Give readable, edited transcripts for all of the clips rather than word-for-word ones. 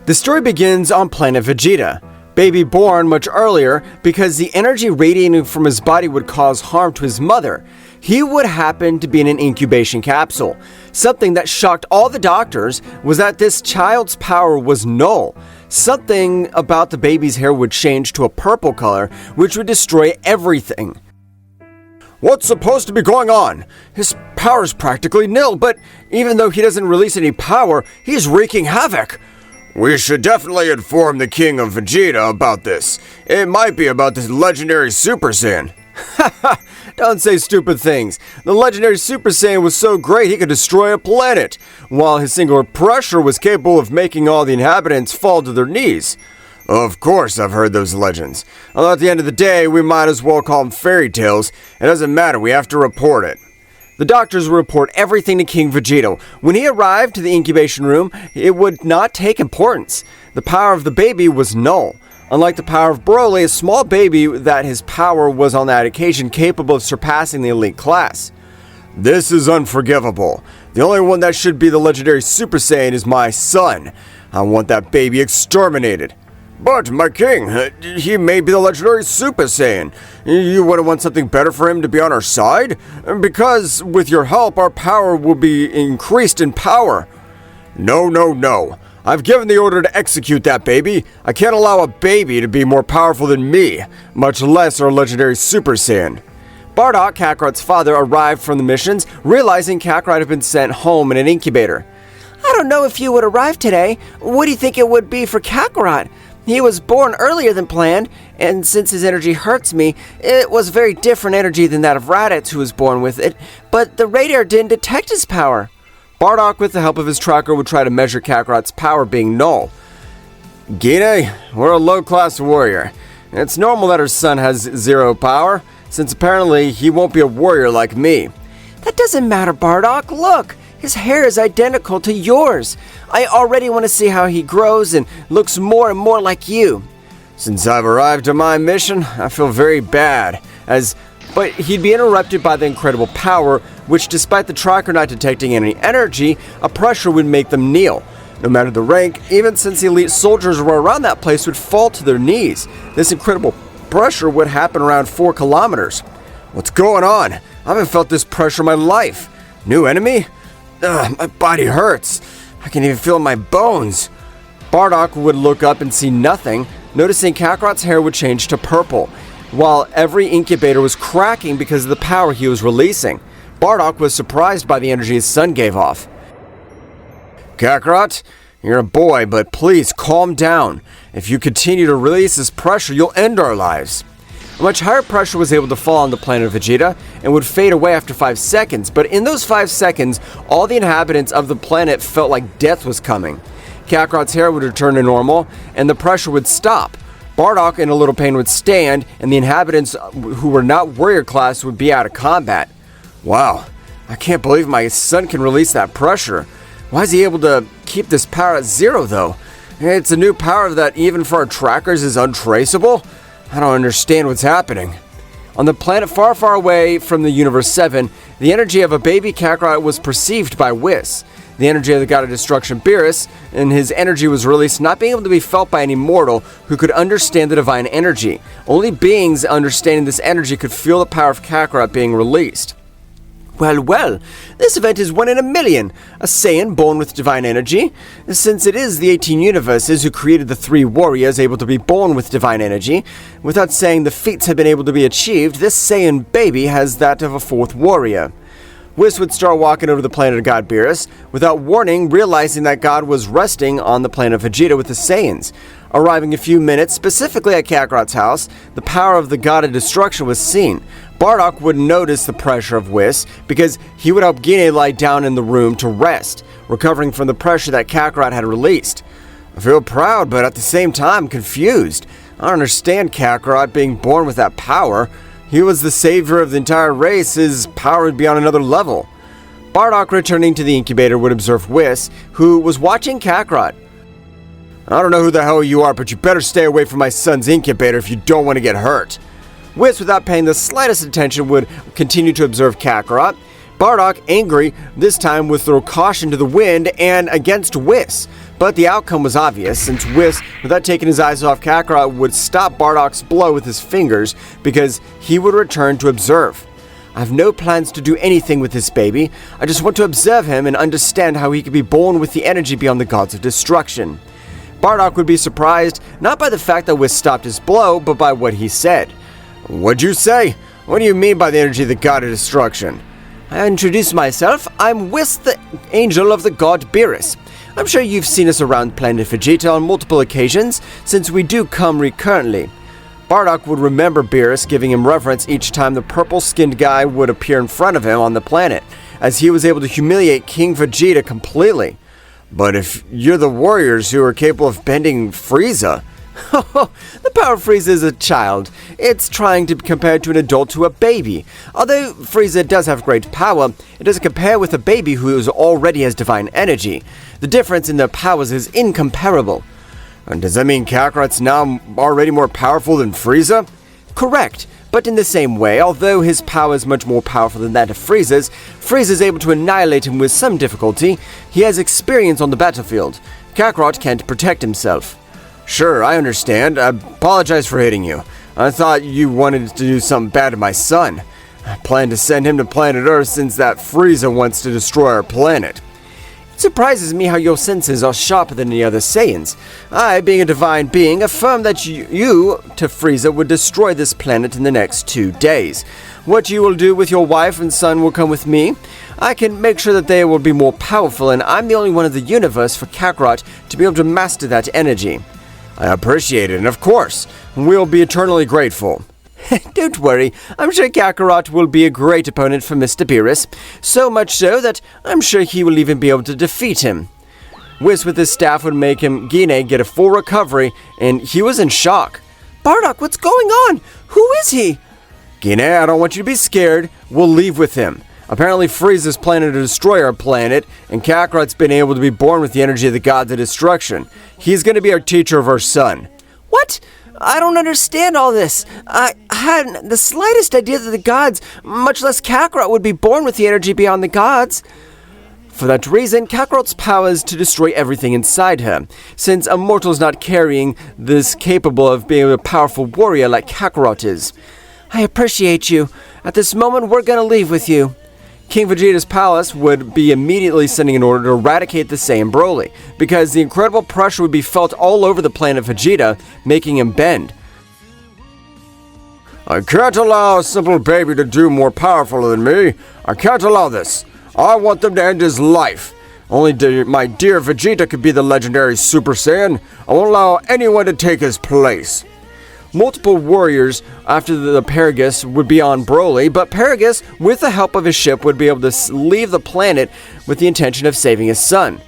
The story begins on planet Vegeta. Baby born much earlier because the energy radiating from his body would cause harm to his mother. He would happen to be in an incubation capsule. Something that shocked all the doctors was that this child's power was null. Something about the baby's hair would change to a purple color, which would destroy everything. What's supposed to be going on? His power's practically nil, but even though he doesn't release any power, he's wreaking havoc. We should definitely inform the King of Vegeta about this. It might be about this legendary Super Saiyan. Haha, don't say stupid things. The legendary Super Saiyan was so great he could destroy a planet, while his singular pressure was capable of making all the inhabitants fall to their knees. Of course I've heard those legends. Although at the end of the day, we might as well call them fairy tales. It doesn't matter, we have to report it. The doctors would report everything to King Vegeta. When he arrived to the incubation room, it would not take importance. The power of the baby was null. Unlike the power of Broly, a small baby that his power was on that occasion capable of surpassing the elite class. This is unforgivable. The only one that should be the legendary Super Saiyan is my son. I want that baby exterminated. But, my king, he may be the legendary Super Saiyan. You wouldn't want something better for him to be on our side? Because, with your help, our power will be increased in power. No. I've given the order to execute that baby. I can't allow a baby to be more powerful than me, much less our legendary Super Saiyan. Bardock, Kakarot's father, arrived from the missions, realizing Kakarot had been sent home in an incubator. I don't know if you would arrive today. What do you think it would be for Kakarot? He was born earlier than planned, and since his energy hurts me, it was very different energy than that of Raditz, who was born with it, but the radar didn't detect his power. Bardock, with the help of his tracker, would try to measure Kakarot's power being null. Gine, we're a low-class warrior. It's normal that her son has zero power, since apparently he won't be a warrior like me. That doesn't matter, Bardock. Look! His hair is identical to yours. I already want to see how he grows and looks more and more like you. Since I've arrived at my mission, I feel very bad, but he'd be interrupted by the incredible power, which despite the tracker not detecting any energy, a pressure would make them kneel. No matter the rank, even since the elite soldiers were around that place would fall to their knees. This incredible pressure would happen around 4 kilometers. What's going on? I haven't felt this pressure in my life. New enemy? Ugh, my body hurts. I can even feel my bones. Bardock would look up and see nothing, noticing Kakarot's hair would change to purple, while every incubator was cracking because of the power he was releasing. Bardock was surprised by the energy his son gave off. Kakarot, you're a boy, but please calm down. If you continue to release this pressure, you'll end our lives. A much higher pressure was able to fall on the planet Vegeta and would fade away after 5 seconds, but in those 5 seconds, all the inhabitants of the planet felt like death was coming. Kakarot's hair would return to normal, and the pressure would stop. Bardock, in a little pain, would stand, and the inhabitants who were not warrior class would be out of combat. Wow, I can't believe my son can release that pressure. Why is he able to keep this power at 0, though? It's a new power that even for our trackers is untraceable? I don't understand what's happening. On the planet far away from the Universe 7, the energy of a baby Kakarot was perceived by Whis. The energy of the god of destruction BEERUS, and his energy was released, not being able to be felt by any mortal who could understand the divine energy. Only beings understanding this energy could feel the power of Kakarot being released. Well, this event is 1 in a million, a Saiyan born with divine energy. Since it is the 18 universes who created the 3 warriors able to be born with divine energy, without saying the feats have been able to be achieved, this Saiyan baby has that of a 4th warrior. Whis would start walking over the planet of God BEERUS, without warning, realizing that God was resting on the planet of Vegeta with the Saiyans. Arriving a few minutes, specifically at Kakarot's house, the power of the god of destruction was seen. Bardock would notice the pressure of Whis, because he would help Gine lie down in the room to rest, recovering from the pressure that Kakarot had released. I feel proud, but at the same time confused. I don't understand Kakarot being born with that power. He was the savior of the entire race, his power would be on another level. Bardock, returning to the incubator, would observe Whis, who was watching Kakarot. I don't know who the hell you are, but you better stay away from my son's incubator if you don't want to get hurt. Whis, without paying the slightest attention, would continue to observe Kakarot. Bardock, angry, this time would throw caution to the wind and against Whis. But the outcome was obvious, since Whis, without taking his eyes off Kakarot, would stop Bardock's blow with his fingers because he would return to observe. I have no plans to do anything with this baby. I just want to observe him and understand how he could be born with the energy beyond the gods of destruction. Bardock would be surprised, not by the fact that Whis stopped his blow, but by what he said. What'd you say? What do you mean by the energy of the god of destruction? I introduce myself. I'm Whis, the angel of the god BEERUS. I'm sure you've seen us around planet Vegeta on multiple occasions, since we do come recurrently. Bardock would remember BEERUS giving him reverence each time the purple-skinned guy would appear in front of him on the planet, as he was able to humiliate King Vegeta completely. But if you're the warriors who are capable of bending Frieza... The power of Frieza is a child. It's trying to be compared to an adult to a baby. Although Frieza does have great power, it doesn't compare with a baby who already has divine energy. The difference in their powers is incomparable. And does that mean Kakarot's now already more powerful than Frieza? Correct, but in the same way, although his power is much more powerful than that of Frieza's, Frieza is able to annihilate him with some difficulty. He has experience on the battlefield. Kakarot can't protect himself. Sure, I understand. I apologize for hitting you. I thought you wanted to do something bad to my son. I plan to send him to planet Earth since that Frieza wants to destroy our planet. It surprises me how your senses are sharper than the other Saiyans. I, being a divine being, affirm that you, to Frieza, would destroy this planet in the next 2 days. What you will do with your wife and son will come with me. I can make sure that they will be more powerful, and I'm the only one in the universe for Kakarot to be able to master that energy. I appreciate it, and of course, we'll be eternally grateful. Don't worry, I'm sure Kakarot will be a great opponent for Mr. BEERUS, so much so that I'm sure he will even be able to defeat him. Whis with his staff would make him, Gine, get a full recovery, and he was in shock. Bardock, what's going on? Who is he? Gine, I don't want you to be scared. We'll leave with him. Apparently Frieza's planning to destroy our planet, and Kakarot's been able to be born with the energy of the gods of destruction. He's going to be our teacher of our son. What? I don't understand all this. I hadn't the slightest idea that the gods, much less Kakarot, would be born with the energy beyond the gods. For that reason, Kakarot's power is to destroy everything inside her, since a mortal is not carrying this capable of being a powerful warrior like Kakarot is. I appreciate you. At this moment, we're gonna leave with you. King Vegeta's palace would be immediately sending an order to eradicate the Saiyan Broly, because the incredible pressure would be felt all over the planet Vegeta, making him bend. I can't allow a simple baby to do more powerful than me. I can't allow this. I want them to end his life. Only my dear Vegeta could be the legendary Super Saiyan. I won't allow anyone to take his place. Multiple warriors after the Paragus would be on Broly, but Paragus, with the help of his ship, would be able to leave the planet with the intention of saving his son.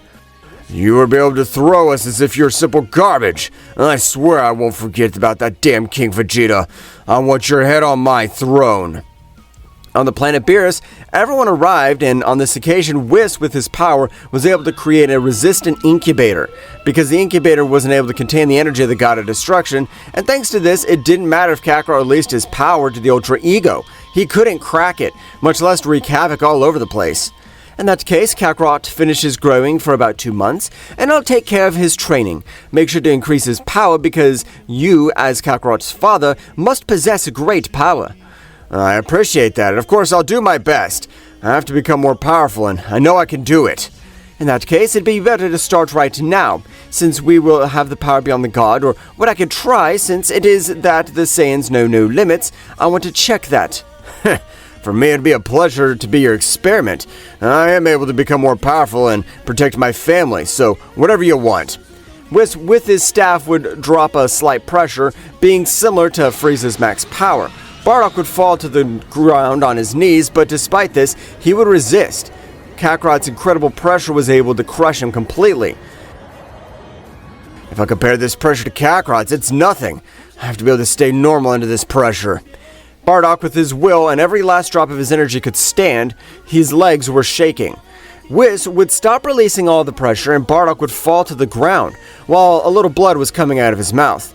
You will be able to throw us as if you're simple garbage, and I swear I won't forget about that damn King Vegeta. I want your head on my throne. On the planet BEERUS, everyone arrived, and on this occasion, Whis, with his power, was able to create a resistant incubator, because the incubator wasn't able to contain the energy of the God of Destruction, and thanks to this, it didn't matter if Kakarot released his power to the Ultra Ego. He couldn't crack it, much less wreak havoc all over the place. In that case, Kakarot finishes growing for about 2 months, and I'll take care of his training. Make sure to increase his power, because you, as Kakarot's father, must possess great power. I appreciate that, and of course I'll do my best. I have to become more powerful, and I know I can do it. In that case, it'd be better to start right now, since we will have the power beyond the god, or what I could try, since it is that the Saiyans know no limits. I want to check that. For me, it'd be a pleasure to be your experiment. I am able to become more powerful and protect my family, so whatever you want. Whis, with his staff, would drop a slight pressure, being similar to Frieza's max power. Bardock would fall to the ground on his knees, but despite this, he would resist. Kakarot's incredible pressure was able to crush him completely. If I compare this pressure to Kakarot's, it's nothing. I have to be able to stay normal under this pressure. Bardock, with his will and every last drop of his energy could stand, his legs were shaking. Whis would stop releasing all the pressure, and Bardock would fall to the ground, while a little blood was coming out of his mouth.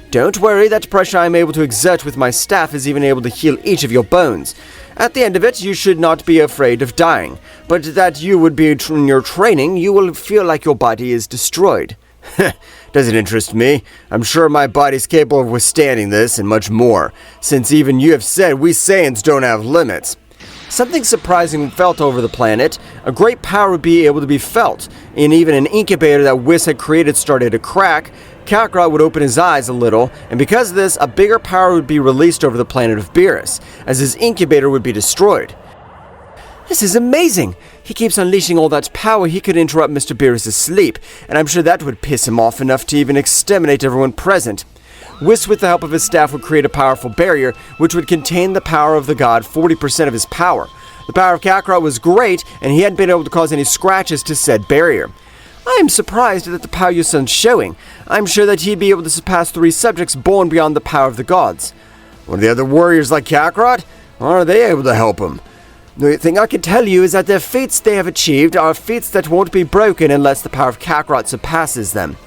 Don't worry, that pressure I am able to exert with my staff is even able to heal each of your bones. At the end of it, you should not be afraid of dying, but that you would be in your training, you will feel like your body is destroyed. Does it interest me? I'm sure my body's capable of withstanding this and much more, since even you have said we Saiyans don't have limits. Something surprising felt over the planet. A great power would be able to be felt, and even an incubator that Whis had created started to crack. Kakarot would open his eyes a little, and because of this, a bigger power would be released over the planet of BEERUS, as his incubator would be destroyed. This is amazing! He keeps unleashing all that power, he could interrupt Mr. BEERUS' sleep, and I'm sure that would piss him off enough to even exterminate everyone present. Whis, with the help of his staff, would create a powerful barrier, which would contain the power of the god 40% of his power. The power of Kakarot was great, and he hadn't been able to cause any scratches to said barrier. I am surprised at the power your son's showing. I'm sure that he'd be able to surpass 3 subjects born beyond the power of the gods. What are the other warriors like Kakarot? Or are they able to help him? The only thing I can tell you is that the feats they have achieved are feats that won't be broken unless the power of Kakarot surpasses them.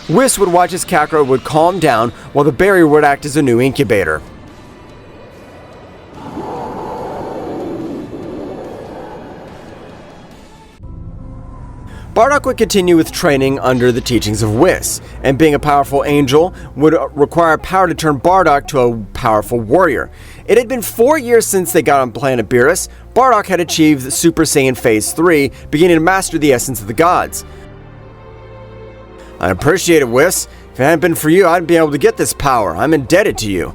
Whis would watch as Kakarot would calm down while the barrier would act as a new incubator. Bardock would continue with training under the teachings of Whis, and being a powerful angel would require power to turn Bardock to a powerful warrior. It had been 4 years since they got on planet BEERUS. Bardock had achieved Super Saiyan Phase 3, beginning to master the essence of the gods. I appreciate it, Whis. If it hadn't been for you, I'd be able to get this power. I'm indebted to you.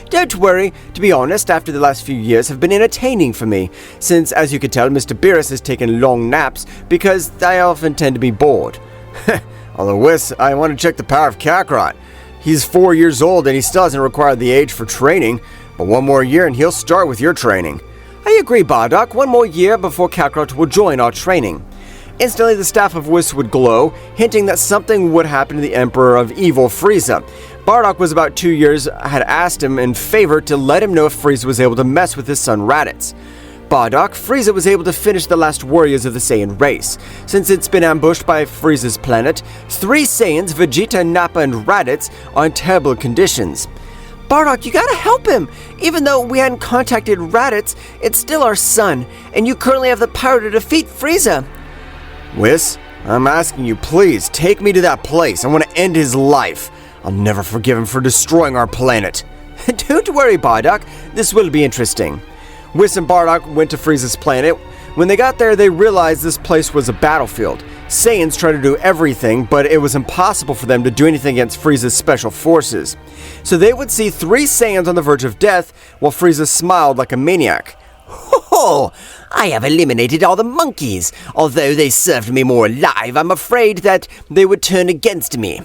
Don't worry. To be honest, after the last few years have been entertaining for me, since, as you can tell, Mr. BEERUS has taken long naps because I often tend to be bored. Although, Whis, I want to check the power of Kakarot. He's 4 years old and he still hasn't required the age for training, but 1 more year and he'll start with your training. I agree, Bardock. 1 more year before Kakarot will join our training. Instantly, the staff of Whis would glow, hinting that something would happen to the Emperor of Evil, Frieza. Bardock was about 2 years, had asked him in favor to let him know if Frieza was able to mess with his son Raditz. Bardock, Frieza was able to finish the last warriors of the Saiyan race. Since it's been ambushed by Frieza's planet, 3 Saiyans, Vegeta, Nappa, and Raditz, are in terrible conditions. Bardock, you gotta help him! Even though we hadn't contacted Raditz, it's still our son, and you currently have the power to defeat Frieza. Whis, I'm asking you, please, take me to that place. I want to end his life. I'll never forgive him for destroying our planet. Don't worry, Bardock. This will be interesting. Whis and Bardock went to Frieza's planet. When they got there, they realized this place was a battlefield. Saiyans tried to do everything, but it was impossible for them to do anything against Frieza's special forces. So they would see 3 Saiyans on the verge of death, while Frieza smiled like a maniac. Ho! I have eliminated all the monkeys. Although they served me more alive, I'm afraid that they would turn against me.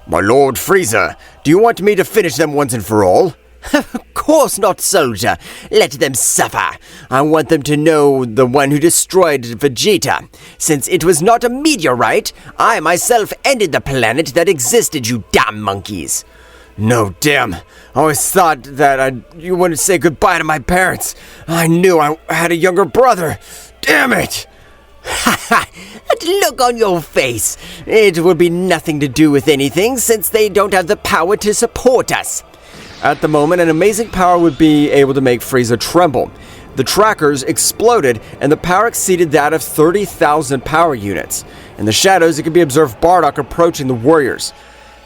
My Lord Frieza, do you want me to finish them once and for all? Of course not, soldier. Let them suffer. I want them to know the one who destroyed Vegeta. Since it was not a meteorite, I myself ended the planet that existed, you damn monkeys. No, damn. I always thought that you wouldn't say goodbye to my parents. I knew I had a younger brother. Damn it! That look on your face. It would be nothing to do with anything since they don't have the power to support us. At the moment, an amazing power would be able to make Frieza tremble. The trackers exploded, and the power exceeded that of 30,000 power units. In the shadows, it could be observed Bardock approaching the warriors.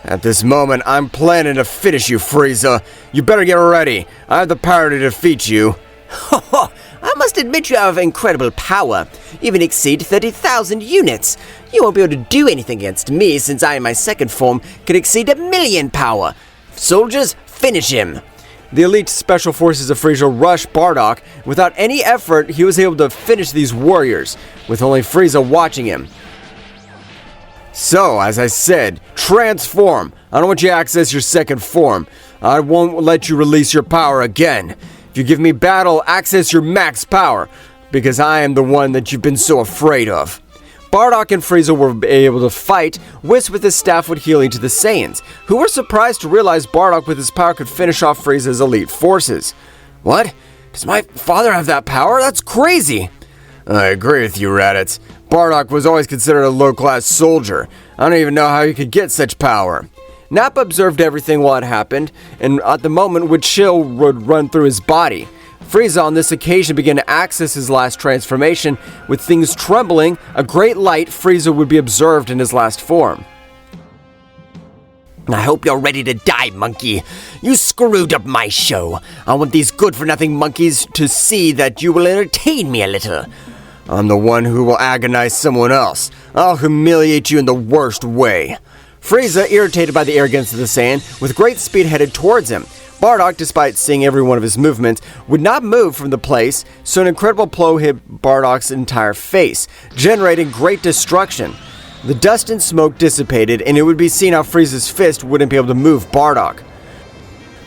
At this moment, I'm planning to finish you, Frieza. You better get ready. I have the power to defeat you. I must admit you have incredible power. Even exceed 30,000 units. You won't be able to do anything against me since I in my second form could exceed 1,000,000 power. Soldiers, finish him. The elite special forces of Frieza rushed Bardock. Without any effort, he was able to finish these warriors, with only Frieza watching him. So, as I said, transform. I don't want you to access your second form. I won't let you release your power again. If you give me battle, access your max power, because I am the one that you've been so afraid of. Bardock and Frieza were able to fight. Whis with his staff would heal into the Saiyans, who were surprised to realize Bardock with his power could finish off Frieza's elite forces. What? Does my father have that power? That's crazy! I agree with you, Raditz. Bardock was always considered a low-class soldier. I don't even know how he could get such power. Nappa observed everything while it happened, and at the moment, chill would run through his body. Frieza on this occasion began to access his last transformation. With things trembling, a great light, Frieza would be observed in his last form. I hope you're ready to die, monkey. You screwed up my show. I want these good-for-nothing monkeys to see that you will entertain me a little. I'm the one who will agonize someone else. I'll humiliate you in the worst way. Frieza, irritated by the arrogance of the Saiyan, with great speed headed towards him. Bardock, despite seeing every one of his movements, would not move from the place, so an incredible blow hit Bardock's entire face, generating great destruction. The dust and smoke dissipated, and it would be seen how Frieza's fist wouldn't be able to move Bardock.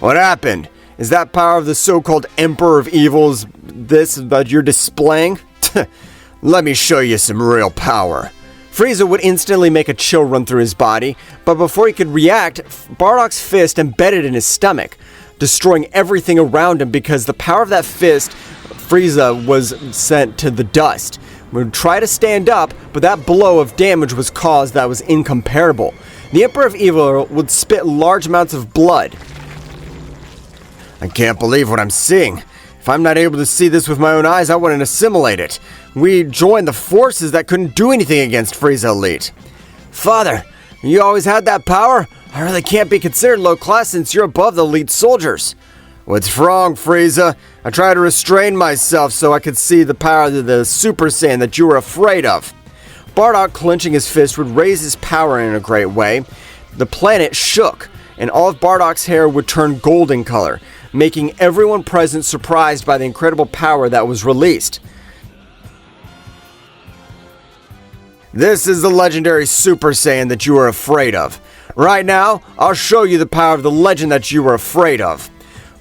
What happened? Is that power of the so-called Emperor of Evils this that you're displaying? Let me show you some real power. Frieza would instantly make a chill run through his body, but before he could react, Bardock's fist embedded in his stomach, destroying everything around him because the power of that fist, Frieza was sent to the dust. Would try to stand up, but that blow of damage was caused that was incomparable. The Emperor of Evil would spit large amounts of blood. I can't believe what I'm seeing. If I'm not able to see this with my own eyes, I wouldn't assimilate it. We joined the forces that couldn't do anything against Frieza Elite. Father, you always had that power? I really can't be considered low class since you're above the elite soldiers. What's wrong, Frieza? I tried to restrain myself so I could see the power of the Super Saiyan that you were afraid of. Bardock, clenching his fist, would raise his power in a great way. The planet shook, and all of Bardock's hair would turn golden color, making everyone present surprised by the incredible power that was released. This is the legendary Super Saiyan that you are afraid of. Right now, I'll show you the power of the legend that you were afraid of.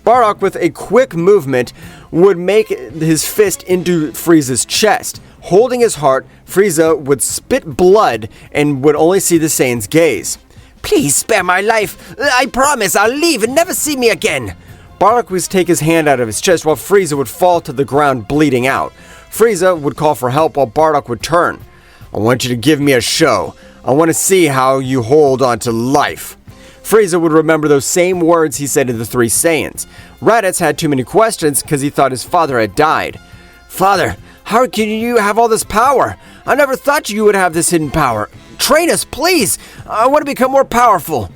Bardock, with a quick movement, would make his fist into Frieza's chest. Holding his heart, Frieza would spit blood and would only see the Saiyan's gaze. Please spare my life. I promise I'll leave and never see me again. Bardock would take his hand out of his chest while Frieza would fall to the ground bleeding out. Frieza would call for help while Bardock would turn. I want you to give me a show. I want to see how you hold on to life. Frieza would remember those same words he said to the three Saiyans. Raditz had too many questions because he thought his father had died. Father, how can you have all this power? I never thought you would have this hidden power. Train us, please. I want to become more powerful.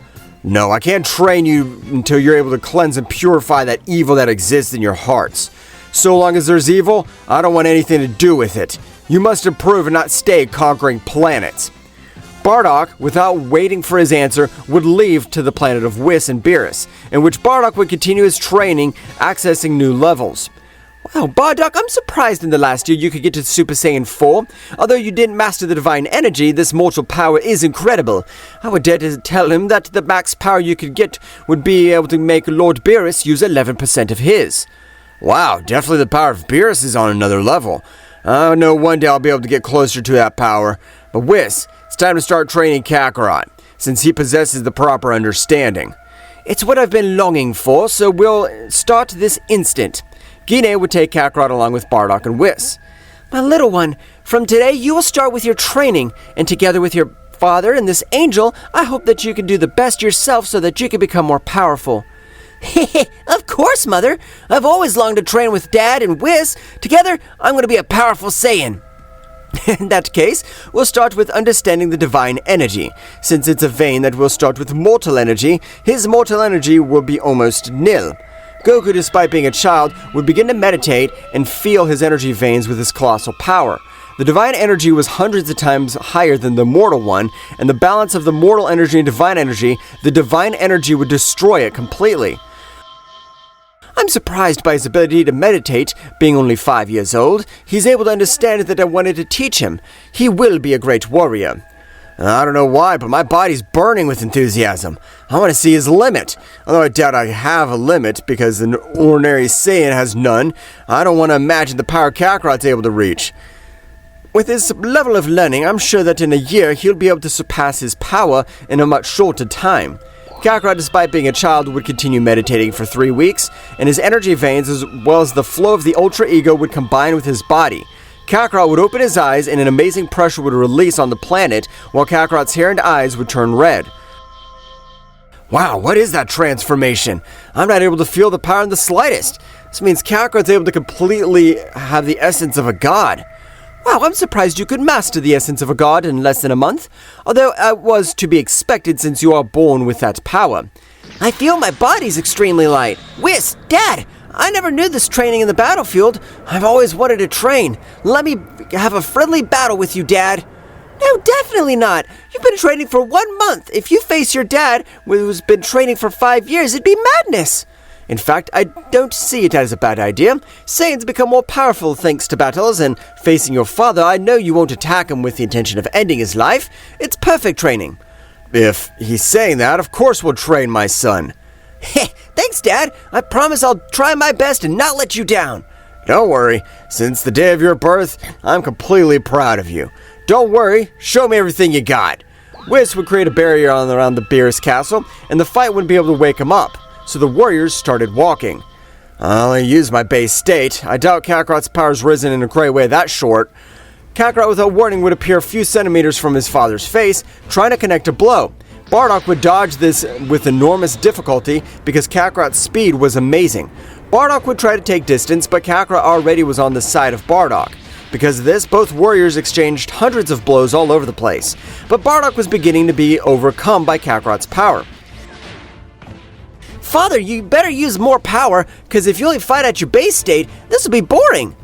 No, I can't train you until you're able to cleanse and purify that evil that exists in your hearts. So long as there's evil, I don't want anything to do with it. You must improve and not stay conquering planets. Bardock, without waiting for his answer, would leave to the planet of Whis and BEERUS, in which Bardock would continue his training, accessing new levels. Wow, Bardock, I'm surprised in the last year you could get to Super Saiyan 4. Although you didn't master the divine energy, this mortal power is incredible. I would dare to tell him that the max power you could get would be able to make Lord BEERUS use 11% of his. Wow, definitely the power of BEERUS is on another level. I know one day I'll be able to get closer to that power. But Whis, it's time to start training Kakarot, since he possesses the proper understanding. It's what I've been longing for, so we'll start this instant. Gine would take Kakarot along with Bardock and Whis. My little one, from today you will start with your training, and together with your father and this angel, I hope that you can do the best yourself so that you can become more powerful. Of course, Mother. I've always longed to train with Dad and Whis. Together, I'm going to be a powerful Saiyan. In that case, we'll start with understanding the divine energy. Since it's a vein that will start with mortal energy, his mortal energy will be almost nil. Goku, despite being a child, would begin to meditate and feel his energy veins with his colossal power. The divine energy was hundreds of times higher than the mortal one, and the balance of the mortal energy and divine energy would destroy it completely. I'm surprised by his ability to meditate. Being only 5 years old, he's able to understand that I wanted to teach him. He will be a great warrior. I don't know why, but my body's burning with enthusiasm. I want to see his limit. Although I doubt I have a limit, because an ordinary Saiyan has none, I don't want to imagine the power Kakarot's able to reach. With his level of learning, I'm sure that in a year he'll be able to surpass his power in a much shorter time. Kakarot, despite being a child, would continue meditating for 3 weeks, and his energy veins as well as the flow of the Ultra Ego would combine with his body. Kakarot would open his eyes and an amazing pressure would release on the planet, while Kakarot's hair and eyes would turn red. Wow, what is that transformation? I'm not able to feel the power in the slightest. This means Kakarot's able to completely have the essence of a god. Wow, I'm surprised you could master the essence of a god in less than a month, although it was to be expected since you are born with that power. I feel my body's extremely light. Whis, Dad, I never knew this training in the battlefield. I've always wanted to train. Let me have a friendly battle with you, Dad. No, definitely not. You've been training for 1 month. If you face your dad, who's been training for 5 years, it'd be madness. In fact, I don't see it as a bad idea. Saiyans become more powerful thanks to battles, and facing your father, I know you won't attack him with the intention of ending his life. It's perfect training. If he's saying that, of course we'll train my son. Heh, thanks, Dad. I promise I'll try my best and not let you down. Don't worry. Since the day of your birth, I'm completely proud of you. Don't worry. Show me everything you got. Whis would create a barrier around the BEERUS castle, and the fight wouldn't be able to wake him up. So the warriors started walking. I'll only use my base state. I doubt Kakarot's power's risen in a great way that short. Kakarot, without warning, would appear a few centimeters from his father's face, trying to connect a blow. Bardock would dodge this with enormous difficulty because Kakarot's speed was amazing. Bardock would try to take distance, but Kakarot already was on the side of Bardock. Because of this, both warriors exchanged hundreds of blows all over the place. But Bardock was beginning to be overcome by Kakarot's power. Father, you better use more power, because if you only fight at your base state, this will be boring.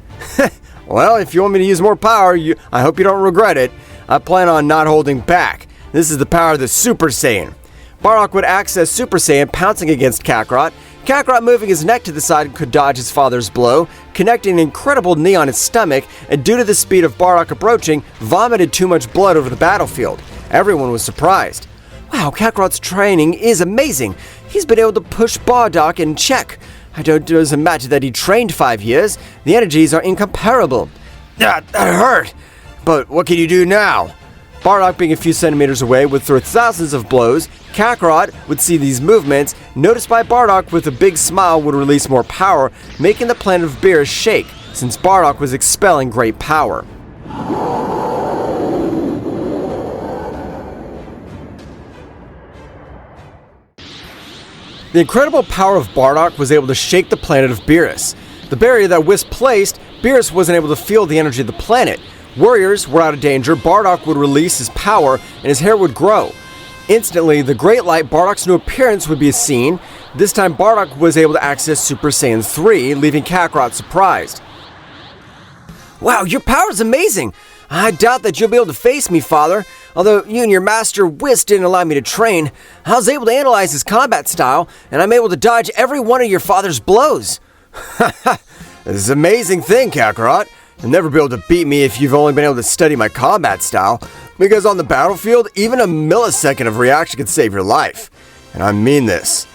Well, if you want me to use more power, I hope you don't regret it. I plan on not holding back. This is the power of the Super Saiyan. Bardock would access Super Saiyan, pouncing against Kakarot. Kakarot, moving his neck to the side, could dodge his father's blow, connecting an incredible knee on his stomach, and due to the speed of Bardock approaching, vomited too much blood over the battlefield. Everyone was surprised. Wow, Kakarot's training is amazing. He's been able to push Bardock in check. I don't imagine that he trained 5 years. The energies are incomparable. That hurt! But what can you do now? Bardock, being a few centimeters away, would throw thousands of blows. Kakarot would see these movements. Noticed by Bardock, with a big smile, would release more power, making the planet of BEERUS shake, since Bardock was expelling great power. The incredible power of Bardock was able to shake the planet of BEERUS. The barrier that Whis placed, BEERUS wasn't able to feel the energy of the planet. Warriors were out of danger. Bardock would release his power, and his hair would grow. Instantly, the great light, Bardock's new appearance, would be seen. This time, Bardock was able to access Super Saiyan 3, leaving Kakarot surprised. Wow, your power's amazing! I doubt that you'll be able to face me, Father. Although you and your master Whis didn't allow me to train, I was able to analyze his combat style, and I'm able to dodge every one of your father's blows. This is an amazing thing, Kakarot. You'll never be able to beat me if you've only been able to study my combat style, because on the battlefield, even a millisecond of reaction could save your life. And I mean this.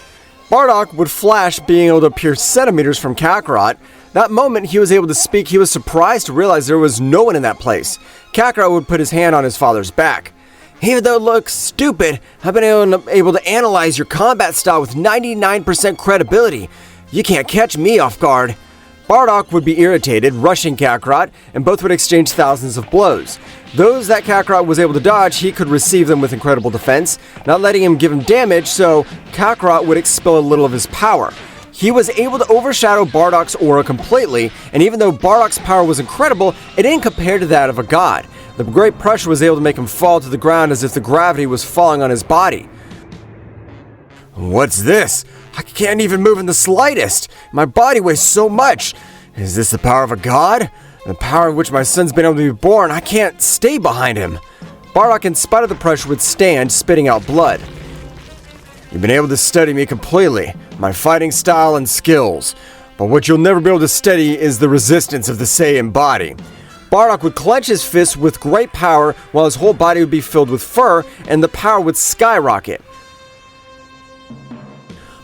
Bardock would flash, being able to appear centimeters from Kakarot. That moment he was able to speak, he was surprised to realize there was no one in that place. Kakarot would put his hand on his father's back. Even though it looks stupid, I've been able to analyze your combat style with 99% credibility. You can't catch me off guard. Bardock would be irritated, rushing Kakarot, and both would exchange thousands of blows. Those that Kakarot was able to dodge, he could receive them with incredible defense, not letting him give him damage, so Kakarot would expel a little of his power. He was able to overshadow Bardock's aura completely, and even though Bardock's power was incredible, it didn't compare to that of a god. The great pressure was able to make him fall to the ground as if the gravity was falling on his body. What's this? I can't even move in the slightest. My body weighs so much. Is this the power of a god? The power in which my son's been able to be born, I can't stay behind him. Bardock, in spite of the pressure, would stand, spitting out blood. You've been able to study me completely, my fighting style and skills. But what you'll never be able to study is the resistance of the Saiyan body. Bardock would clench his fists with great power, while his whole body would be filled with fur, and the power would skyrocket.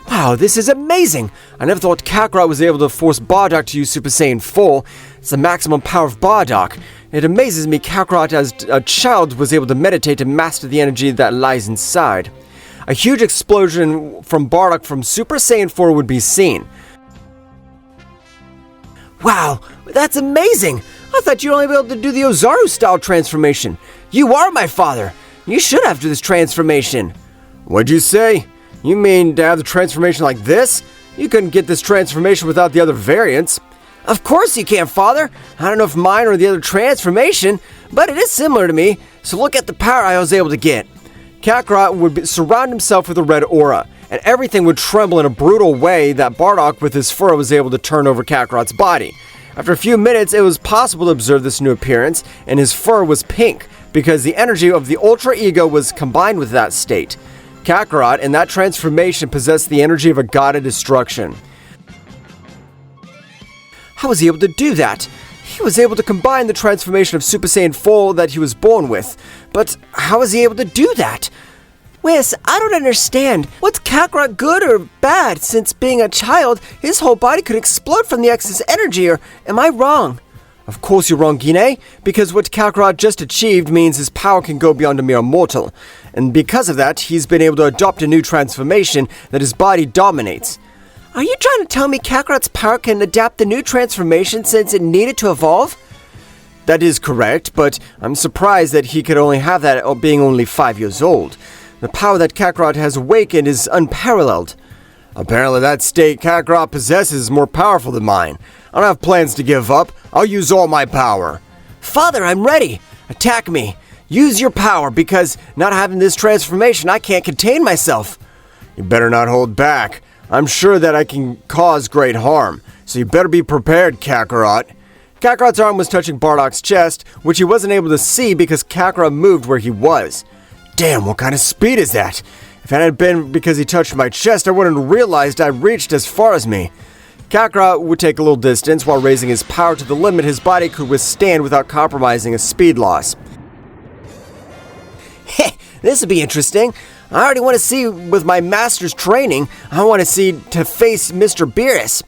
Wow, this is amazing! I never thought Kakarot was able to force Bardock to use Super Saiyan 4. It's the maximum power of Bardock. It amazes me Kakarot as a child was able to meditate and master the energy that lies inside. A huge explosion from Bardock from Super Saiyan 4 would be seen. Wow, that's amazing! I thought you'd only be able to do the Ozaru-style transformation. You are my father! You should have this transformation. What'd you say? You mean to have the transformation like this? You couldn't get this transformation without the other variants. Of course you can, Father. I don't know if mine or the other transformation, but it is similar to me, so look at the power I was able to get. Kakarot would surround himself with a red aura, and everything would tremble in a brutal way that Bardock with his fur was able to turn over Kakarot's body. After a few minutes, it was possible to observe this new appearance, and his fur was pink, because the energy of the Ultra Ego was combined with that state. Kakarot, in that transformation, possessed the energy of a god of destruction. How was he able to do that? He was able to combine the transformation of Super Saiyan 4 that he was born with. But how was he able to do that? Whis, I don't understand. What's Kakarot good or bad? Since being a child, his whole body could explode from the excess energy, or am I wrong? Of course you're wrong, Gine, because what Kakarot just achieved means his power can go beyond a mere mortal. And because of that, he's been able to adopt a new transformation that his body dominates. Are you trying to tell me Kakarot's power can adapt the new transformation since it needed to evolve? That is correct, but I'm surprised that he could only have that being only 5 years old. The power that Kakarot has awakened is unparalleled. Apparently that state Kakarot possesses is more powerful than mine. I don't have plans to give up. I'll use all my power. Father, I'm ready. Attack me. Use your power, because not having this transformation, I can't contain myself. You better not hold back. I'm sure that I can cause great harm, so you better be prepared, Kakarot. Kakarot's arm was touching Bardock's chest, which he wasn't able to see because Kakarot moved where he was. Damn, what kind of speed is that? If it had been because he touched my chest, I wouldn't have realized I reached as far as me. Kakarot would take a little distance while raising his power to the limit his body could withstand without compromising his speed loss. Heh, this will be interesting. I already want to see with my master's training. I want to see to face Mr. BEERUS.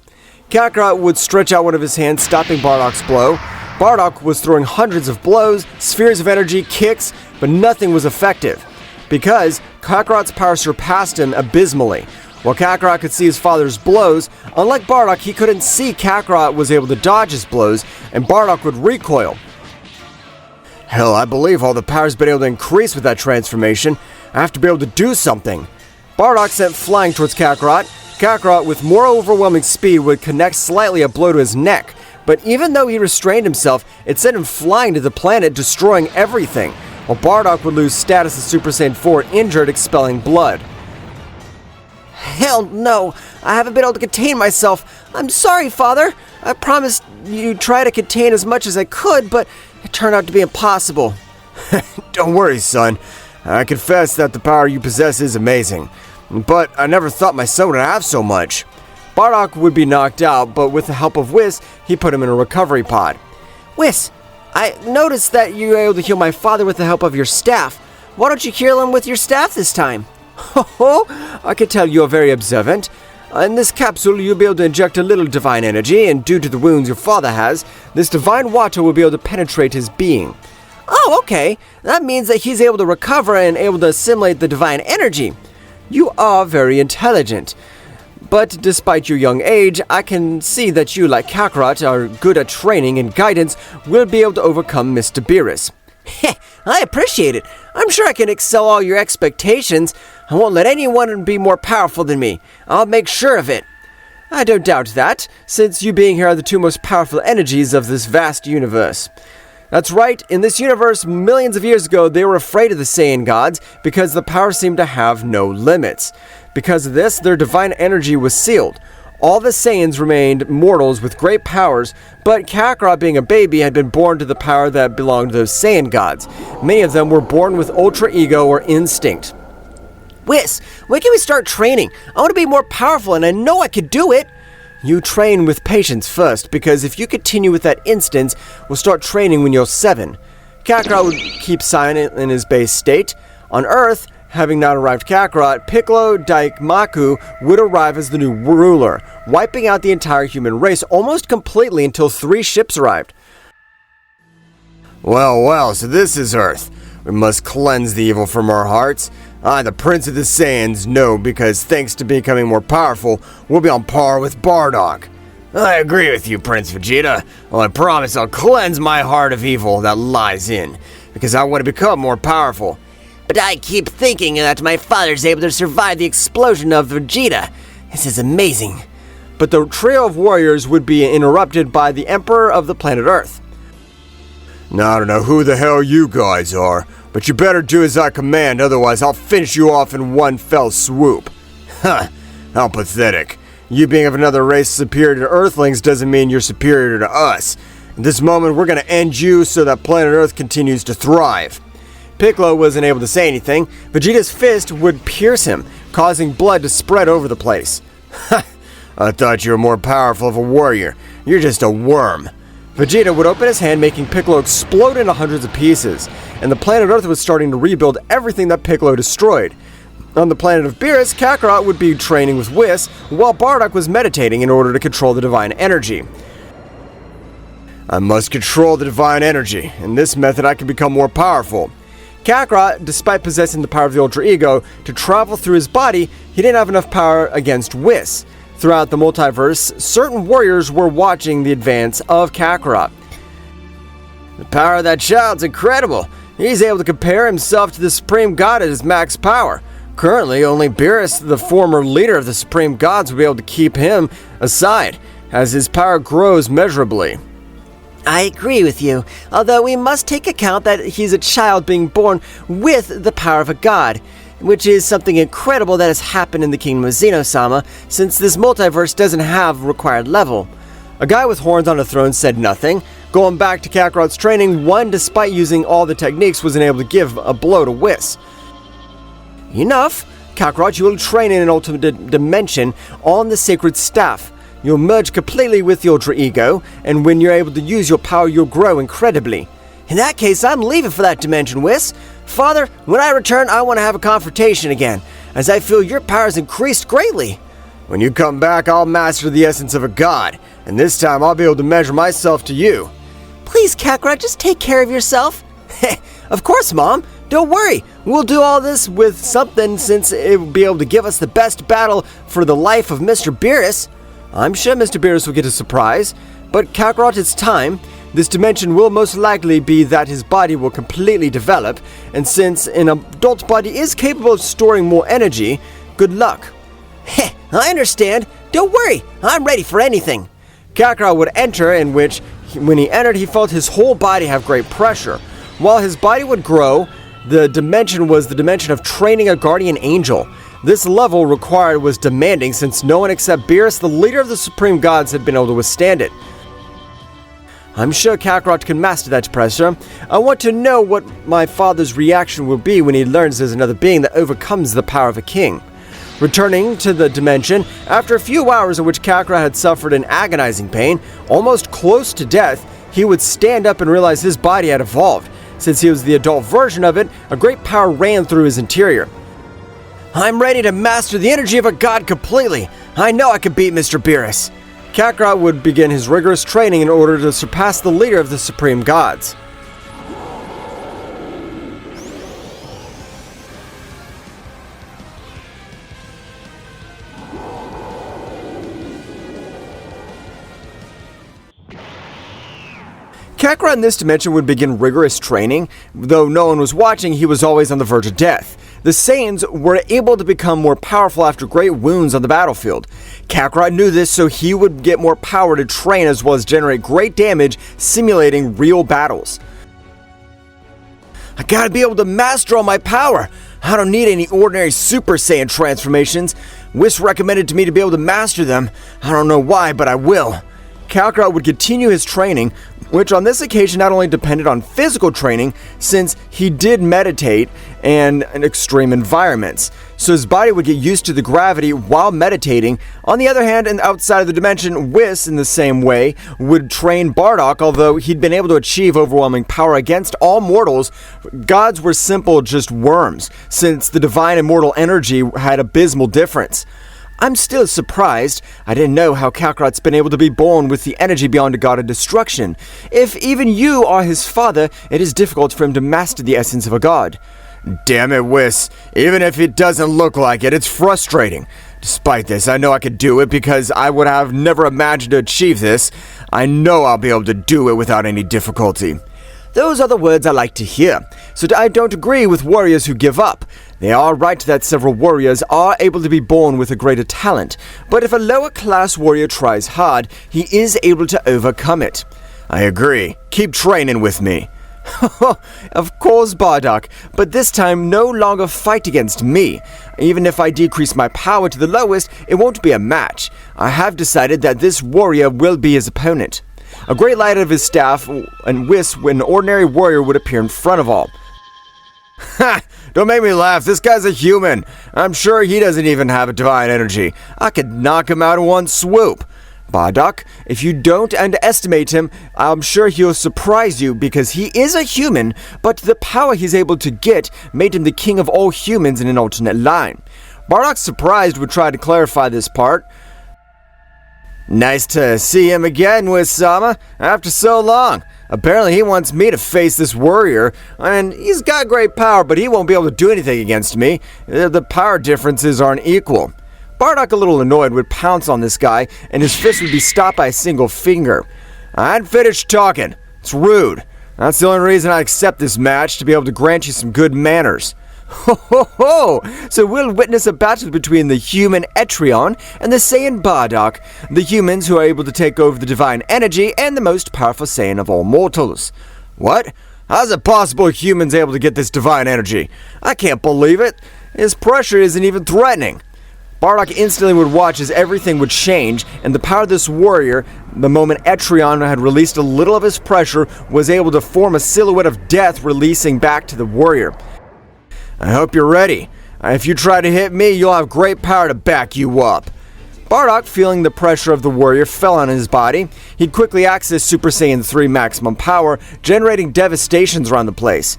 Kakarot would stretch out one of his hands, stopping Bardock's blow. Bardock was throwing hundreds of blows, spheres of energy, kicks, but nothing was effective. Because Kakarot's power surpassed him abysmally. While Kakarot could see his father's blows, unlike Bardock, he couldn't see Kakarot was able to dodge his blows, and Bardock would recoil. Hell, I believe all the power's been able to increase with that transformation. I have to be able to do something. Bardock sent flying towards Kakarot. Kakarot, with more overwhelming speed, would connect slightly a blow to his neck. But even though he restrained himself, it sent him flying to the planet, destroying everything. While Bardock would lose status as Super Saiyan 4, injured, expelling blood. Hell no, I haven't been able to contain myself. I'm sorry, Father. I promised you'd try to contain as much as I could, but it turned out to be impossible. Don't worry, son. I confess that the power you possess is amazing. But I never thought my son would have so much. Bardock would be knocked out, but with the help of Whis, he put him in a recovery pod. Whis, I noticed that you were able to heal my father with the help of your staff. Why don't you heal him with your staff this time? Oh, I can tell you are very observant. In this capsule, you'll be able to inject a little divine energy, and due to the wounds your father has, this divine water will be able to penetrate his being. Oh, okay. That means that he's able to recover and able to assimilate the divine energy. You are very intelligent. But despite your young age, I can see that you, like Kakarot, are good at training and guidance, will be able to overcome Mr. BEERUS. Heh, I appreciate it. I'm sure I can excel all your expectations. I won't let anyone be more powerful than me. I'll make sure of it. I don't doubt that, since you being here are the two most powerful energies of this vast universe. That's right, in this universe, millions of years ago, they were afraid of the Saiyan gods because the power seemed to have no limits. Because of this, their divine energy was sealed. All the Saiyans remained mortals with great powers, but Kakarot, being a baby, had been born to the power that belonged to those Saiyan gods. Many of them were born with Ultra Ego or Instinct. Whis, when can we start training? I want to be more powerful, and I know I could do it. You train with patience first, because if you continue with that instinct, we'll start training when you're 7. Kakarot would keep silent in his base state. On Earth, having not arrived Kakarot, Piccolo Daimaku would arrive as the new ruler, wiping out the entire human race almost completely until 3 ships arrived. Well, so this is Earth. We must cleanse the evil from our hearts. I, the Prince of the Saiyans, know because thanks to becoming more powerful, we'll be on par with Bardock. I agree with you, Prince Vegeta. Well, I promise I'll cleanse my heart of evil that lies in, because I want to become more powerful. but I keep thinking that my father's able to survive the explosion of Vegeta. This is amazing. But the trio of warriors would be interrupted by the Emperor of the planet Earth. Now, I don't know who the hell you guys are, but you better do as I command, otherwise I'll finish you off in one fell swoop. Huh, how pathetic. You being of another race superior to Earthlings doesn't mean you're superior to us. At this moment, we're gonna end you so that planet Earth continues to thrive. Piccolo wasn't able to say anything. Vegeta's fist would pierce him, causing blood to spread over the place. Ha! I thought you were more powerful of a warrior. You're just a worm. Vegeta would open his hand, making Piccolo explode into hundreds of pieces, and the planet Earth was starting to rebuild everything that Piccolo destroyed. On the planet of BEERUS, Kakarot would be training with Whis, while Bardock was meditating in order to control the divine energy. I must control the divine energy. In this method, I can become more powerful. Kakarot, despite possessing the power of the Ultra Ego to travel through his body, he didn't have enough power against Whis. Throughout the multiverse, certain warriors were watching the advance of Kakarot. The power of that child's incredible. He's able to compare himself to the Supreme God at his max power. Currently, only BEERUS, the former leader of the Supreme Gods, will be able to keep him aside, as his power grows measurably. I agree with you, although we must take account that he's a child being born with the power of a god, which is something incredible that has happened in the kingdom of Zeno-sama, since this multiverse doesn't have a required level. A guy with horns on a throne said nothing. Going back to Kakarot's training, one, despite using all the techniques, wasn't able to give a blow to Whis. Enough! Kakarot, you will train in an ultimate dimension on the sacred staff. You'll merge completely with the Ultra Ego, and when you're able to use your power, you'll grow incredibly. In that case, I'm leaving for that dimension, Whis. Father, when I return, I want to have a confrontation again, as I feel your power has increased greatly. When you come back, I'll master the essence of a god, and this time I'll be able to measure myself to you. Please, Kakarot, just take care of yourself. Of course, Mom. Don't worry. We'll do all this with something, since it will be able to give us the best battle for the life of Mr. BEERUS. I'm sure Mr. BEERUS will get a surprise, but Kakarot, it's time. This dimension will most likely be that his body will completely develop, and since an adult body is capable of storing more energy, good luck. Heh, I understand. Don't worry. I'm ready for anything. Kakarot would enter, in which, when he entered, he felt his whole body have great pressure. While his body would grow, the dimension was the dimension of training a guardian angel. This level required was demanding, since no one except BEERUS, the leader of the Supreme Gods, had been able to withstand it. I'm sure Kakarot can master that pressure. I want to know what my father's reaction will be when he learns there's another being that overcomes the power of a king. Returning to the dimension, after a few hours in which Kakarot had suffered an agonizing pain, almost close to death, he would stand up and realize his body had evolved. Since he was the adult version of it, a great power ran through his interior. I'm ready to master the energy of a god completely. I know I can beat Mr. BEERUS. Kakarot would begin his rigorous training in order to surpass the leader of the Supreme Gods. Kakarot in this dimension would begin rigorous training. Though no one was watching, he was always on the verge of death. The Saiyans were able to become more powerful after great wounds on the battlefield. Kakarot knew this, so he would get more power to train as well as generate great damage, simulating real battles. I gotta be able to master all my power. I don't need any ordinary Super Saiyan transformations. Whis recommended to me to be able to master them. I don't know why, but I will. Kakarot would continue his training, which on this occasion not only depended on physical training, since he did meditate and in extreme environments, so his body would get used to the gravity while meditating. On the other hand, and outside of the dimension, Whis, in the same way, would train Bardock. Although he'd been able to achieve overwhelming power against all mortals, gods were simple just worms, since the divine immortal energy had abysmal difference. I'm still surprised. I didn't know how Kakarot's been able to be born with the energy beyond a god of destruction. If even you are his father, it is difficult for him to master the essence of a god. Damn it, Whis. Even if it doesn't look like it, it's frustrating. Despite this, I know I could do it because I would have never imagined to achieve this. I know I'll be able to do it without any difficulty. Those are the words I like to hear. So I don't agree with warriors who give up. They are right that several warriors are able to be born with a greater talent, but if a lower class warrior tries hard, he is able to overcome it. I agree. Keep training with me. Of course, Bardock, but this time no longer fight against me. Even if I decrease my power to the lowest, it won't be a match. I have decided that this warrior will be his opponent. A great light of his staff and whisk when an ordinary warrior would appear in front of all. Ha! Don't make me laugh. This guy's a human. I'm sure he doesn't even have a divine energy. I could knock him out in one swoop. Bardock, if you don't underestimate him, I'm sure he'll surprise you because he is a human, but the power he's able to get made him the king of all humans in an alternate line. Bardock, surprised, would try to clarify this part. Nice to see him again, Zeno-sama, after so long. Apparently he wants me to face this warrior, and he's got great power, but he won't be able to do anything against me. The power differences aren't equal. Bardock, a little annoyed, would pounce on this guy, and his fist would be stopped by a single finger. I hadn't finished talking. It's rude. That's the only reason I accept this match, to be able to grant you some good manners. Ho ho ho! So we'll witness a battle between the human Etrion and the Saiyan Bardock, the humans who are able to take over the divine energy and the most powerful Saiyan of all mortals. What? How's it possible a human's able to get this divine energy? I can't believe it. His pressure isn't even threatening. Bardock instantly would watch as everything would change, and the power of this warrior, the moment Etrion had released a little of his pressure, was able to form a silhouette of death releasing back to the warrior. I hope you're ready. If you try to hit me, you'll have great power to back you up. Bardock, feeling the pressure of the warrior, fell on his body. He'd quickly access Super Saiyan 3 maximum power, generating devastations around the place.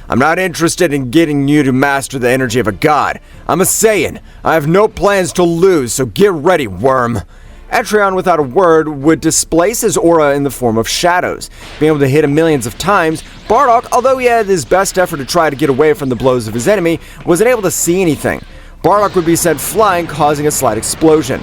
I'm not interested in getting you to master the energy of a god. I'm a Saiyan. I have no plans to lose, so get ready, worm. Etrion, without a word, would displace his aura in the form of shadows. Being able to hit him millions of times, Bardock, although he had his best effort to try to get away from the blows of his enemy, wasn't able to see anything. Bardock would be sent flying, causing a slight explosion.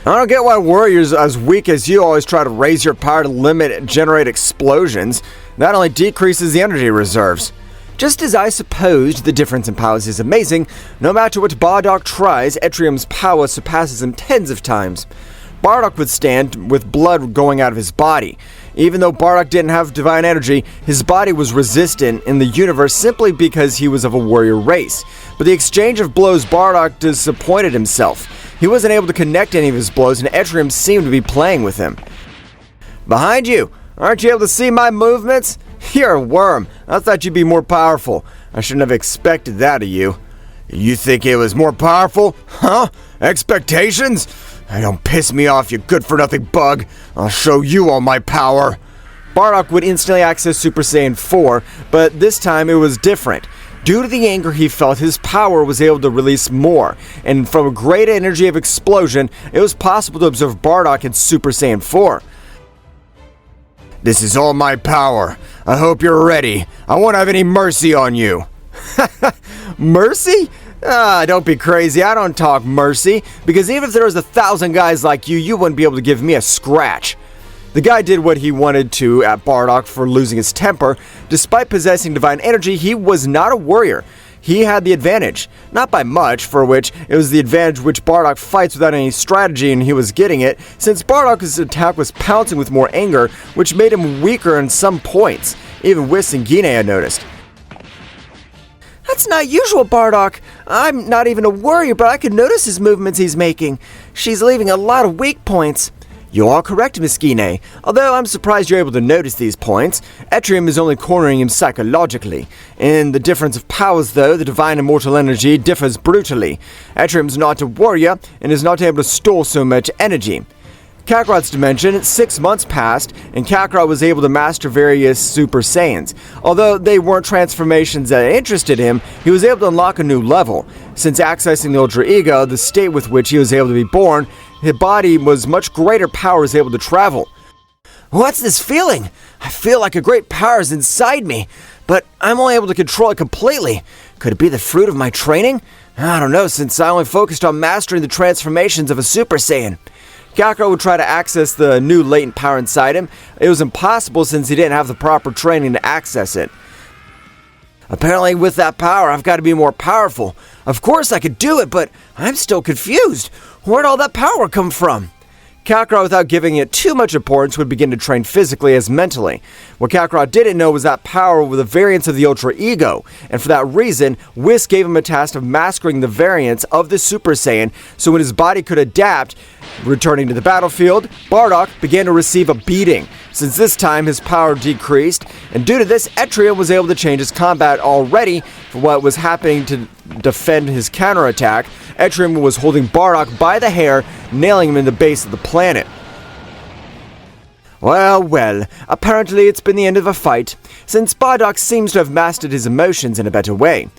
I don't get why warriors as weak as you always try to raise your power to limit and generate explosions. That only decreases the energy reserves. Just as I supposed, the difference in powers is amazing. No matter what Bardock tries, Etrium's power surpasses him tens of times. Bardock would stand with blood going out of his body. Even though Bardock didn't have divine energy, his body was resistant in the universe simply because he was of a warrior race. But the exchange of blows, Bardock disappointed himself. He wasn't able to connect any of his blows, and Etrium seemed to be playing with him. Behind you! Aren't you able to see my movements? You're a worm. I thought you'd be more powerful. I shouldn't have expected that of you. You think it was more powerful? Huh? Expectations? Don't piss me off, you good-for-nothing bug. I'll show you all my power. Bardock would instantly access Super Saiyan 4, but this time it was different. Due to the anger he felt, his power was able to release more, and from a great energy of explosion, it was possible to observe Bardock in Super Saiyan 4. This is all my power. I hope you're ready. I won't have any mercy on you. Mercy? Don't be crazy. I don't talk mercy, because even if there was 1,000 guys like you, you wouldn't be able to give me a scratch. The guy did what he wanted to at Bardock for losing his temper. Despite possessing divine energy, he was not a warrior. He had the advantage, not by much, for which it was the advantage which Bardock fights without any strategy, and he was getting it, since Bardock's attack was pouncing with more anger, which made him weaker in some points. Even Whis and Gine had noticed. That's not usual, Bardock. I'm not even a warrior, but I can notice his movements he's making. She's leaving a lot of weak points. You are correct, Miss Gine. Although I'm surprised you're able to notice these points. Etrium is only cornering him psychologically. In the difference of powers, though, the divine immortal energy differs brutally. Etrium's not a warrior, and is not able to store so much energy. Kakarot's dimension, 6 months passed, and Kakarot was able to master various Super Saiyans. Although they weren't transformations that interested him, he was able to unlock a new level. Since accessing the Ultra Ego, the state with which he was able to be born, his body was much greater power was able to travel. What's this feeling? I feel like a great power is inside me, but I'm only able to control it completely. Could it be the fruit of my training? I don't know, since I only focused on mastering the transformations of a Super Saiyan. Kakarot would try to access the new latent power inside him. It was impossible since he didn't have the proper training to access it. Apparently with that power, I've got to be more powerful. Of course I could do it, but I'm still confused. Where'd all that power come from? Kakarot, without giving it too much importance, would begin to train physically as mentally. What Kakarot didn't know was that power was the variance of the Ultra Ego, and for that reason, Whis gave him a task of mastering the variance of the Super Saiyan, so when his body could adapt. Returning to the battlefield, Bardock began to receive a beating, since this time his power decreased, and due to this, Etrian was able to change his combat already for what was happening to defend his counterattack. Etrian was holding Bardock by the hair, nailing him in the base of the planet. Well, apparently it's been the end of a fight, since Bardock seems to have mastered his emotions in a better way.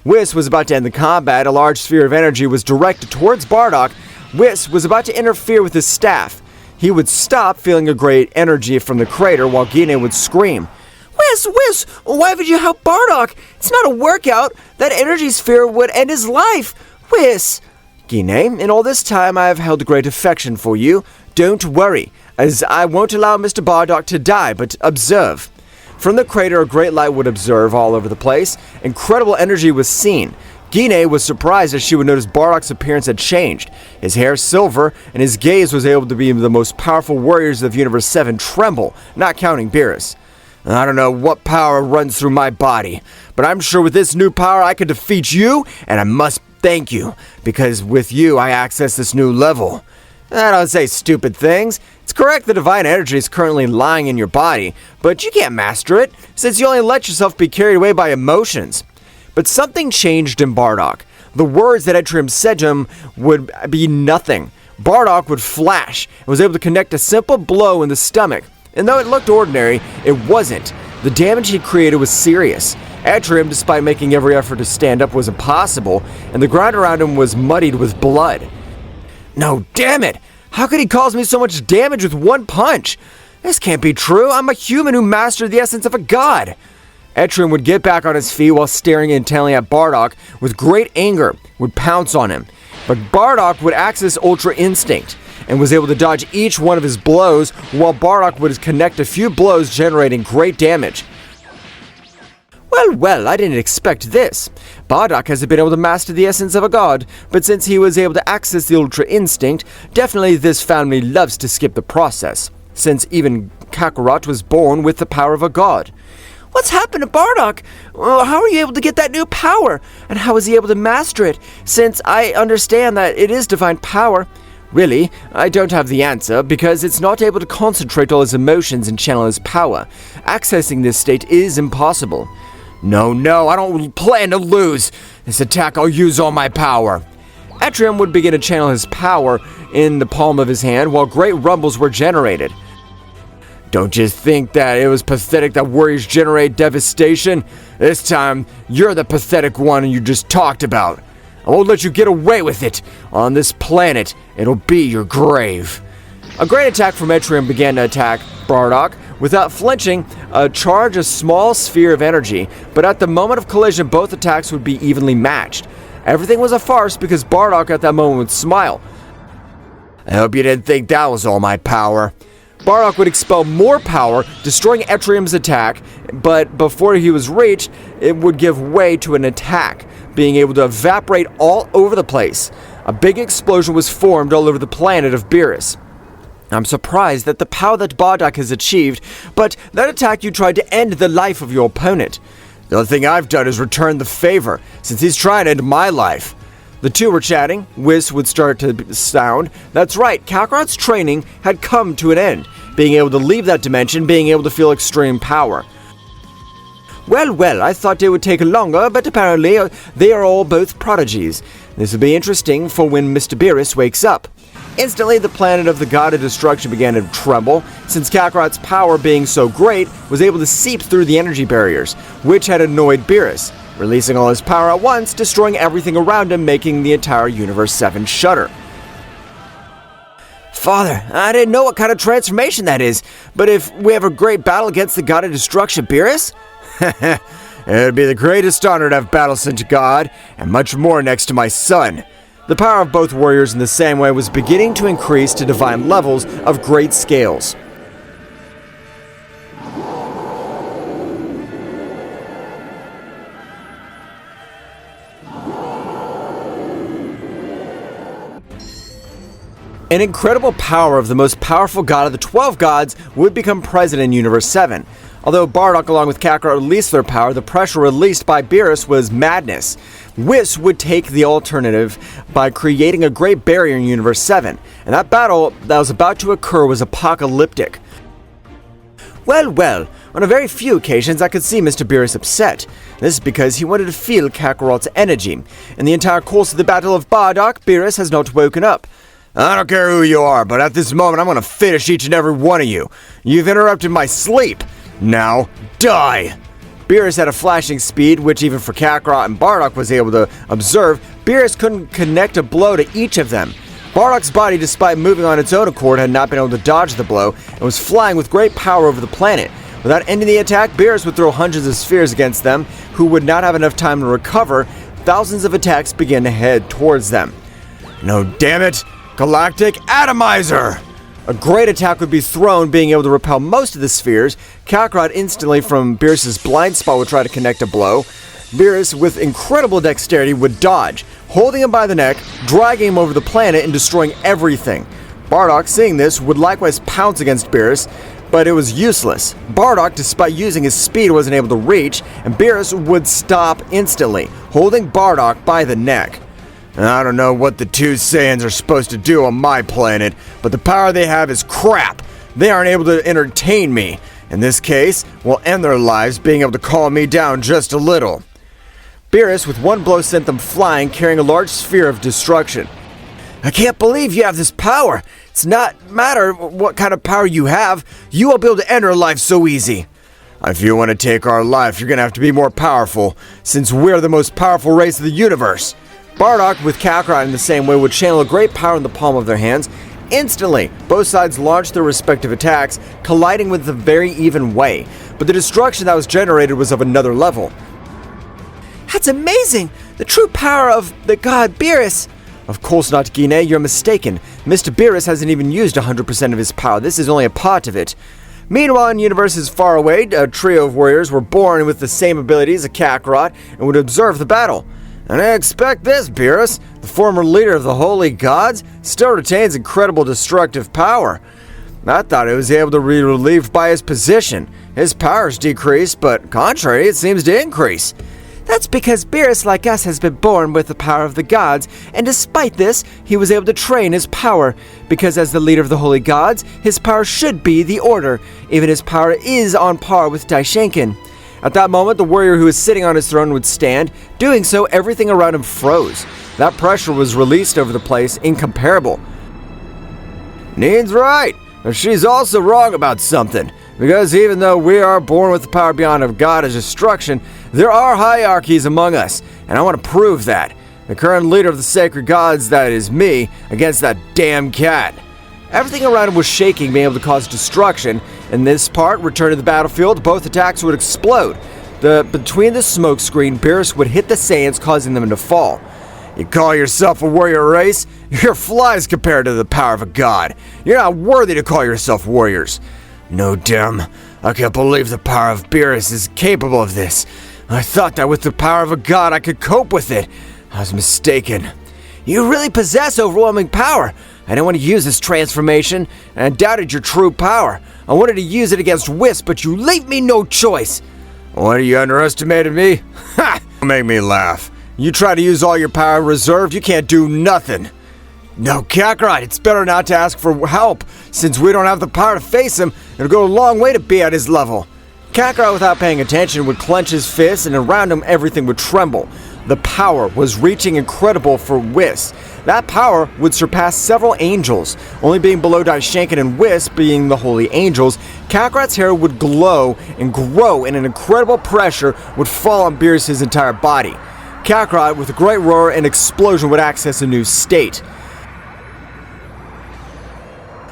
Whis was about to end the combat. A large sphere of energy was directed towards Bardock. Whis was about to interfere with his staff. He would stop, feeling a great energy from the crater, while Guinea would scream, Whis, why would you help Bardock? It's not a workout. That energy sphere would end his life. Whis. Guinea, in all this time I have held great affection for you. Don't worry, as I won't allow Mr. Bardock to die, but observe. From the crater, a great light would observe all over the place. Incredible energy was seen. Guinea was surprised as she would notice Bardock's appearance had changed. His hair silver, and his gaze was able to be the most powerful warriors of Universe 7 tremble, not counting BEERUS. I don't know what power runs through my body, but I'm sure with this new power I could defeat you, and I must thank you, because with you I access this new level. I don't say stupid things. It's correct the divine energy is currently lying in your body, but you can't master it, since you only let yourself be carried away by emotions. But something changed in Bardock. The words that Etrian said to him would be nothing. Bardock would flash and was able to connect a simple blow in the stomach. And though it looked ordinary, it wasn't. The damage he created was serious. Etrian, despite making every effort to stand up, was impossible, and the ground around him was muddied with blood. No, damn it! How could he cause me so much damage with one punch? This can't be true. I'm a human who mastered the essence of a god. Etrian would get back on his feet while staring intently at Bardock with great anger, would pounce on him. But Bardock would access Ultra Instinct and was able to dodge each one of his blows, while Bardock would connect a few blows, generating great damage. Well, I didn't expect this. Bardock hasn't been able to master the essence of a god, but since he was able to access the Ultra Instinct, definitely this family loves to skip the process, since even Kakarot was born with the power of a god. What's happened to Bardock? How are you able to get that new power? And how is he able to master it? Since I understand that it is divine power. Really, I don't have the answer, because it's not able to concentrate all his emotions and channel his power. Accessing this state is impossible. No, I don't plan to lose. This attack, I'll use all my power. Etrian would begin to channel his power in the palm of his hand, while great rumbles were generated. Don't you think that it was pathetic that warriors generate devastation? This time, you're the pathetic one you just talked about. I won't let you get away with it. On this planet, it'll be your grave. A great attack from Etrian began to attack Bardock. Without flinching, charge a small sphere of energy, but at the moment of collision, both attacks would be evenly matched. Everything was a farce because Bardock at that moment would smile. I hope you didn't think that was all my power. Bardock would expel more power, destroying Etrian's attack, but before he was reached, it would give way to an attack, being able to evaporate all over the place. A big explosion was formed all over the planet of BEERUS. I'm surprised that the power that Bardock has achieved, but that attack you tried to end the life of your opponent. The only thing I've done is return the favor, since he's trying to end my life. The two were chatting. Whis would start to sound. That's right, Kakarot's training had come to an end, being able to leave that dimension, being able to feel extreme power. Well, I thought it would take longer, but apparently they are all both prodigies. This will be interesting for when Mr. BEERUS wakes up. Instantly, the planet of the God of Destruction began to tremble, since Kakarot's power, being so great, was able to seep through the energy barriers, which had annoyed BEERUS, releasing all his power at once, destroying everything around him, making the entire Universe 7 shudder. Father, I didn't know what kind of transformation that is, but if we have a great battle against the God of Destruction, BEERUS? It would be the greatest honor to have battle such God, and much more next to my son. The power of both warriors in the same way was beginning to increase to divine levels of great scales. An incredible power of the most powerful god of the 12 gods would become present in Universe 7. Although Bardock along with Kakarot released their power, the pressure released by BEERUS was madness. Whis would take the alternative by creating a great barrier in Universe 7, and that battle that was about to occur was apocalyptic. Well, on a very few occasions I could see Mr. BEERUS upset. This is because he wanted to feel Kakarot's energy. In the entire course of the Battle of Bardock, BEERUS has not woken up. I don't care who you are, but at this moment I'm going to finish each and every one of you. You've interrupted my sleep. Now, die! BEERUS had a flashing speed, which even for Kakarot and Bardock was able to observe. BEERUS couldn't connect a blow to each of them. Bardock's body, despite moving on its own accord, had not been able to dodge the blow and was flying with great power over the planet. Without ending the attack, BEERUS would throw hundreds of spheres against them, who would not have enough time to recover. Thousands of attacks began to head towards them. No, damn it! Galactic Atomizer! A great attack would be thrown, being able to repel most of the spheres. Kakarot instantly from BEERUS' blind spot would try to connect a blow. BEERUS, with incredible dexterity, would dodge, holding him by the neck, dragging him over the planet and destroying everything. Bardock, seeing this, would likewise pounce against BEERUS, but it was useless. Bardock, despite using his speed, wasn't able to reach, and BEERUS would stop instantly, holding Bardock by the neck. I don't know what the two Saiyans are supposed to do on my planet, but the power they have is crap. They aren't able to entertain me. In this case, will end their lives being able to calm me down just a little. BEERUS with one blow sent them flying, carrying a large sphere of destruction. I can't believe you have this power. It's not matter what kind of power you have, you won't be able to end our life so easy. If you want to take our life, you're going to have to be more powerful, since we're the most powerful race of the universe. Bardock, with Kakarot in the same way, would channel a great power in the palm of their hands. Instantly, both sides launched their respective attacks, colliding with a very even way. But the destruction that was generated was of another level. That's amazing! The true power of the god BEERUS! Of course not, Guinea, you're mistaken. Mr. BEERUS hasn't even used 100% of his power. This is only a part of it. Meanwhile, in universes far away, a trio of warriors were born with the same abilities as Kakarot and would observe the battle. And I expect this, BEERUS, the former leader of the Holy Gods, still retains incredible destructive power. I thought he was able to be relieved by his position. His powers decreased, but contrary, it seems to increase. That's because BEERUS, like us, has been born with the power of the gods, and despite this, he was able to train his power, because as the leader of the Holy Gods, his power should be the order. Even his power is on par with Daishinken. At that moment, the warrior who was sitting on his throne would stand. Doing so, everything around him froze. That pressure was released over the place, incomparable. Neen's right. She's also wrong about something. Because even though we are born with the power beyond of God as destruction, there are hierarchies among us, and I want to prove that. The current leader of the sacred gods, that is me, against that damn cat. Everything around him was shaking, being able to cause destruction. In this part, return to the battlefield, both attacks would explode. Between the smoke screen, BEERUS would hit the Saiyans, causing them to fall. You call yourself a warrior race? You're flies compared to the power of a god. You're not worthy to call yourself warriors. No, damn. I can't believe the power of BEERUS is capable of this. I thought that with the power of a god I could cope with it. I was mistaken. You really possess overwhelming power. I didn't want to use this transformation, and I doubted your true power. I wanted to use it against Whis, but you leave me no choice. What, you underestimated me? Ha! Make me laugh. You try to use all your power reserved, you can't do nothing. No, Kakarot, it's better not to ask for help. Since we don't have the power to face him, it'll go a long way to be at his level. Kakarot, without paying attention, would clench his fists, and around him everything would tremble. The power was reaching incredible for Whis. That power would surpass several angels, only being below Daishinken and Whis being the holy angels. Kakarot's hair would glow and grow, and an incredible pressure would fall on BEERUS' entire body. Kakarot, with a great roar and explosion, would access a new state.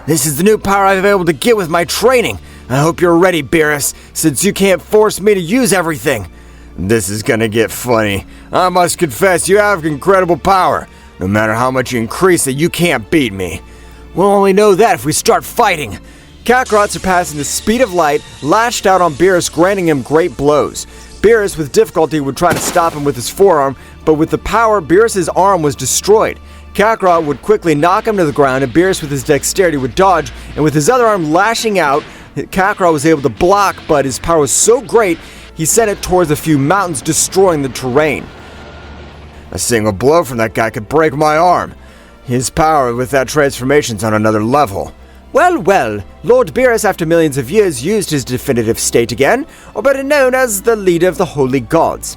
This is the new power I've been able to get with my training. I hope you're ready, BEERUS, since you can't force me to use everything. This is gonna get funny. I must confess, you have incredible power. No matter how much you increase it, you can't beat me. We'll only know that if we start fighting. Kakarot, surpassing the speed of light, lashed out on BEERUS, granting him great blows. BEERUS, with difficulty, would try to stop him with his forearm, but with the power, BEERUS' arm was destroyed. Kakarot would quickly knock him to the ground, and BEERUS, with his dexterity, would dodge, and with his other arm lashing out, Kakarot was able to block, but his power was so great, he sent it towards a few mountains, destroying the terrain. A single blow from that guy could break my arm. His power with that transformation's on another level. Well, well, Lord BEERUS, after millions of years, used his definitive state again, or better known as the leader of the holy gods.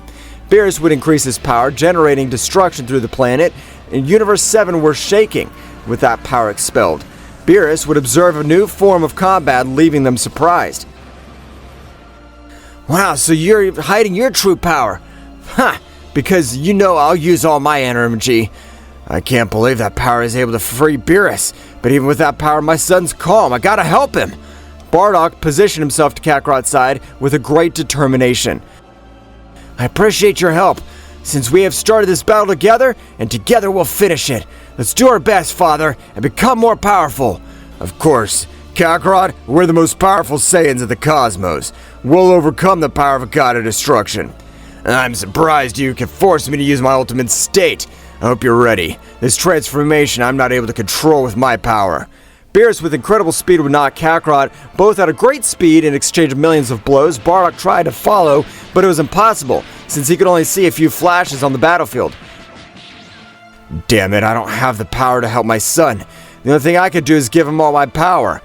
BEERUS would increase his power, generating destruction through the planet, and Universe 7 were shaking with that power expelled. BEERUS would observe a new form of combat, leaving them surprised. Wow, so you're hiding your true power. Huh, because you know I'll use all my energy. I can't believe that power is able to free BEERUS, but even with that power, my son's calm. I gotta help him. Bardock positioned himself to Kakarot's side with a great determination. I appreciate your help, since we have started this battle together, and together we'll finish it. Let's do our best, Father, and become more powerful. Of course, Kakarot, we're the most powerful Saiyans of the cosmos. We'll overcome the power of a god of destruction. I'm surprised you can force me to use my ultimate state. I hope you're ready. This transformation I'm not able to control with my power. BEERUS, with incredible speed, would knock Kakarot both at a great speed and exchange millions of blows. Bardock tried to follow, but it was impossible, since he could only see a few flashes on the battlefield. Damn it, I don't have the power to help my son. The only thing I could do is give him all my power.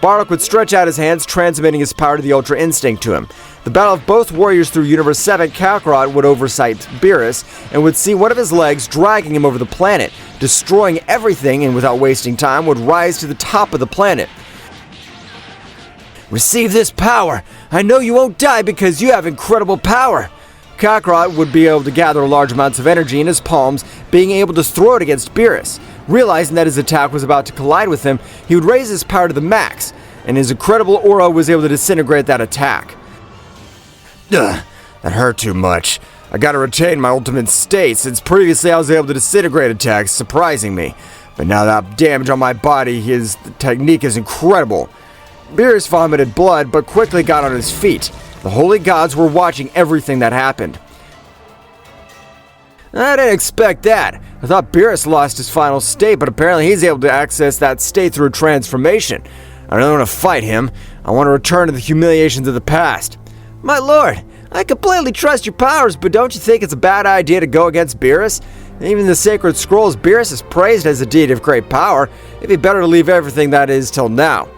Bardock would stretch out his hands, transmitting his power to the Ultra Instinct to him. The battle of both warriors through Universe 7, Kakarot would oversight BEERUS and would see one of his legs dragging him over the planet, destroying everything, and without wasting time would rise to the top of the planet. Receive this power! I know you won't die because you have incredible power! Kakarot would be able to gather large amounts of energy in his palms, being able to throw it against BEERUS. Realizing that his attack was about to collide with him, he would raise his power to the max, and his incredible aura was able to disintegrate that attack. Ugh, that hurt too much. I gotta retain my ultimate state, since previously I was able to disintegrate attacks, surprising me. But now that damage on my body, his technique is incredible. BEERUS vomited blood, but quickly got on his feet. The holy gods were watching everything that happened. I didn't expect that. I thought BEERUS lost his final state, but apparently he's able to access that state through transformation. I don't want to fight him. I want to return to the humiliations of the past. My lord, I completely trust your powers, but don't you think it's a bad idea to go against BEERUS? Even in the sacred scrolls, BEERUS is praised as a deity of great power. It'd be better to leave everything that is till now.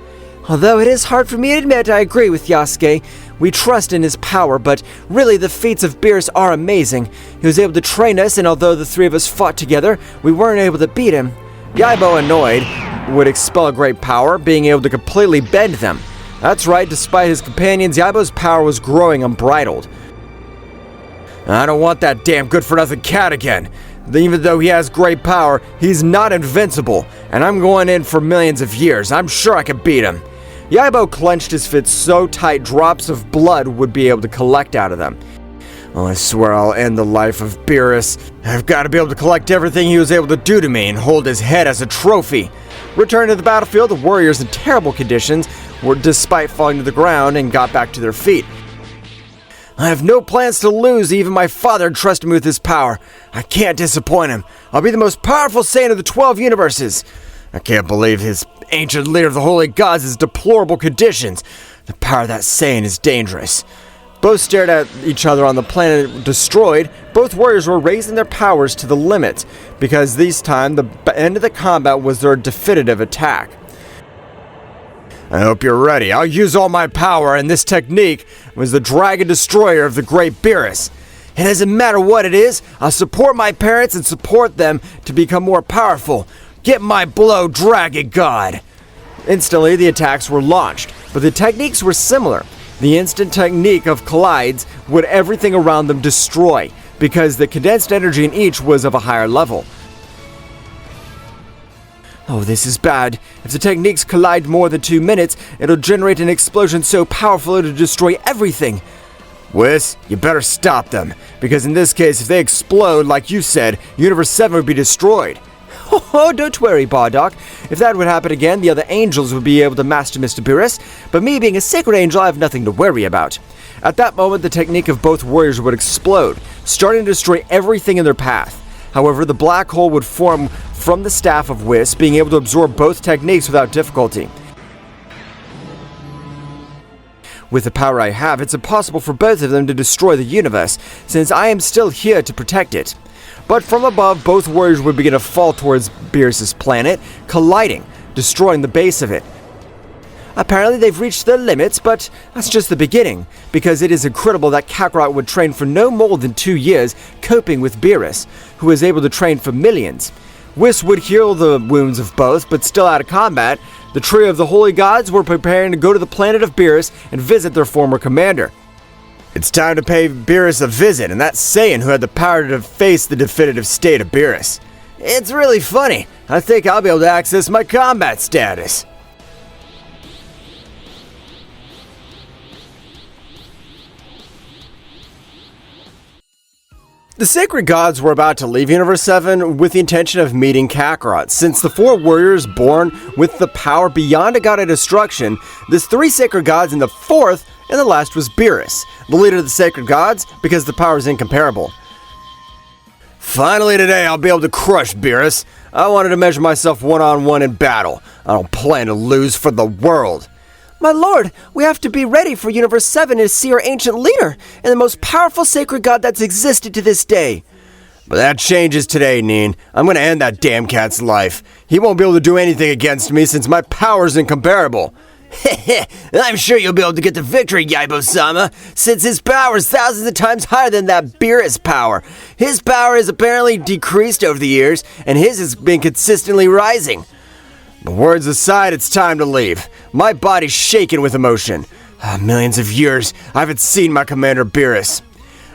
Although it is hard for me to admit, I agree with Yasuke. We trust in his power, but really the feats of BEERUS are amazing. He was able to train us, and although the three of us fought together, we weren't able to beat him. Yaibo, annoyed, would expel great power, being able to completely bend them. That's right, despite his companions, Yaibo's power was growing unbridled. I don't want that damn good-for-nothing cat again. Even though he has great power, he's not invincible, and I'm going in for millions of years. I'm sure I can beat him. Yaibo clenched his fists so tight drops of blood would be able to collect out of them. Oh, I swear I'll end the life of BEERUS. I've got to be able to collect everything he was able to do to me and hold his head as a trophy. Returned to the battlefield, the warriors in terrible conditions were despite falling to the ground and got back to their feet. I have no plans to lose. Even my father entrusted me with his power. I can't disappoint him. I'll be the most powerful Saiyan of the 12 universes. I can't believe his ancient leader of the holy gods is deplorable conditions. The power of that Saiyan is dangerous. Both stared at each other on the planet destroyed. Both warriors were raising their powers to the limit, because this time the end of the combat was their definitive attack. I hope you're ready. I'll use all my power, and this technique was the Dragon Destroyer of the great BEERUS. It doesn't matter what it is, I'll support my parents and support them to become more powerful. Get my blow, Dragon God! Instantly, the attacks were launched, but the techniques were similar. The instant technique of collides would everything around them destroy, because the condensed energy in each was of a higher level. Oh, this is bad. If the techniques collide more than 2 minutes, it'll generate an explosion so powerful it'll destroy everything. Whis, you better stop them, because in this case, if they explode, like you said, Universe 7 would be destroyed. Oh, don't worry, Bardock. If that would happen again, the other angels would be able to master Mr. BEERUS, but me being a sacred angel, I have nothing to worry about. At that moment, the technique of both warriors would explode, starting to destroy everything in their path. However, the black hole would form from the staff of Whis, being able to absorb both techniques without difficulty. With the power I have, it's impossible for both of them to destroy the universe, since I am still here to protect it. But from above, both warriors would begin to fall towards BEERUS Planet, colliding, destroying the base of it. Apparently they've reached their limits, but that's just the beginning, because it is incredible that Kakarot would train for no more than 2 years, coping with BEERUS, who was able to train for millions. Whis would heal the wounds of both, but still out of combat, the trio of the Holy Gods were preparing to go to the planet of BEERUS and visit their former commander. It's time to pay BEERUS a visit, and that's Saiyan who had the power to face the definitive state of BEERUS. It's really funny. I think I'll be able to access my combat status. The Sacred Gods were about to leave Universe 7 with the intention of meeting Kakarot. Since the 4 warriors born with the power beyond a god of destruction, there's 3 Sacred Gods and the 4th, and the last was BEERUS, the leader of the Sacred Gods, because the power is incomparable. Finally today I'll be able to crush BEERUS. I wanted to measure myself one-on-one in battle. I don't plan to lose for the world. My lord, we have to be ready for Universe 7 to see our ancient leader, and the most powerful sacred god that's existed to this day. But that changes today, Neen. I'm gonna end that damn cat's life. He won't be able to do anything against me since my power's incomparable. I'm sure you'll be able to get the victory, Yaibo-sama, since his power is thousands of times higher than that BEERUS power. His power has apparently decreased over the years, and his has been consistently rising. But words aside, it's time to leave. My body's shaking with emotion. Millions of years, I haven't seen my commander BEERUS.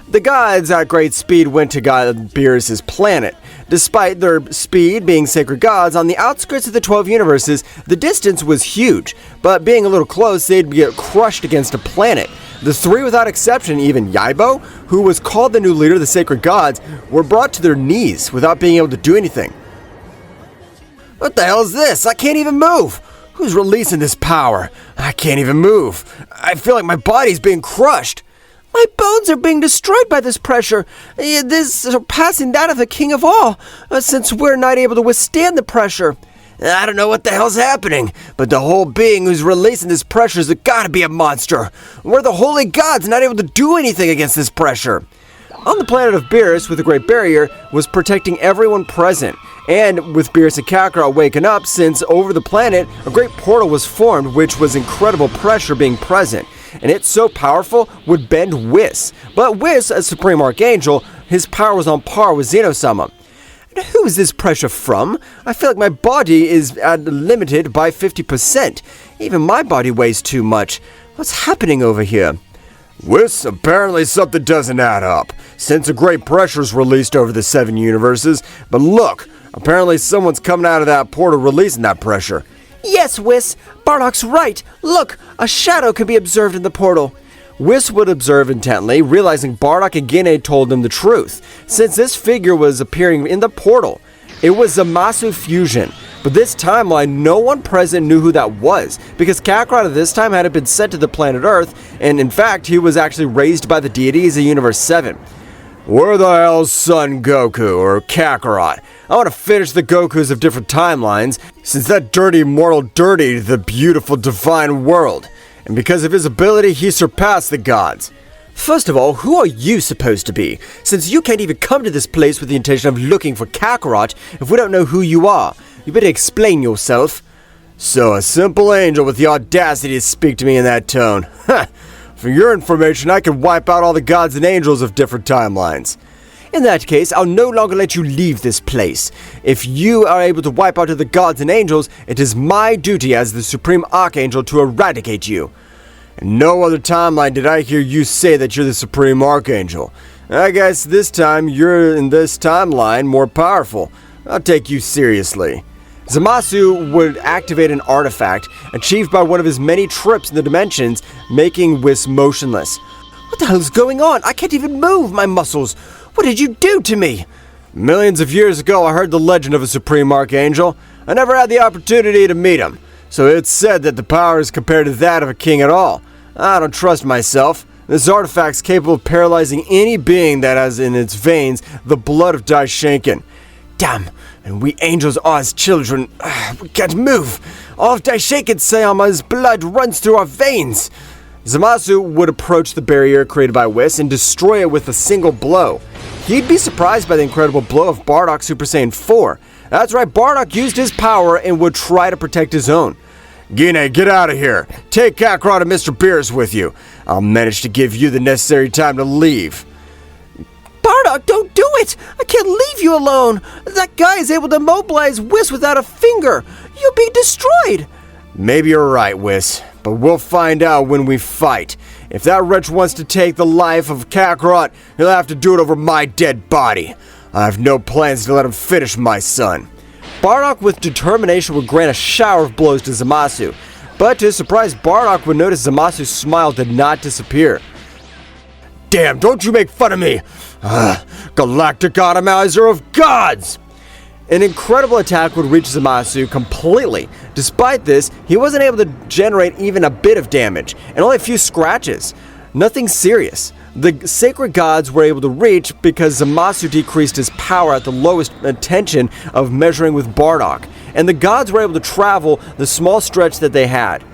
The gods at great speed went to BEERUS planet. Despite their speed being sacred gods, on the outskirts of the 12 universes, the distance was huge. But being a little close, they'd get crushed against a planet. The 3 without exception, even Yaibo, who was called the new leader of the sacred gods, were brought to their knees without being able to do anything. What the hell is this? I can't even move! Who's releasing this power? I can't even move. I feel like my body's being crushed. My bones are being destroyed by this pressure. This is surpassing that of the king of all, since we're not able to withstand the pressure. I don't know what the hell's happening, but the whole being who's releasing this pressure has gotta be a monster. We're the holy gods not able to do anything against this pressure. On the planet of BEERUS, with the Great Barrier, was protecting everyone present. And with BEERUS and Kakarot waking up, since over the planet, a great portal was formed, which was incredible pressure being present. And it's so powerful, would bend Whis. But Whis, as Supreme Archangel, his power was on par with Zeno-sama. And who is this pressure from? I feel like my body is limited by 50%. Even my body weighs too much. What's happening over here? Whis, apparently something doesn't add up, since a great pressure is released over the 7 universes. But look, apparently someone's coming out of that portal releasing that pressure. Yes, Whis, Bardock's right. Look, a shadow can be observed in the portal. Whis would observe intently, realizing Bardock again had told him the truth, since this figure was appearing in the portal. It was Zamasu fusion. But this timeline, no one present knew who that was, because Kakarot at this time hadn't been sent to the planet Earth, and in fact, he was actually raised by the deities of Universe 7. Where the hell's Son Goku, or Kakarot? I want to finish the Gokus of different timelines, since that dirty mortal dirtied the beautiful divine world, and because of his ability, he surpassed the gods. First of all, who are you supposed to be, since you can't even come to this place with the intention of looking for Kakarot if we don't know who you are? You better explain yourself. So, a simple angel with the audacity to speak to me in that tone. Ha! For your information, I can wipe out all the gods and angels of different timelines. In that case, I'll no longer let you leave this place. If you are able to wipe out the gods and angels, it is my duty as the Supreme Archangel to eradicate you. In no other timeline did I hear you say that you're the Supreme Archangel. I guess this time you're in this timeline more powerful. I'll take you seriously. Zamasu would activate an artifact, achieved by one of his many trips in the dimensions, making Whis motionless. What the hell's going on? I can't even move my muscles. What did you do to me? Millions of years ago, I heard the legend of a supreme archangel. I never had the opportunity to meet him, so it's said that the power is compared to that of a king at all. I don't trust myself. This artifact's capable of paralyzing any being that has in its veins the blood of Daishinken. Damn, and we angels are his children. We can't move. All of Daishinken-sama's blood runs through our veins. Zamasu would approach the barrier created by Whis and destroy it with a single blow. He'd be surprised by the incredible blow of Bardock Super Saiyan 4. That's right, Bardock used his power and would try to protect his own. Gine, get out of here. Take Kakarot and Mr. BEERUS with you. I'll manage to give you the necessary time to leave. Bardock, don't do it! I can't leave you alone! That guy is able to mobilize Whis without a finger! You'll be destroyed! Maybe you're right, Whis, but we'll find out when we fight. If that wretch wants to take the life of Kakarot, he'll have to do it over my dead body. I have no plans to let him finish my son. Bardock with determination would grant a shower of blows to Zamasu, but to his surprise, Bardock would notice Zamasu's smile did not disappear. Damn, don't you make fun of me! Galactic Atomizer of Gods! An incredible attack would reach Zamasu completely. Despite this, he wasn't able to generate even a bit of damage, and only a few scratches. Nothing serious. The sacred gods were able to reach because Zamasu decreased his power at the lowest tension of measuring with Bardock, and the gods were able to travel the small stretch that they had.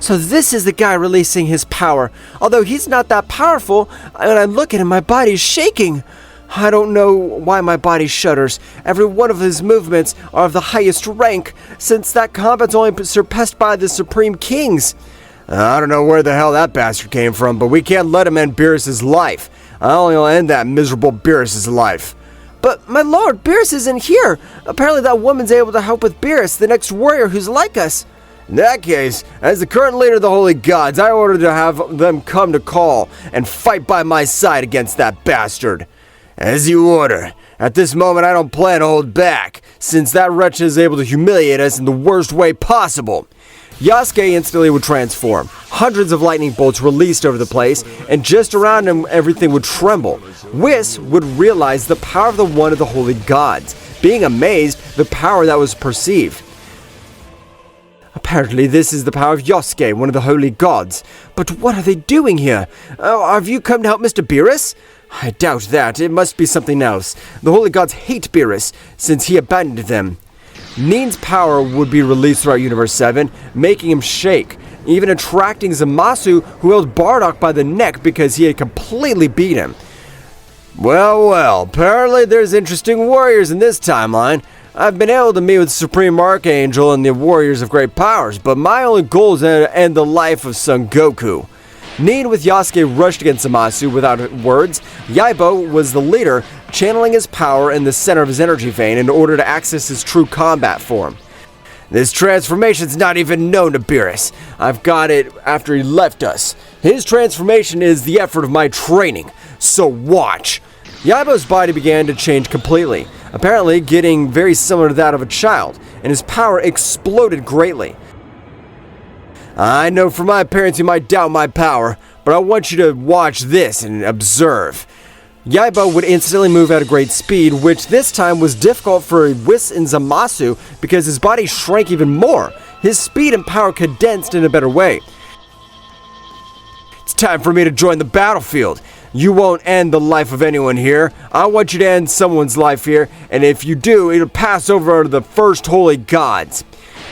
So this is the guy releasing his power. Although he's not that powerful, when I look at him, my body's shaking. I don't know why my body shudders. Every one of his movements are of the highest rank, since that combat's only surpassed by the Supreme Kings. I don't know where the hell that bastard came from, but we can't let him end BEERUS' life. I only will end that miserable BEERUS' life. But, my lord, BEERUS isn't here. Apparently that woman's able to help with BEERUS, the next warrior who's like us. In that case, as the current leader of the Holy Gods, I order to have them come to call and fight by my side against that bastard. As you order. At this moment, I don't plan to hold back, since that wretch is able to humiliate us in the worst way possible. Yasuke instantly would transform. Hundreds of lightning bolts released over the place, and just around him, everything would tremble. Whis would realize the power of the one of the Holy Gods, being amazed the power that was perceived. Apparently this is the power of Yasuke, one of the Holy Gods. But what are they doing here? Have you come to help Mr. BEERUS? I doubt that. It must be something else. The Holy Gods hate BEERUS, since he abandoned them. Nin's power would be released throughout Universe 7, making him shake, even attracting Zamasu, who held Bardock by the neck because he had completely beat him. Well, apparently there's interesting warriors in this timeline. I've been able to meet with Supreme Archangel and the warriors of great powers, but my only goal is to end the life of Son Goku. Nin with Yasuke rushed against Zamasu without words. Yaibo was the leader, channeling his power in the center of his energy vein in order to access his true combat form. This transformation's not even known to BEERUS. I've got it after he left us. His transformation is the effort of my training, so watch. Yaibo's body began to change completely, apparently getting very similar to that of a child, and his power exploded greatly. I know from my appearance you might doubt my power, but I want you to watch this and observe. Yaibo would instantly move at a great speed, which this time was difficult for Whis and Zamasu because his body shrank even more. His speed and power condensed in a better way. It's time for me to join the battlefield. You won't end the life of anyone here. I want you to end someone's life here, and if you do, it'll pass over to the first holy gods.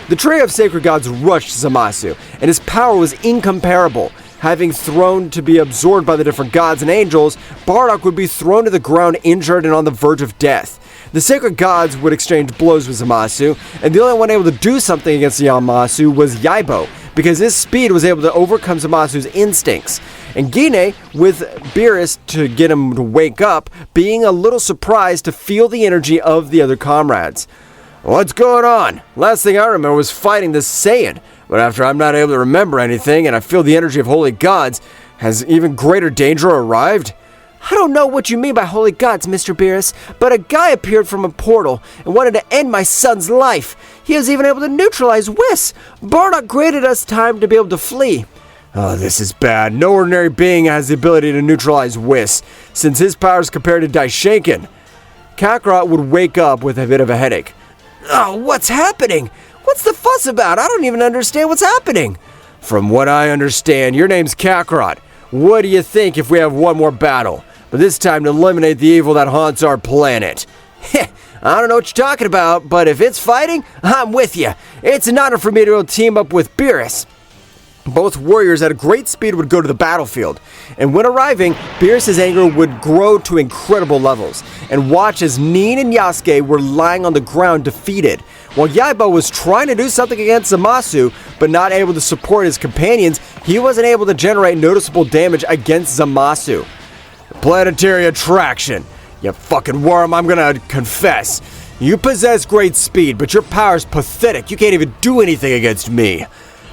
The trio of sacred gods rushed Zamasu, and his power was incomparable. Having thrown to be absorbed by the different gods and angels, Bardock would be thrown to the ground injured and on the verge of death. The sacred gods would exchange blows with Zamasu, and the only one able to do something against Zamasu was Yaibo, because his speed was able to overcome Zamasu's instincts. And Gine, with BEERUS to get him to wake up, being a little surprised to feel the energy of the other comrades. What's going on? Last thing I remember was fighting this Saiyan, but after I'm not able to remember anything and I feel the energy of holy gods, has even greater danger arrived? I don't know what you mean by holy gods, Mr. BEERUS, but a guy appeared from a portal and wanted to end my son's life. He was even able to neutralize Whis. Bardock granted us time to be able to flee. Oh, this is bad. No ordinary being has the ability to neutralize Whis, since his power is compared to Daishinken. Kakarot would wake up with a bit of a headache. Oh, what's happening? What's the fuss about? I don't even understand what's happening. From what I understand, your name's Kakarot. What do you think if we have one more battle? But this time to eliminate the evil that haunts our planet. Heh, I don't know what you're talking about, but if it's fighting, I'm with you. It's an honor for me to team up with BEERUS. Both warriors at a great speed would go to the battlefield, and when arriving, BEERUS' anger would grow to incredible levels, and watch as Nin and Yasuke were lying on the ground defeated. While Yaiba was trying to do something against Zamasu, but not able to support his companions, he wasn't able to generate noticeable damage against Zamasu. Planetary attraction. You fucking worm, I'm gonna confess. You possess great speed, but your power's pathetic. You can't even do anything against me.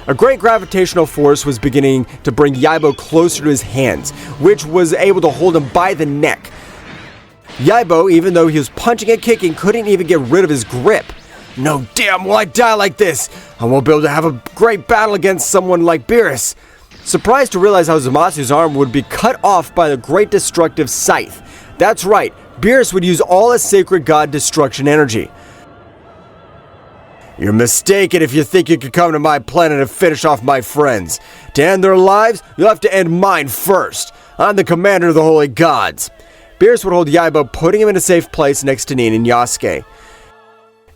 A great gravitational force was beginning to bring Yaiba closer to his hands, which was able to hold him by the neck. Yaiba, even though he was punching and kicking, couldn't even get rid of his grip. No damn will I die like this! I won't be able to have a great battle against someone like BEERUS. Surprised to realize how Zamasu's arm would be cut off by the great destructive scythe. That's right, BEERUS would use all his sacred god destruction energy. You're mistaken if you think you can come to my planet and finish off my friends. To end their lives, you'll have to end mine first. I'm the commander of the holy gods. BEERUS would hold Yaiba, putting him in a safe place next to Nin and Yasuke.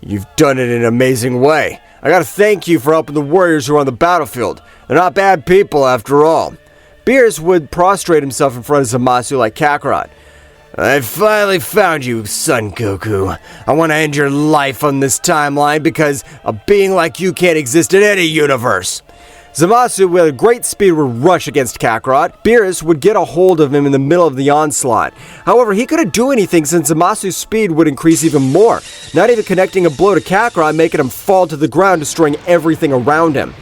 You've done it in an amazing way. I gotta thank you for helping the warriors who are on the battlefield. They're not bad people after all. BEERUS would prostrate himself in front of Zamasu like Kakarot. I finally found you, Son Goku. I want to end your life on this timeline because a being like you can't exist in any universe. Zamasu, with a great speed, would rush against Kakarot. BEERUS would get a hold of him in the middle of the onslaught. However, he couldn't do anything since Zamasu's speed would increase even more, not even connecting a blow to Kakarot, making him fall to the ground, destroying everything around him.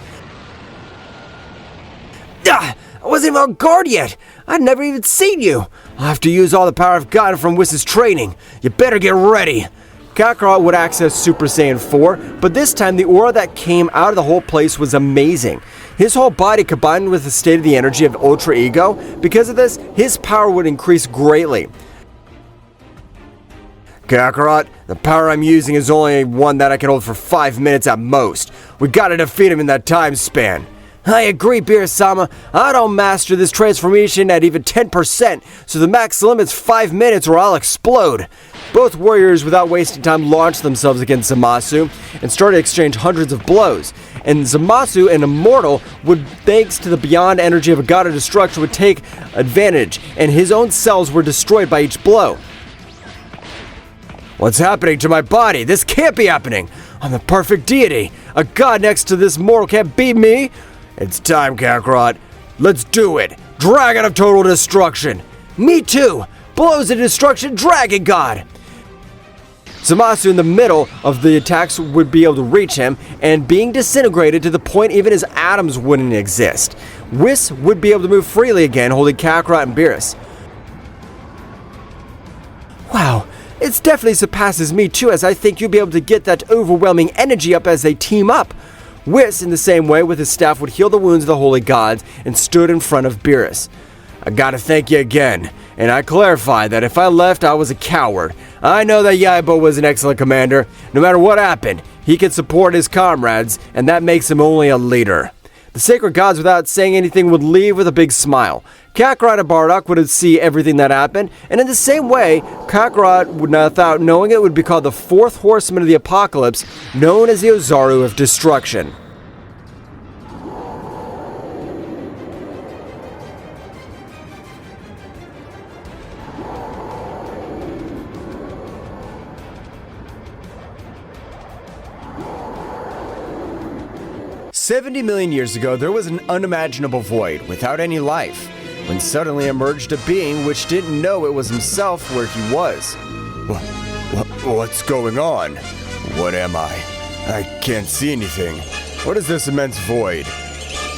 I wasn't even on guard yet. I'd never even seen you. I'll have to use all the power I've gotten from Whis' training. You better get ready. Kakarot would access Super Saiyan 4, but this time the aura that came out of the whole place was amazing. His whole body combined with the state of the energy of Ultra Ego. Because of this, his power would increase greatly. Kakarot, the power I'm using is only one that I can hold for 5 minutes at most. We gotta defeat him in that time span. I agree, BEERUS-sama. I don't master this transformation at even 10%, so the max limit's 5 minutes or I'll explode. Both warriors, without wasting time, launched themselves against Zamasu and started to exchange hundreds of blows. And Zamasu, an immortal, would, thanks to the beyond energy of a god of destruction, would take advantage, and his own cells were destroyed by each blow. What's happening to my body? This can't be happening. I'm the perfect deity. A god next to this mortal can't beat me. It's time, Kakarot. Let's do it. Dragon of total destruction. Me too. Blows of destruction, dragon god. Zamasu, in the middle of the attacks, would be able to reach him, and being disintegrated to the point even his atoms wouldn't exist. Whis would be able to move freely again, holding Kakarot and BEERUS. Wow, it definitely surpasses me too, as I think you'll be able to get that overwhelming energy up as they team up. Whis, in the same way, with his staff, would heal the wounds of the holy gods and stood in front of BEERUS. I gotta thank you again, and I clarify that if I left, I was a coward. I know that Yaiba was an excellent commander. No matter what happened, he could support his comrades, and that makes him only a leader. The sacred gods, without saying anything, would leave with a big smile. Kakarot and Bardock would see everything that happened, and in the same way, Kakarot, without knowing it, would be called the fourth horseman of the apocalypse, known as the Ozaru of Destruction. "70 million years ago, there was an unimaginable void without any life, when suddenly emerged a being which didn't know it was himself where he was. What's going on? What am I? I can't see anything. What is this immense void?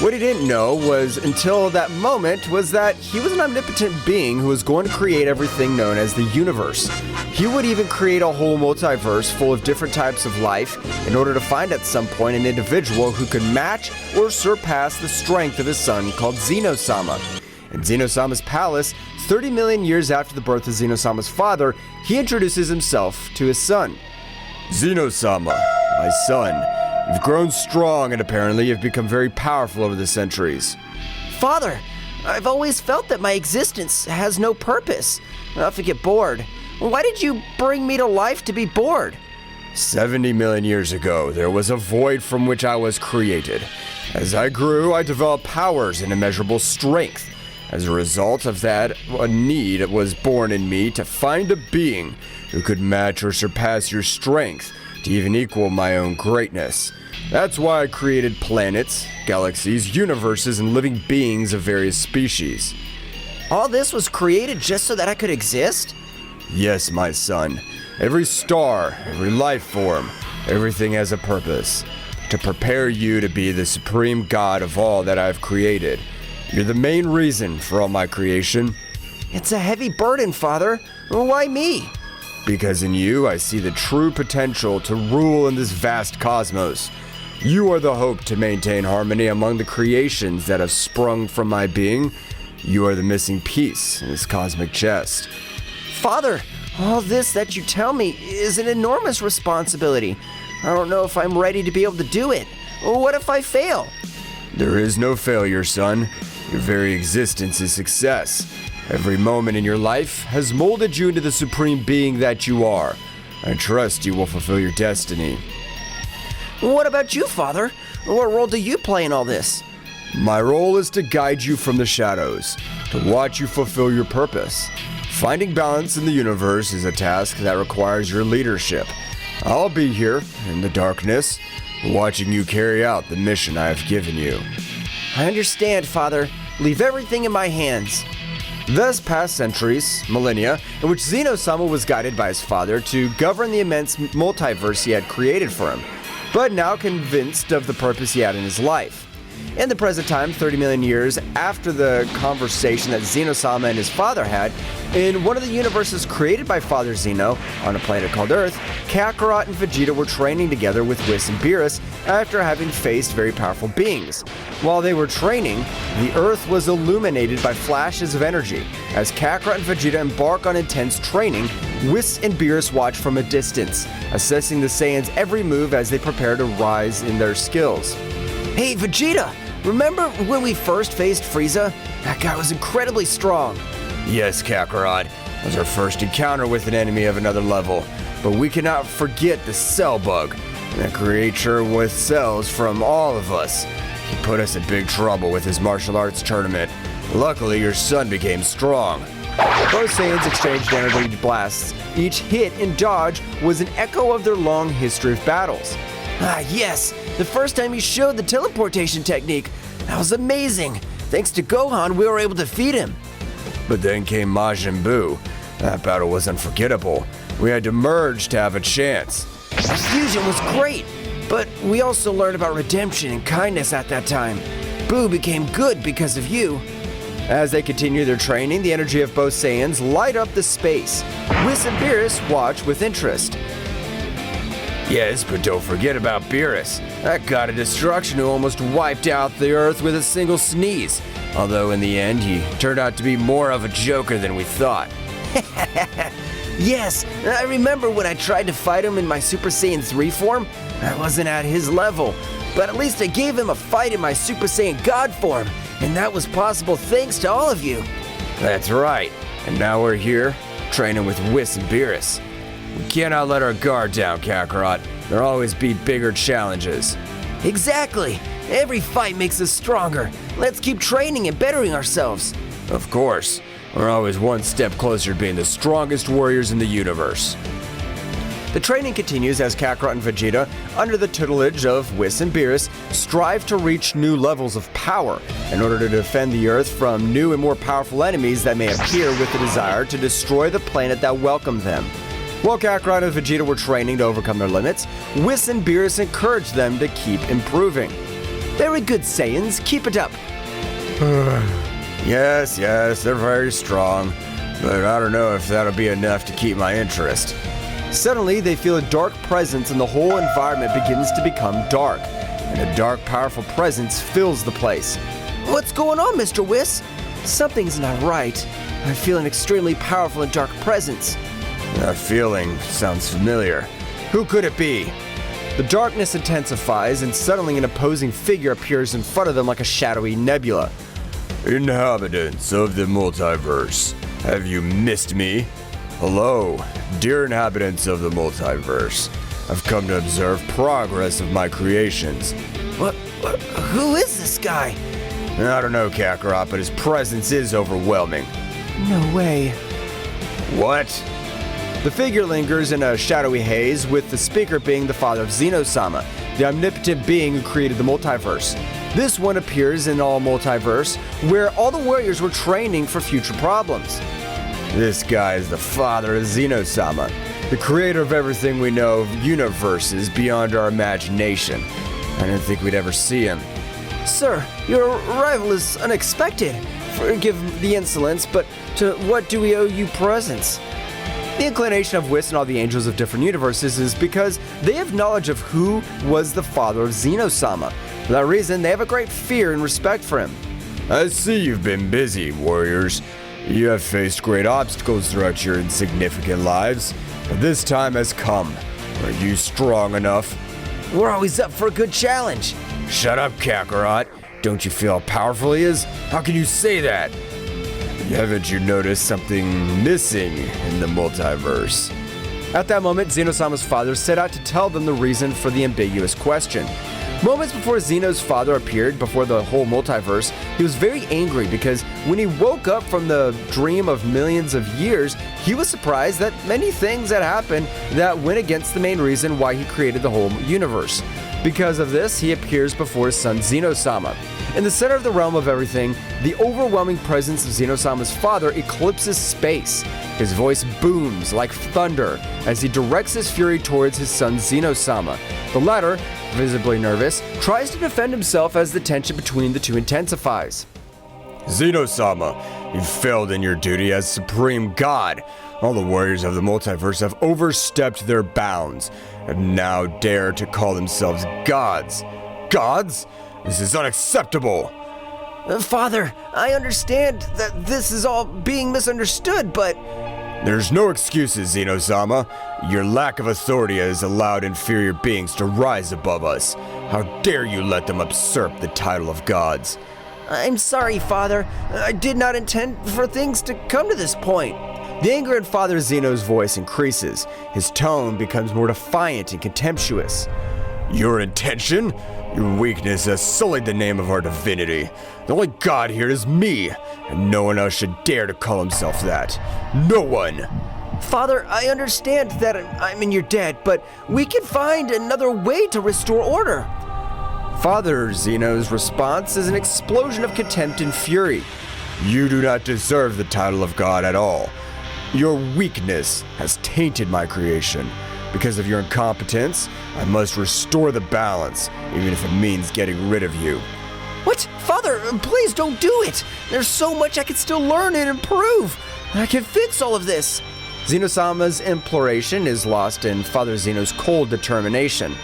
What he didn't know was, until that moment, was that he was an omnipotent being who was going to create everything known as the universe. He would even create a whole multiverse full of different types of life in order to find at some point an individual who could match or surpass the strength of his son called Zeno-sama. In Zeno-sama's palace, 30 million years after the birth of Zeno-sama's father, he introduces himself to his son. Zeno-sama, my son. You've grown strong and apparently you've become very powerful over the centuries. Father, I've always felt that my existence has no purpose. I often get bored. Why did you bring me to life to be bored? 70 million years ago, there was a void from which I was created. As I grew, I developed powers and immeasurable strength. As a result of that, a need was born in me to find a being who could match or surpass your strength, to even equal my own greatness. That's why I created planets, galaxies, universes, and living beings of various species. All this was created just so that I could exist? Yes, my son. Every star, every life form, everything has a purpose. To prepare you to be the supreme god of all that I've created. You're the main reason for all my creation. It's a heavy burden, Father. Why me? Because in you, I see the true potential to rule in this vast cosmos. You are the hope to maintain harmony among the creations that have sprung from my being. You are the missing piece in this cosmic chest. Father, all this that you tell me is an enormous responsibility. I don't know if I'm ready to be able to do it. What if I fail? There is no failure, son. Your very existence is success. Every moment in your life has molded you into the supreme being that you are. I trust you will fulfill your destiny. What about you, Father? What role do you play in all this? My role is to guide you from the shadows, to watch you fulfill your purpose. Finding balance in the universe is a task that requires your leadership. I'll be here, in the darkness, watching you carry out the mission I have given you. I understand, Father. Leave everything in my hands. Thus passed centuries, millennia, in which Zeno-sama was guided by his father to govern the immense multiverse he had created for him, but now convinced of the purpose he had in his life. In the present time, 30 million years after the conversation that Zeno-sama and his father had, in one of the universes created by Father Zeno, on a planet called Earth, Kakarot and Vegeta were training together with Whis and BEERUS after having faced very powerful beings. While they were training, the Earth was illuminated by flashes of energy. As Kakarot and Vegeta embark on intense training, Whis and BEERUS watch from a distance, assessing the Saiyans' every move as they prepare to rise in their skills. Hey, Vegeta! Remember when we first faced Frieza? That guy was incredibly strong. Yes, Kakarot. It was our first encounter with an enemy of another level, but we cannot forget the Cell Bug, that creature with cells from all of us. He put us in big trouble with his martial arts tournament. Luckily, your son became strong. Both Saiyans exchanged energy blasts. Each hit and dodge was an echo of their long history of battles. Ah, yes! The first time he showed the teleportation technique. That was amazing! Thanks to Gohan, we were able to defeat him. But then came Majin Buu. That battle was unforgettable. We had to merge to have a chance. The fusion was great, but we also learned about redemption and kindness at that time. Buu became good because of you. As they continue their training, the energy of both Saiyans light up the space. Whis and BEERUS watch with interest. Yes, but don't forget about BEERUS, that god of destruction who almost wiped out the Earth with a single sneeze. Although in the end, he turned out to be more of a joker than we thought. Yes, I remember when I tried to fight him in my Super Saiyan 3 form. I wasn't at his level, but at least I gave him a fight in my Super Saiyan God form, and that was possible thanks to all of you. That's right, and now we're here, training with Whis and BEERUS. We cannot let our guard down, Kakarot. There'll always be bigger challenges. Exactly! Every fight makes us stronger. Let's keep training and bettering ourselves. Of course. We're always one step closer to being the strongest warriors in the universe. The training continues as Kakarot and Vegeta, under the tutelage of Whis and BEERUS, strive to reach new levels of power in order to defend the Earth from new and more powerful enemies that may appear with the desire to destroy the planet that welcomed them. While Kakarot and Vegeta were training to overcome their limits, Whis and BEERUS encouraged them to keep improving. Very good, Saiyans. Keep it up. Yes, they're very strong, but I don't know if that'll be enough to keep my interest. Suddenly, they feel a dark presence and the whole environment begins to become dark. And a dark, powerful presence fills the place. What's going on, Mr. Whis? Something's not right. I feel an extremely powerful and dark presence. That feeling sounds familiar. Who could it be? The darkness intensifies and suddenly an opposing figure appears in front of them like a shadowy nebula. Inhabitants of the multiverse, have you missed me? Hello, dear inhabitants of the multiverse. I've come to observe progress of my creations. What? Who is this guy? I don't know, Kakarot, but his presence is overwhelming. No way. What? The figure lingers in a shadowy haze, with the speaker being the father of Zeno-sama, the omnipotent being who created the multiverse. This one appears in all multiverse, where all the warriors were training for future problems. This guy is the father of Zeno-sama, the creator of everything we know of universes beyond our imagination. I didn't think we'd ever see him. Sir, your arrival is unexpected. Forgive the insolence, but to what do we owe you presents? The inclination of Whis and all the angels of different universes is because they have knowledge of who was the father of Zeno-sama. For that reason, they have a great fear and respect for him. I see you've been busy, warriors. You have faced great obstacles throughout your insignificant lives, but this time has come. Are you strong enough? We're always up for a good challenge. Shut up, Kakarot. Don't you feel how powerful he is? How can you say that? Haven't you noticed something missing in the multiverse? At that moment, Zeno-sama's father set out to tell them the reason for the ambiguous question. Moments before Zeno's father appeared before the whole multiverse, he was very angry because when he woke up from the dream of millions of years, he was surprised that many things had happened that went against the main reason why he created the whole universe. Because of this, he appears before his son Zeno-sama. In the center of the realm of everything, the overwhelming presence of Zeno-sama's father eclipses space. His voice booms like thunder as he directs his fury towards his son Zeno-sama. The latter, visibly nervous, tries to defend himself as the tension between the two intensifies. Zeno-sama, you failed in your duty as supreme god. All the warriors of the multiverse have overstepped their bounds and now dare to call themselves gods. Gods? This is unacceptable! Father, I understand that this is all being misunderstood, but... There's no excuses, Zeno-sama. Your lack of authority has allowed inferior beings to rise above us. How dare you let them usurp the title of gods? I'm sorry, Father. I did not intend for things to come to this point. The anger in Father Zeno's voice increases. His tone becomes more defiant and contemptuous. Your intention? Your weakness has sullied the name of our divinity. The only god here is me, and no one else should dare to call himself that. No one! Father, I understand that I'm in your debt, but we can find another way to restore order. Father Zeno's response is an explosion of contempt and fury. You do not deserve the title of god at all. Your weakness has tainted my creation. Because of your incompetence, I must restore the balance, even if it means getting rid of you. What? Father, please don't do it! There's so much I can still learn and improve! I can fix all of this! Zeno-sama's imploration is lost in Father Zeno's cold determination.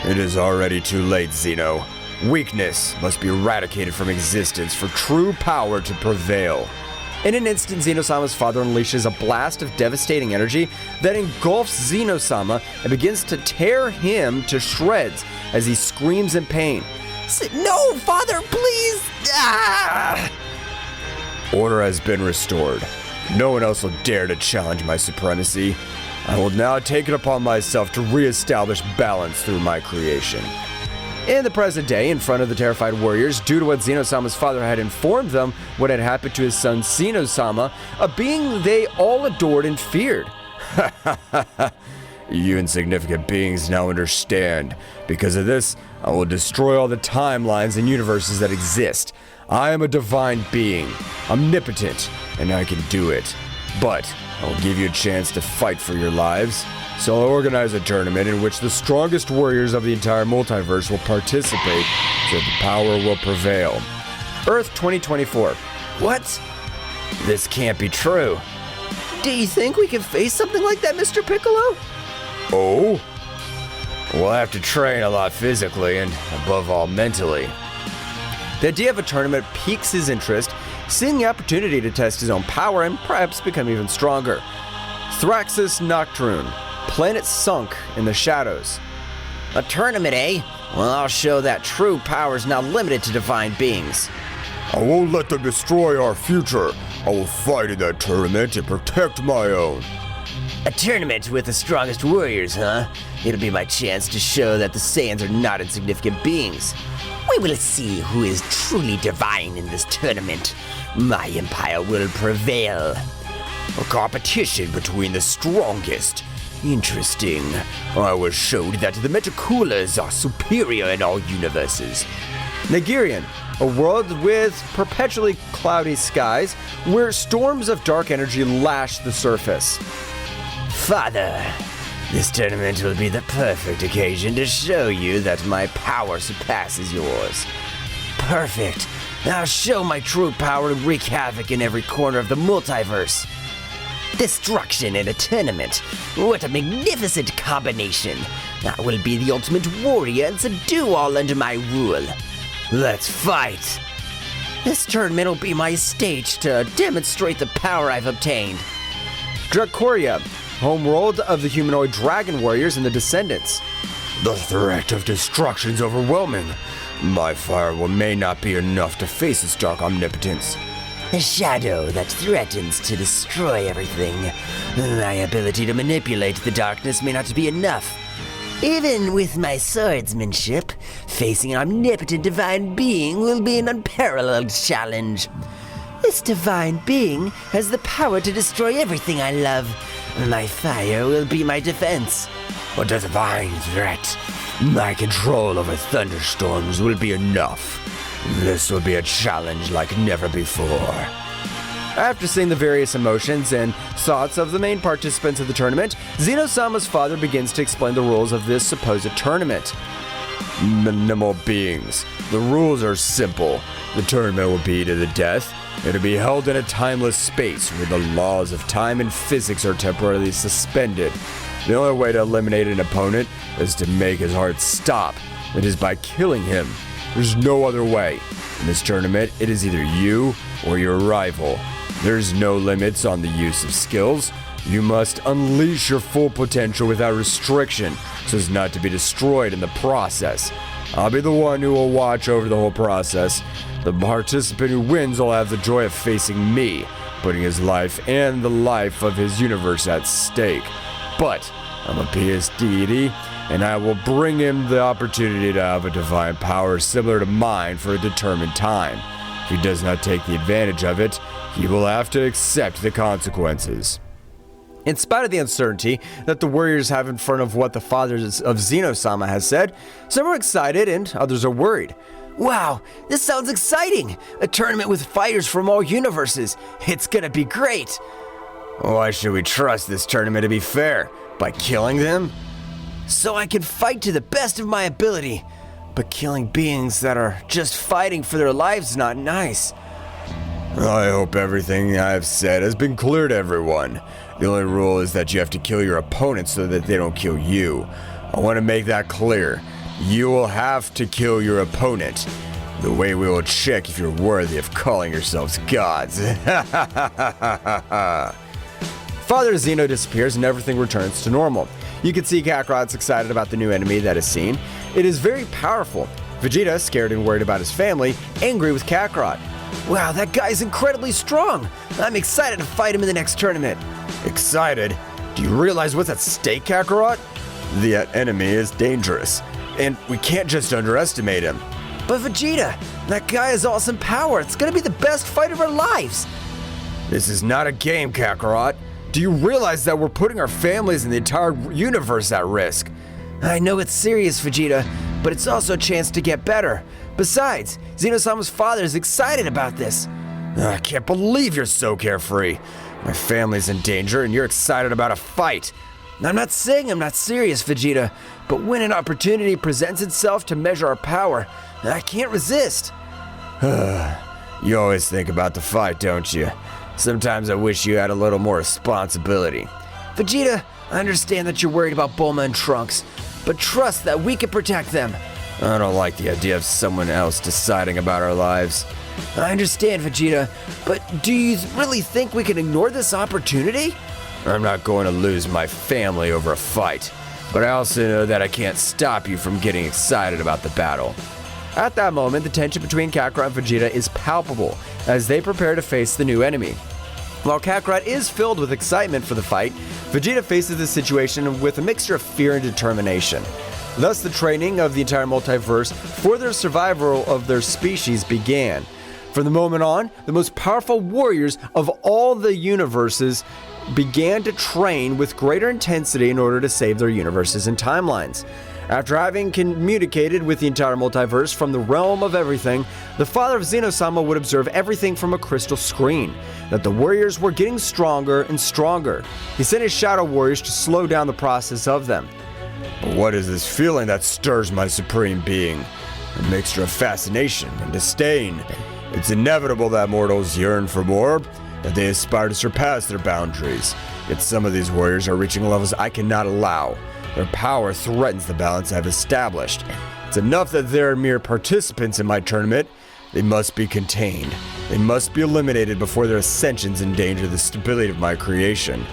It is already too late, Zeno. Weakness must be eradicated from existence for true power to prevail. In an instant, Zeno-sama's father unleashes a blast of devastating energy that engulfs Zeno-sama and begins to tear him to shreds as he screams in pain. No, Father, please! Ah! Order has been restored. No one else will dare to challenge my supremacy. I will now take it upon myself to re-establish balance through my creation. In the present day, in front of the terrified warriors, due to what Zeno-sama's father had informed them what had happened to his son Zeno-sama, a being they all adored and feared. You insignificant beings now understand. Because of this, I will destroy all the timelines and universes that exist. I am a divine being, omnipotent, and I can do it. But I will give you a chance to fight for your lives. So I'll organize a tournament in which the strongest warriors of the entire multiverse will participate so the power will prevail. Earth 2024. What? This can't be true. Do you think we can face something like that, Mr. Piccolo? Oh? We'll have to train a lot physically and, above all, mentally. The idea of a tournament piques his interest, seeing the opportunity to test his own power and perhaps become even stronger. Thraxus Nocturne. Planet sunk in the shadows. A tournament, eh? Well, I'll show that true power is not limited to divine beings. I won't let them destroy our future. I will fight in that tournament and protect my own. A tournament with the strongest warriors, huh? It'll be my chance to show that the Saiyans are not insignificant beings. We will see who is truly divine in this tournament. My empire will prevail. A competition between the strongest. Interesting. I was showed that the Metacoolers are superior in all universes. Nigerian, a world with perpetually cloudy skies where storms of dark energy lash the surface. Father, this tournament will be the perfect occasion to show you that my power surpasses yours. Perfect. I'll show my true power and wreak havoc in every corner of the multiverse. Destruction in a tournament. What a magnificent combination. I will be the ultimate warrior and subdue all under my rule. Let's fight. This tournament will be my stage to demonstrate the power I've obtained. Dracoria, homeworld of the humanoid dragon warriors and the descendants. The threat of destruction is overwhelming. My fire may not be enough to face its dark omnipotence. A shadow that threatens to destroy everything. My ability to manipulate the darkness may not be enough. Even with my swordsmanship, facing an omnipotent divine being will be an unparalleled challenge. This divine being has the power to destroy everything I love. My fire will be my defense. A divine threat. My control over thunderstorms will be enough. This will be a challenge like never before. After seeing the various emotions and thoughts of the main participants of the tournament, Zeno-sama's father begins to explain the rules of this supposed tournament. Minimal beings. The rules are simple. The tournament will be to the death. It'll be held in a timeless space where the laws of time and physics are temporarily suspended. The only way to eliminate an opponent is to make his heart stop. It is by killing him. There's no other way. In this tournament, it is either you or your rival. There's no limits on the use of skills. You must unleash your full potential without restriction, so as not to be destroyed in the process. I'll be the one who will watch over the whole process. The participant who wins will have the joy of facing me, putting his life and the life of his universe at stake. But I'm a PS deity, and I will bring him the opportunity to have a divine power similar to mine for a determined time. If he does not take the advantage of it, he will have to accept the consequences. In spite of the uncertainty that the warriors have in front of what the father of Zeno-sama has said, some are excited and others are worried. Wow, this sounds exciting! A tournament with fighters from all universes. It's gonna be great! Why should we trust this tournament to be fair? By killing them? So I can fight to the best of my ability. But killing beings that are just fighting for their lives is not nice. I hope everything I've said has been clear to everyone. The only rule is that you have to kill your opponent so that they don't kill you. I want to make that clear. You will have to kill your opponent. The way we will check if you're worthy of calling yourselves gods. Father Zeno disappears and everything returns to normal. You can see Kakarot's excited about the new enemy that is seen. It is very powerful. Vegeta, scared and worried about his family, angry with Kakarot. Wow, that guy's incredibly strong. I'm excited to fight him in the next tournament. Excited? Do you realize what's at stake, Kakarot? The enemy is dangerous, and we can't just underestimate him. But Vegeta, that guy has awesome power. It's gonna be the best fight of our lives. This is not a game, Kakarot. Do you realize that we're putting our families and the entire universe at risk? I know it's serious, Vegeta, but it's also a chance to get better. Besides, Zeno-sama's father is excited about this. I can't believe you're so carefree. My family's in danger and you're excited about a fight. I'm not saying I'm not serious, Vegeta, but when an opportunity presents itself to measure our power, I can't resist. You always think about the fight, don't you? Sometimes I wish you had a little more responsibility. Vegeta, I understand that you're worried about Bulma and Trunks, but trust that we can protect them. I don't like the idea of someone else deciding about our lives. I understand, Vegeta, but do you really think we can ignore this opportunity? I'm not going to lose my family over a fight, but I also know that I can't stop you from getting excited about the battle. At that moment, the tension between Kakarot and Vegeta is palpable as they prepare to face the new enemy. While Kakarot is filled with excitement for the fight, Vegeta faces the situation with a mixture of fear and determination. Thus, the training of the entire multiverse for the survival of their species began. From the moment on, the most powerful warriors of all the universes began to train with greater intensity in order to save their universes and timelines. After having communicated with the entire multiverse from the realm of everything, the father of Zeno-sama would observe everything from a crystal screen, that the warriors were getting stronger and stronger. He sent his shadow warriors to slow down the process of them. But what is this feeling that stirs my supreme being? A mixture of fascination and disdain. It's inevitable that mortals yearn for more, that they aspire to surpass their boundaries. Yet some of these warriors are reaching levels I cannot allow. Their power threatens the balance I've established. It's enough that they're mere participants in my tournament. They must be contained. They must be eliminated before their ascensions endanger the stability of my creation.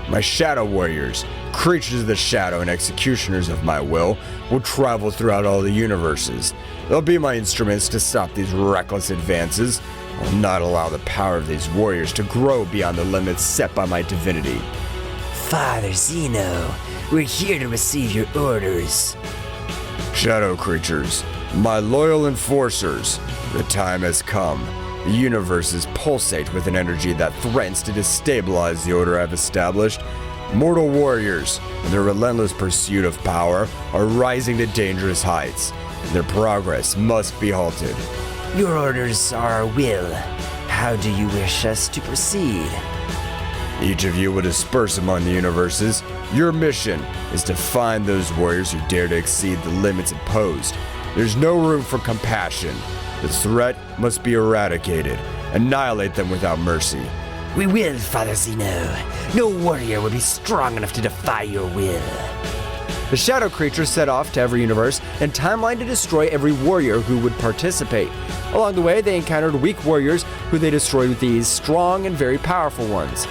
My shadow warriors, creatures of the shadow and executioners of my will travel throughout all the universes. They'll be my instruments to stop these reckless advances. I'll not allow the power of these warriors to grow beyond the limits set by my divinity. Father Zeno, we're here to receive your orders. Shadow creatures, my loyal enforcers, the time has come. The universes pulsate with an energy that threatens to destabilize the order I've established. Mortal warriors, in their relentless pursuit of power, are rising to dangerous heights. Their progress must be halted. Your orders are our will. How do you wish us to proceed? Each of you will disperse among the universes. Your mission is to find those warriors who dare to exceed the limits imposed. There's no room for compassion. The threat must be eradicated. Annihilate them without mercy. We will, Father Zeno. No warrior would be strong enough to defy your will. The shadow creatures set off to every universe and timeline to destroy every warrior who would participate. Along the way, they encountered weak warriors who they destroyed with these strong and very powerful ones.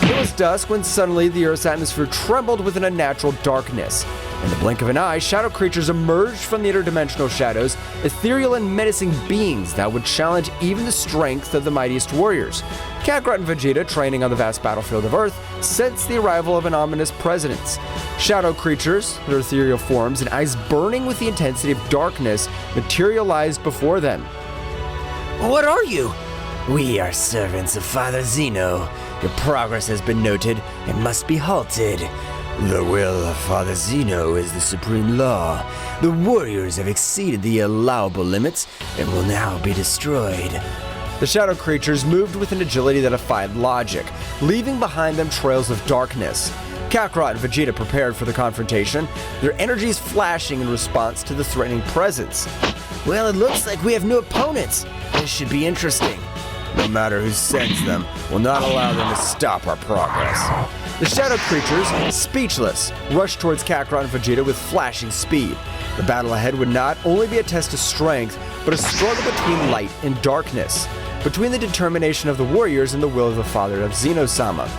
It was dusk when suddenly the Earth's atmosphere trembled with an unnatural darkness. In the blink of an eye, shadow creatures emerged from the interdimensional shadows, ethereal and menacing beings that would challenge even the strength of the mightiest warriors. Kakarot and Vegeta, training on the vast battlefield of Earth, sensed the arrival of an ominous presence. Shadow creatures, their ethereal forms and eyes burning with the intensity of darkness, materialized before them. What are you? We are servants of Father Zeno. Your progress has been noted and must be halted. The will of Father Zeno is the supreme law. The warriors have exceeded the allowable limits and will now be destroyed. The shadow creatures moved with an agility that defied logic, leaving behind them trails of darkness. Kakarot and Vegeta prepared for the confrontation, their energies flashing in response to the threatening presence. Well, it looks like we have new opponents. This should be interesting. No matter who sends them, we'll not allow them to stop our progress. The shadow creatures, speechless, rushed towards Kakarot and Vegeta with flashing speed. The battle ahead would not only be a test of strength, but a struggle between light and darkness, between the determination of the warriors and the will of the father of Zeno-sama.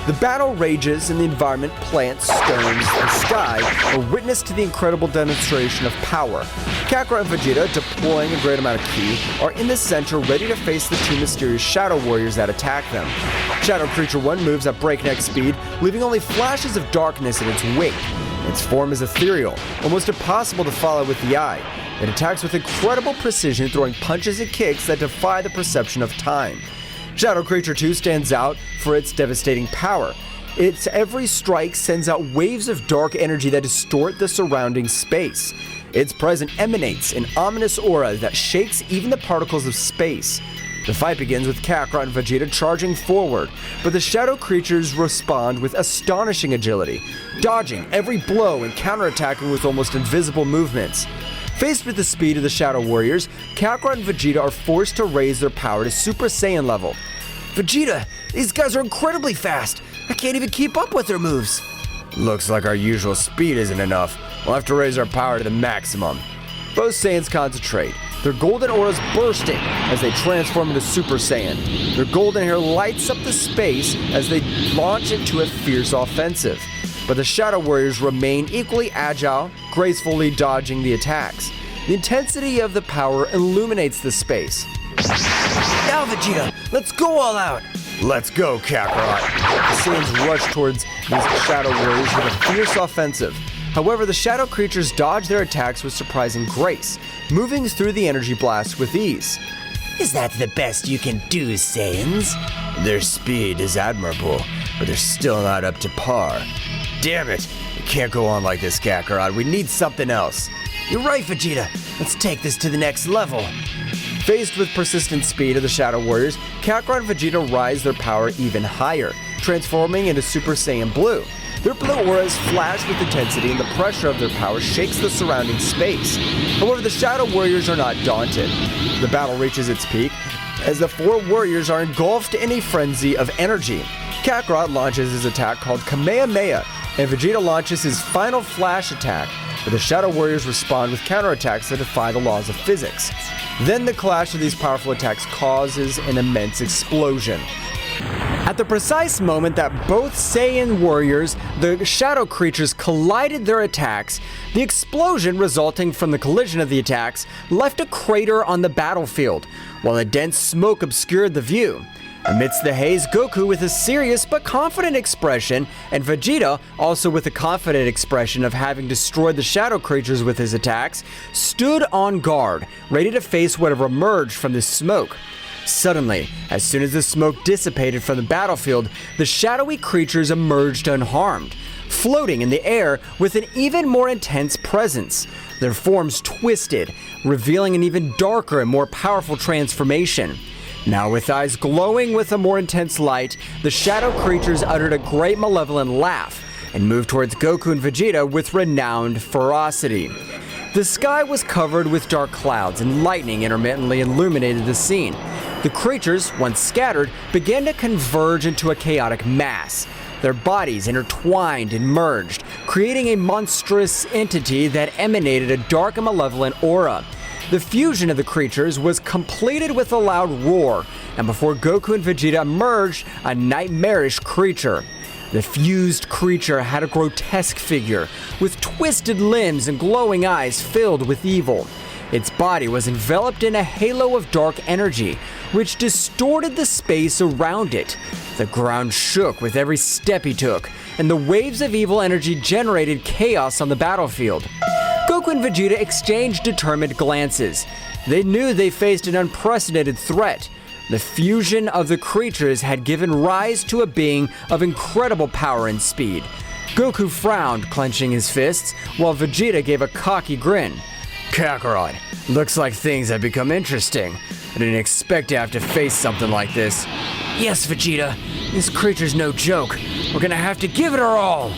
The battle rages and the environment, plants, stones, and sky are witness to the incredible demonstration of power. Kakarot and Vegeta, deploying a great amount of ki, are in the center ready to face the two mysterious shadow warriors that attack them. Shadow Creature 1 moves at breakneck speed, leaving only flashes of darkness in its wake. Its form is ethereal, almost impossible to follow with the eye. It attacks with incredible precision, throwing punches and kicks that defy the perception of time. Shadow Creature 2 stands out for its devastating power. Its every strike sends out waves of dark energy that distort the surrounding space. Its presence emanates an ominous aura that shakes even the particles of space. The fight begins with Kakarot and Vegeta charging forward, but the shadow creatures respond with astonishing agility, dodging every blow and counterattacking with almost invisible movements. Faced with the speed of the Shadow Warriors, Kakarot and Vegeta are forced to raise their power to Super Saiyan level. Vegeta, these guys are incredibly fast. I can't even keep up with their moves. Looks like our usual speed isn't enough. We'll have to raise our power to the maximum. Both Saiyans concentrate, their golden auras bursting as they transform into Super Saiyan. Their golden hair lights up the space as they launch into a fierce offensive. But the Shadow Warriors remain equally agile, gracefully dodging the attacks. The intensity of the power illuminates the space. Now, Vegeta, let's go all out. Let's go, Kakarot. The Saiyans rush towards these Shadow Warriors with a fierce offensive. However, the Shadow creatures dodge their attacks with surprising grace, moving through the energy blast with ease. Is that the best you can do, Saiyans? Their speed is admirable, but they're still not up to par. Damn it! It can't go on like this, Kakarot. We need something else. You're right, Vegeta. Let's take this to the next level. Faced with persistent speed of the Shadow Warriors, Kakarot and Vegeta rise their power even higher, transforming into Super Saiyan Blue. Their blue auras flash with intensity and the pressure of their power shakes the surrounding space. However, the Shadow Warriors are not daunted. The battle reaches its peak as the four warriors are engulfed in a frenzy of energy. Kakarot launches his attack called Kamehameha, and Vegeta launches his final flash attack, but the Shadow Warriors respond with counterattacks that defy the laws of physics. Then the clash of these powerful attacks causes an immense explosion. At the precise moment that both Saiyan warriors, the shadow creatures, collided their attacks, the explosion resulting from the collision of the attacks left a crater on the battlefield, while a dense smoke obscured the view. Amidst the haze, Goku with a serious but confident expression, and Vegeta, also with a confident expression of having destroyed the shadow creatures with his attacks, stood on guard, ready to face whatever emerged from this smoke. Suddenly, as soon as the smoke dissipated from the battlefield, the shadowy creatures emerged unharmed, floating in the air with an even more intense presence. Their forms twisted, revealing an even darker and more powerful transformation. Now with eyes glowing with a more intense light, the shadow creatures uttered a great malevolent laugh and moved towards Goku and Vegeta with renowned ferocity. The sky was covered with dark clouds and lightning intermittently illuminated the scene. The creatures, once scattered, began to converge into a chaotic mass. Their bodies intertwined and merged, creating a monstrous entity that emanated a dark and malevolent aura. The fusion of the creatures was completed with a loud roar, and before Goku and Vegeta emerged, a nightmarish creature. The fused creature had a grotesque figure, with twisted limbs and glowing eyes filled with evil. Its body was enveloped in a halo of dark energy, which distorted the space around it. The ground shook with every step he took, and the waves of evil energy generated chaos on the battlefield. Goku and Vegeta exchanged determined glances. They knew they faced an unprecedented threat. The fusion of the creatures had given rise to a being of incredible power and speed. Goku frowned, clenching his fists, while Vegeta gave a cocky grin. Kakarot, looks like things have become interesting. I didn't expect to have to face something like this. Yes, Vegeta. This creature's no joke. We're gonna have to give it our all.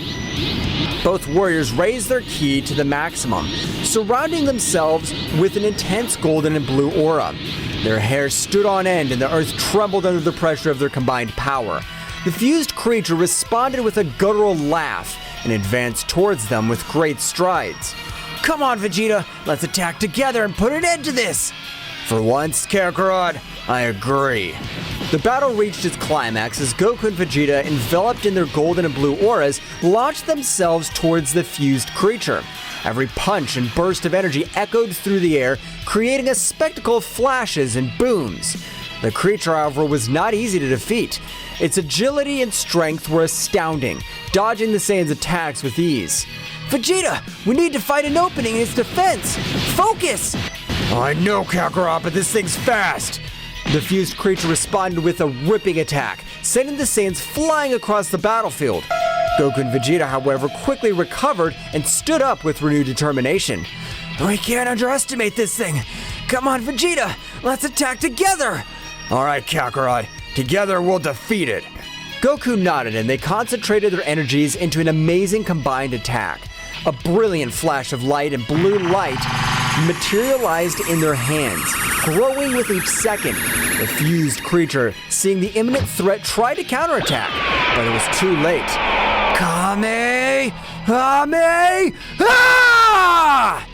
Both warriors raised their ki to the maximum, surrounding themselves with an intense golden and blue aura. Their hair stood on end and the earth trembled under the pressure of their combined power. The fused creature responded with a guttural laugh and advanced towards them with great strides. Come on, Vegeta. Let's attack together and put an end to this. For once, Kakarot, I agree. The battle reached its climax as Goku and Vegeta, enveloped in their golden and blue auras, launched themselves towards the fused creature. Every punch and burst of energy echoed through the air, creating a spectacle of flashes and booms. The creature, however, was not easy to defeat. Its agility and strength were astounding, dodging the Saiyan's attacks with ease. Vegeta, we need to find an opening in its defense. Focus! I know, Kakarot, but this thing's fast. The fused creature responded with a ripping attack, sending the Saiyans flying across the battlefield. Goku and Vegeta, however, quickly recovered and stood up with renewed determination. We can't underestimate this thing. Come on, Vegeta, let's attack together. Alright, Kakarot, together we'll defeat it. Goku nodded and they concentrated their energies into an amazing combined attack. A brilliant flash of light and blue light materialized in their hands, growing with each second. The fused creature, seeing the imminent threat, tried to counterattack, but it was too late. Kame! Ah!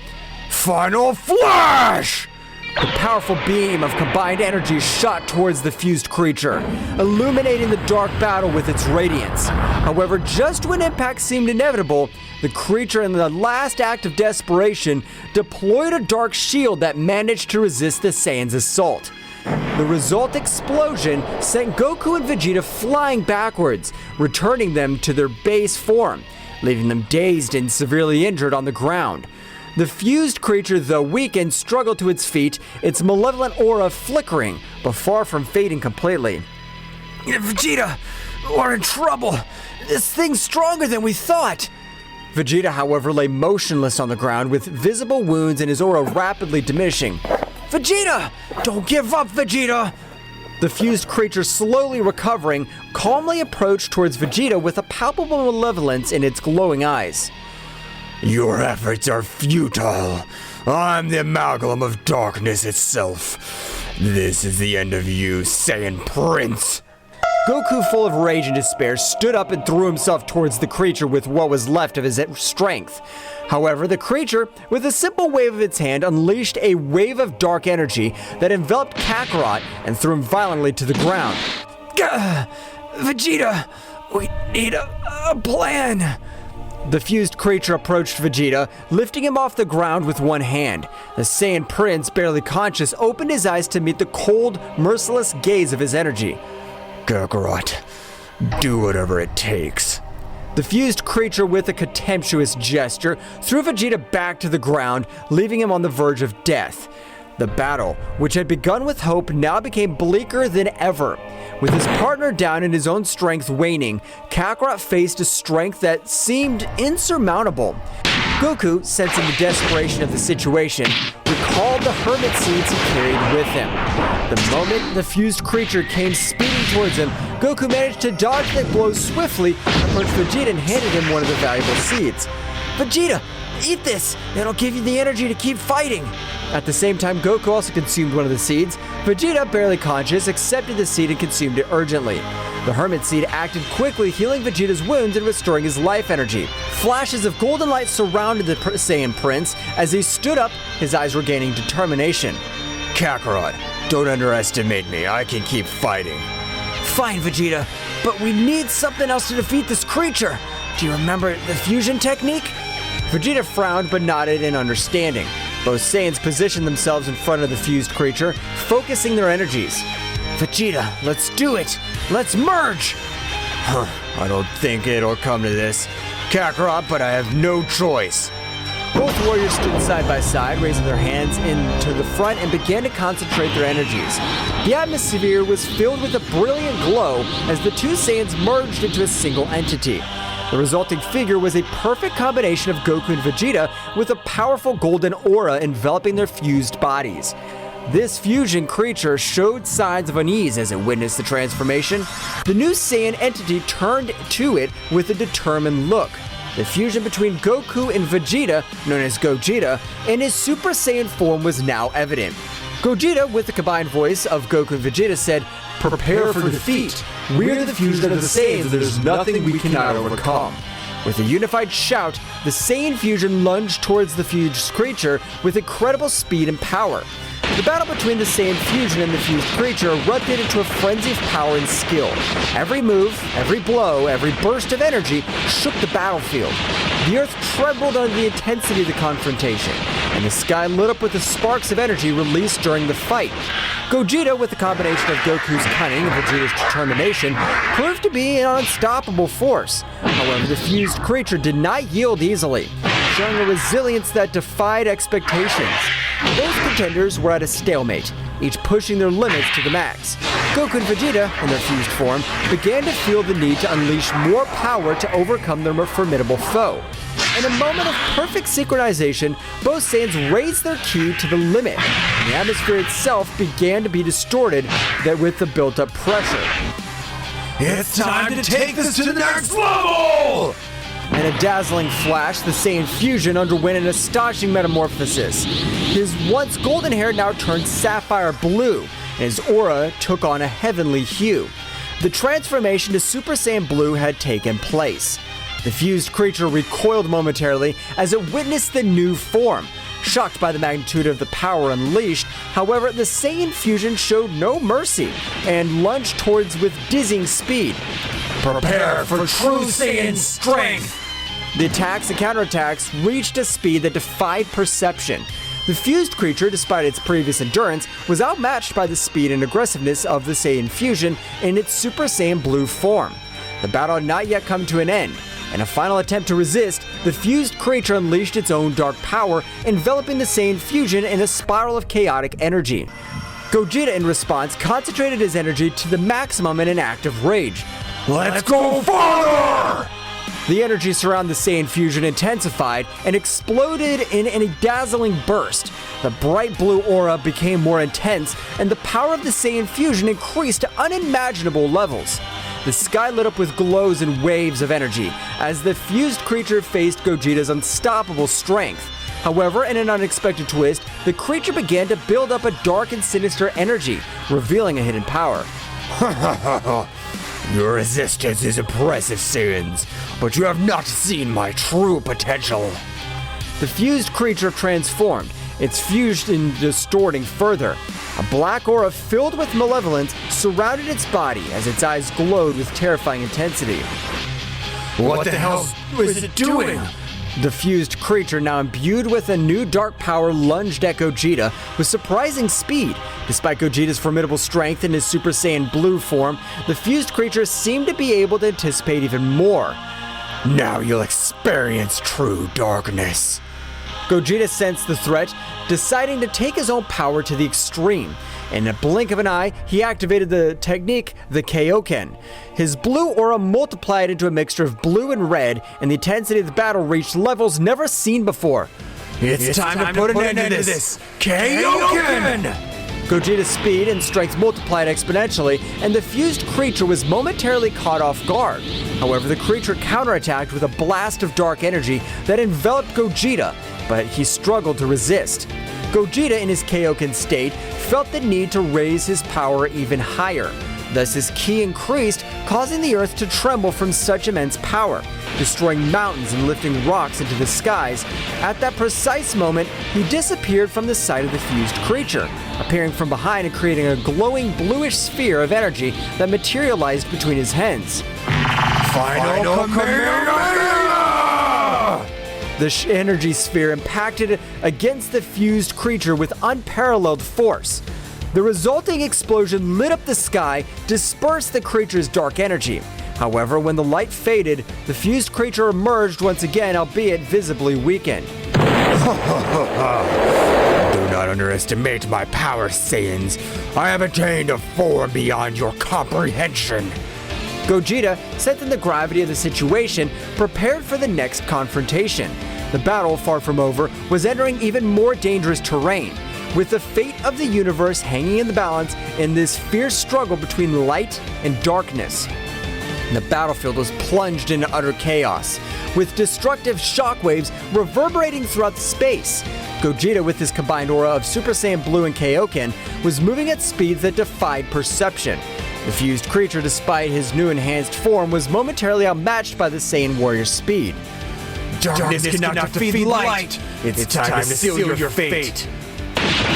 Final Flash! The powerful beam of combined energy shot towards the fused creature, illuminating the dark battle with its radiance. However, just when impact seemed inevitable, the creature, in the last act of desperation, deployed a dark shield that managed to resist the Saiyan's assault. The result explosion sent Goku and Vegeta flying backwards, returning them to their base form, leaving them dazed and severely injured on the ground. The fused creature, though weakened, struggled to its feet, its malevolent aura flickering, but far from fading completely. Vegeta, we're in trouble. This thing's stronger than we thought. Vegeta, however, lay motionless on the ground with visible wounds and his aura rapidly diminishing. Vegeta! Don't give up, Vegeta! The fused creature, slowly recovering, calmly approached towards Vegeta with a palpable malevolence in its glowing eyes. Your efforts are futile. I'm the amalgam of darkness itself. This is the end of you, Saiyan Prince. Goku, full of rage and despair, stood up and threw himself towards the creature with what was left of his strength. However, the creature, with a simple wave of its hand, unleashed a wave of dark energy that enveloped Kakarot and threw him violently to the ground. Vegeta, we need a plan. The fused creature approached Vegeta, lifting him off the ground with one hand. The Saiyan Prince, barely conscious, opened his eyes to meet the cold, merciless gaze of his energy. Kakarot, do whatever it takes. The fused creature, with a contemptuous gesture, threw Vegeta back to the ground, leaving him on the verge of death. The battle, which had begun with hope, now became bleaker than ever. With his partner down and his own strength waning, Kakarot faced a strength that seemed insurmountable. Goku, sensing the desperation of the situation, recalled the hermit seeds he carried with him. The moment the fused creature came speeding towards him, Goku managed to dodge that blow swiftly, approached Vegeta and handed him one of the valuable seeds. Vegeta, eat this! It'll give you the energy to keep fighting! At the same time, Goku also consumed one of the seeds. Vegeta, barely conscious, accepted the seed and consumed it urgently. The hermit seed acted quickly, healing Vegeta's wounds and restoring his life energy. Flashes of golden light surrounded the Saiyan Prince. As he stood up, his eyes were gaining determination. Kakarot, don't underestimate me. I can keep fighting. Fine, Vegeta, but we need something else to defeat this creature. Do you remember the fusion technique? Vegeta frowned but nodded in understanding. Both Saiyans positioned themselves in front of the fused creature, focusing their energies. Vegeta, let's do it! Let's merge! I don't think it'll come to this, Kakarot, but I have no choice. Both warriors stood side by side, raising their hands into the front and began to concentrate their energies. The atmosphere was filled with a brilliant glow as the two Saiyans merged into a single entity. The resulting figure was a perfect combination of Goku and Vegeta, with a powerful golden aura enveloping their fused bodies. This fusion creature showed signs of unease as it witnessed the transformation. The new Saiyan entity turned to it with a determined look. The fusion between Goku and Vegeta, known as Gogeta, and his Super Saiyan form was now evident. Gogeta, with the combined voice of Goku and Vegeta, said, "Prepare for defeat. We're the fusion of the Saiyans, and there's nothing we cannot overcome." With a unified shout, the Saiyan fusion lunged towards the fused creature with incredible speed and power. The battle between the Saiyan fusion and the fused creature erupted into a frenzy of power and skill. Every move, every blow, every burst of energy shook the battlefield. The earth trembled under the intensity of the confrontation, and the sky lit up with the sparks of energy released during the fight. Gogeta, with the combination of Goku's cunning and Vegeta's determination, proved to be an unstoppable force. However, the fused creature did not yield easily, showing a resilience that defied expectations. Both contenders were at a stalemate, each pushing their limits to the max. Goku and Vegeta, in their fused form, began to feel the need to unleash more power to overcome their more formidable foe. In a moment of perfect synchronization, both Saiyans raised their ki to the limit, and the atmosphere itself began to be distorted with the built-up pressure. It's time to take this to the next level! In a dazzling flash, the Saiyan fusion underwent an astonishing metamorphosis. His once golden hair now turned sapphire blue, and his aura took on a heavenly hue. The transformation to Super Saiyan Blue had taken place. The fused creature recoiled momentarily as it witnessed the new form. Shocked by the magnitude of the power unleashed, however, the Saiyan fusion showed no mercy and lunged towards with dizzying speed. Prepare for true Saiyan strength! The attacks and counterattacks reached a speed that defied perception. The fused creature, despite its previous endurance, was outmatched by the speed and aggressiveness of the Saiyan fusion in its Super Saiyan Blue form. The battle had not yet come to an end. In a final attempt to resist, the fused creature unleashed its own dark power, enveloping the Saiyan fusion in a spiral of chaotic energy. Gogeta, in response, concentrated his energy to the maximum in an act of rage. Let's go farther! The energy surrounding the Saiyan fusion intensified and exploded in a dazzling burst. The bright blue aura became more intense, and the power of the Saiyan fusion increased to unimaginable levels. The sky lit up with glows and waves of energy as the fused creature faced Gogeta's unstoppable strength. However, in an unexpected twist, the creature began to build up a dark and sinister energy, revealing a hidden power. Your resistance is impressive, Saiyans, but you have not seen my true potential. The fused creature transformed, its fusion distorting further. A black aura filled with malevolence surrounded its body as its eyes glowed with terrifying intensity. What the hell is it doing? The fused creature, now imbued with a new dark power, lunged at Gogeta with surprising speed. Despite Gogeta's formidable strength in his Super Saiyan Blue form, the fused creature seemed to be able to anticipate even more. Now you'll experience true darkness. Gogeta sensed the threat, deciding to take his own power to the extreme. In a blink of an eye, he activated the technique, the Kaioken. His blue aura multiplied into a mixture of blue and red, and the intensity of the battle reached levels never seen before. It's time to put an end to this! Kaioken! Gogeta's speed and strength multiplied exponentially, and the fused creature was momentarily caught off guard. However, the creature counterattacked with a blast of dark energy that enveloped Gogeta, but he struggled to resist. Gogeta, in his Kaioken state, felt the need to raise his power even higher. Thus his ki increased, causing the earth to tremble from such immense power, destroying mountains and lifting rocks into the skies. At that precise moment, he disappeared from the sight of the fused creature, appearing from behind and creating a glowing bluish sphere of energy that materialized between his hands. Final Kamehameha! The energy sphere impacted against the fused creature with unparalleled force. The resulting explosion lit up the sky, dispersed the creature's dark energy. However, when the light faded, the fused creature emerged once again, albeit visibly weakened. Do not underestimate my power, Saiyans. I have attained a form beyond your comprehension. Gogeta, sensing the gravity of the situation, prepared for the next confrontation. The battle, far from over, was entering even more dangerous terrain, with the fate of the universe hanging in the balance in this fierce struggle between light and darkness. The battlefield was plunged into utter chaos, with destructive shockwaves reverberating throughout space. Gogeta, with his combined aura of Super Saiyan Blue and Kaioken, was moving at speeds that defied perception. The fused creature, despite his new enhanced form, was momentarily outmatched by the Saiyan warrior's speed. Darkness cannot defeat light! It's time to seal your fate!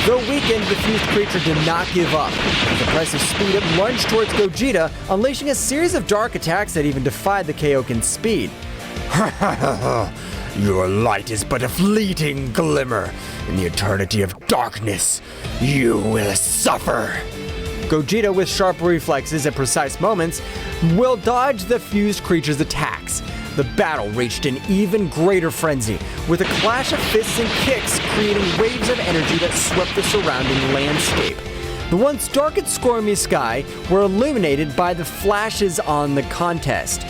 Though weakened, the fused creature did not give up. With impressive speed, it lunged towards Gogeta, unleashing a series of dark attacks that even defied the Kaioken's speed. Your light is but a fleeting glimmer. In the eternity of darkness, you will suffer. Gogeta, with sharp reflexes at precise moments, will dodge the fused creature's attacks. The battle reached an even greater frenzy, with a clash of fists and kicks creating waves of energy that swept the surrounding landscape. The once dark and stormy sky were illuminated by the flashes on the contest.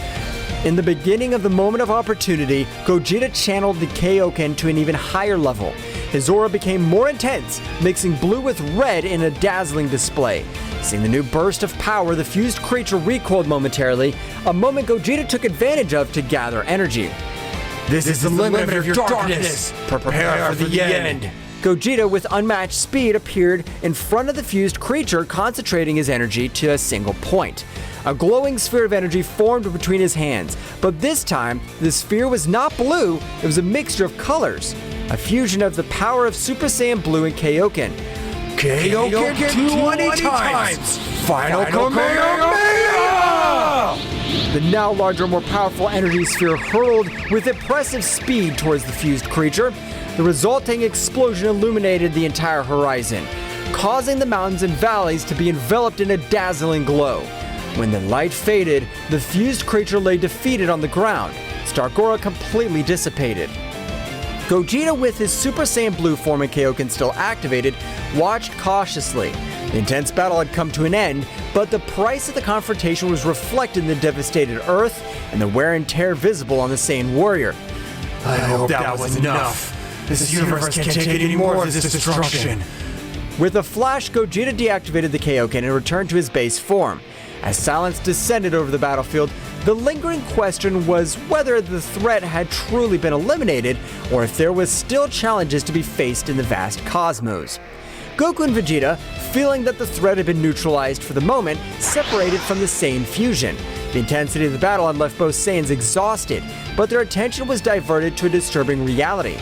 In the beginning of the moment of opportunity, Gogeta channeled the Kaioken to an even higher level. His aura became more intense, mixing blue with red in a dazzling display. Seeing the new burst of power, the fused creature recoiled momentarily, a moment Gogeta took advantage of to gather energy. This is the limit of your darkness. Prepare for the end. Gogeta, with unmatched speed, appeared in front of the fused creature, concentrating his energy to a single point. A glowing sphere of energy formed between his hands, but this time, the sphere was not blue, it was a mixture of colors. A fusion of the power of Super Saiyan Blue and Kaioken. Kaioken 20 times! Final Kamehameha! The now larger, more powerful energy sphere hurled with impressive speed towards the fused creature. The resulting explosion illuminated the entire horizon, causing the mountains and valleys to be enveloped in a dazzling glow. When the light faded, the fused creature lay defeated on the ground. Its dark aura completely dissipated. Gogeta, with his Super Saiyan Blue form and Kaioken still activated, watched cautiously. The intense battle had come to an end, but the price of the confrontation was reflected in the devastated Earth and the wear and tear visible on the Saiyan warrior. I hope that was enough. This universe can't take any more of this destruction. With a flash, Gogeta deactivated the Kaioken and returned to his base form. As silence descended over the battlefield, the lingering question was whether the threat had truly been eliminated or if there was still challenges to be faced in the vast cosmos. Goku and Vegeta, feeling that the threat had been neutralized for the moment, separated from the Saiyan fusion. The intensity of the battle had left both Saiyans exhausted, but their attention was diverted to a disturbing reality.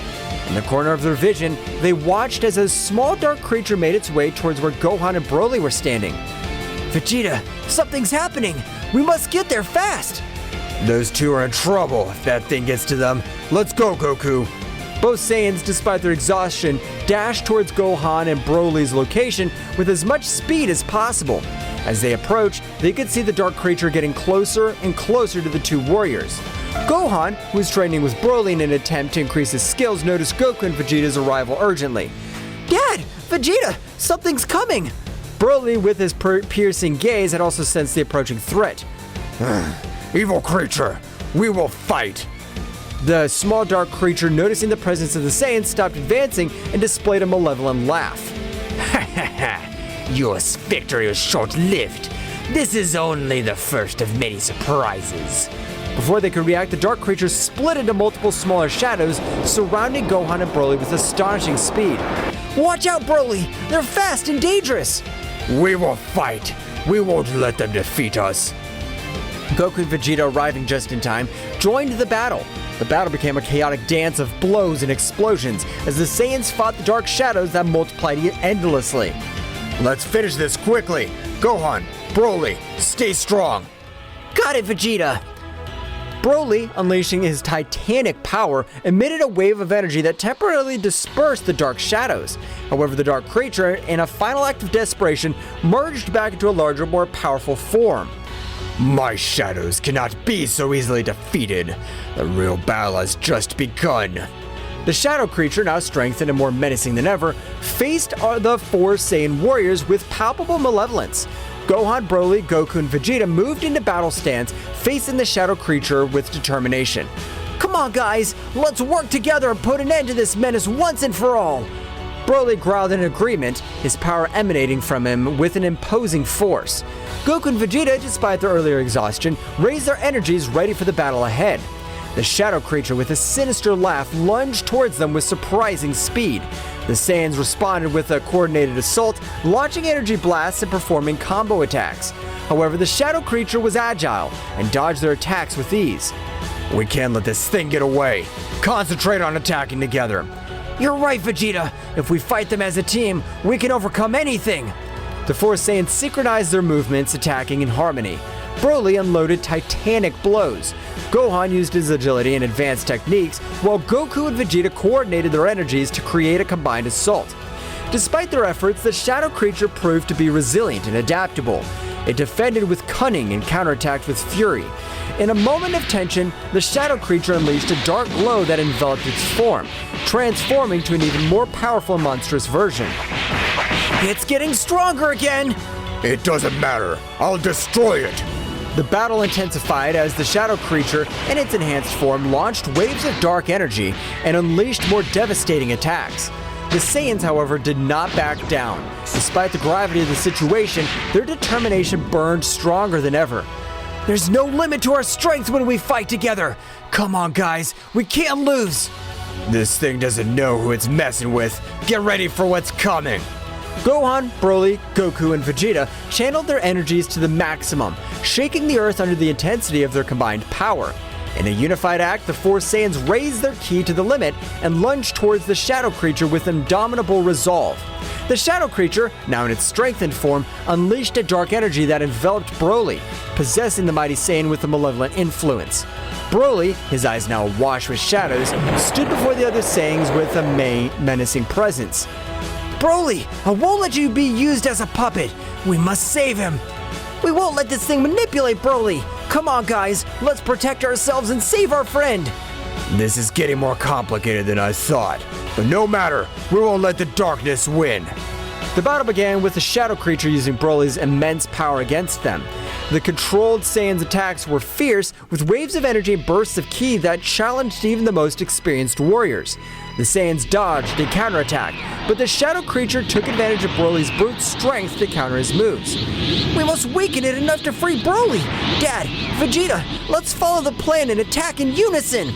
In the corner of their vision, they watched as a small dark creature made its way towards where Gohan and Broly were standing. Vegeta, something's happening! We must get there fast! Those two are in trouble if that thing gets to them. Let's go, Goku! Both Saiyans, despite their exhaustion, dashed towards Gohan and Broly's location with as much speed as possible. As they approached, they could see the dark creature getting closer and closer to the two warriors. Gohan, who was training with Broly in an attempt to increase his skills, noticed Goku and Vegeta's arrival urgently. Dad! Vegeta! Something's coming! Broly, with his piercing gaze, had also sensed the approaching threat. Evil creature, we will fight! The small dark creature, noticing the presence of the Saiyans, stopped advancing and displayed a malevolent laugh. Ha ha ha! Your victory was short-lived. This is only the first of many surprises. Before they could react, the dark creature split into multiple smaller shadows, surrounding Gohan and Broly with astonishing speed. Watch out, Broly! They're fast and dangerous! We will fight! We won't let them defeat us! Goku and Vegeta, arriving just in time, joined the battle. The battle became a chaotic dance of blows and explosions as the Saiyans fought the dark shadows that multiplied endlessly. Let's finish this quickly! Gohan, Broly, stay strong! Got it, Vegeta! Broly, unleashing his titanic power, emitted a wave of energy that temporarily dispersed the dark shadows. However, the dark creature, in a final act of desperation, merged back into a larger, more powerful form. My shadows cannot be so easily defeated. The real battle has just begun. The shadow creature, now strengthened and more menacing than ever, faced the four Saiyan warriors with palpable malevolence. Gohan, Broly, Goku, and Vegeta moved into battle stance, facing the shadow creature with determination. Come on, guys! Let's work together and put an end to this menace once and for all! Broly growled in agreement, his power emanating from him with an imposing force. Goku and Vegeta, despite their earlier exhaustion, raised their energies ready for the battle ahead. The shadow creature, with a sinister laugh, lunged towards them with surprising speed. The Saiyans responded with a coordinated assault, launching energy blasts and performing combo attacks. However, the shadow creature was agile and dodged their attacks with ease. We can't let this thing get away. Concentrate on attacking together. You're right, Vegeta. If we fight them as a team, we can overcome anything. The four Saiyans synchronized their movements, attacking in harmony. Broly unloaded titanic blows. Gohan used his agility and advanced techniques, while Goku and Vegeta coordinated their energies to create a combined assault. Despite their efforts, the shadow creature proved to be resilient and adaptable. It defended with cunning and counterattacked with fury. In a moment of tension, the shadow creature unleashed a dark glow that enveloped its form, transforming to an even more powerful and monstrous version. It's getting stronger again! It doesn't matter. I'll destroy it. The battle intensified as the shadow creature and its enhanced form launched waves of dark energy and unleashed more devastating attacks. The Saiyans, however, did not back down. Despite the gravity of the situation, their determination burned stronger than ever. There's no limit to our strength when we fight together. Come on, guys, we can't lose. This thing doesn't know who it's messing with. Get ready for what's coming. Gohan, Broly, Goku, and Vegeta channeled their energies to the maximum, shaking the earth under the intensity of their combined power. In a unified act, the four Saiyans raised their ki to the limit and lunged towards the shadow creature with indomitable resolve. The shadow creature, now in its strengthened form, unleashed a dark energy that enveloped Broly, possessing the mighty Saiyan with a malevolent influence. Broly, his eyes now awash with shadows, stood before the other Saiyans with a menacing presence. Broly, I won't let you be used as a puppet. We must save him. We won't let this thing manipulate Broly. Come on, guys, let's protect ourselves and save our friend. This is getting more complicated than I thought. But no matter, we won't let the darkness win. The battle began with the shadow creature using Broly's immense power against them. The controlled Saiyans' attacks were fierce, with waves of energy and bursts of ki that challenged even the most experienced warriors. The Saiyans dodged and counterattacked, but the shadow creature took advantage of Broly's brute strength to counter his moves. We must weaken it enough to free Broly! Dad, Vegeta, let's follow the plan and attack in unison!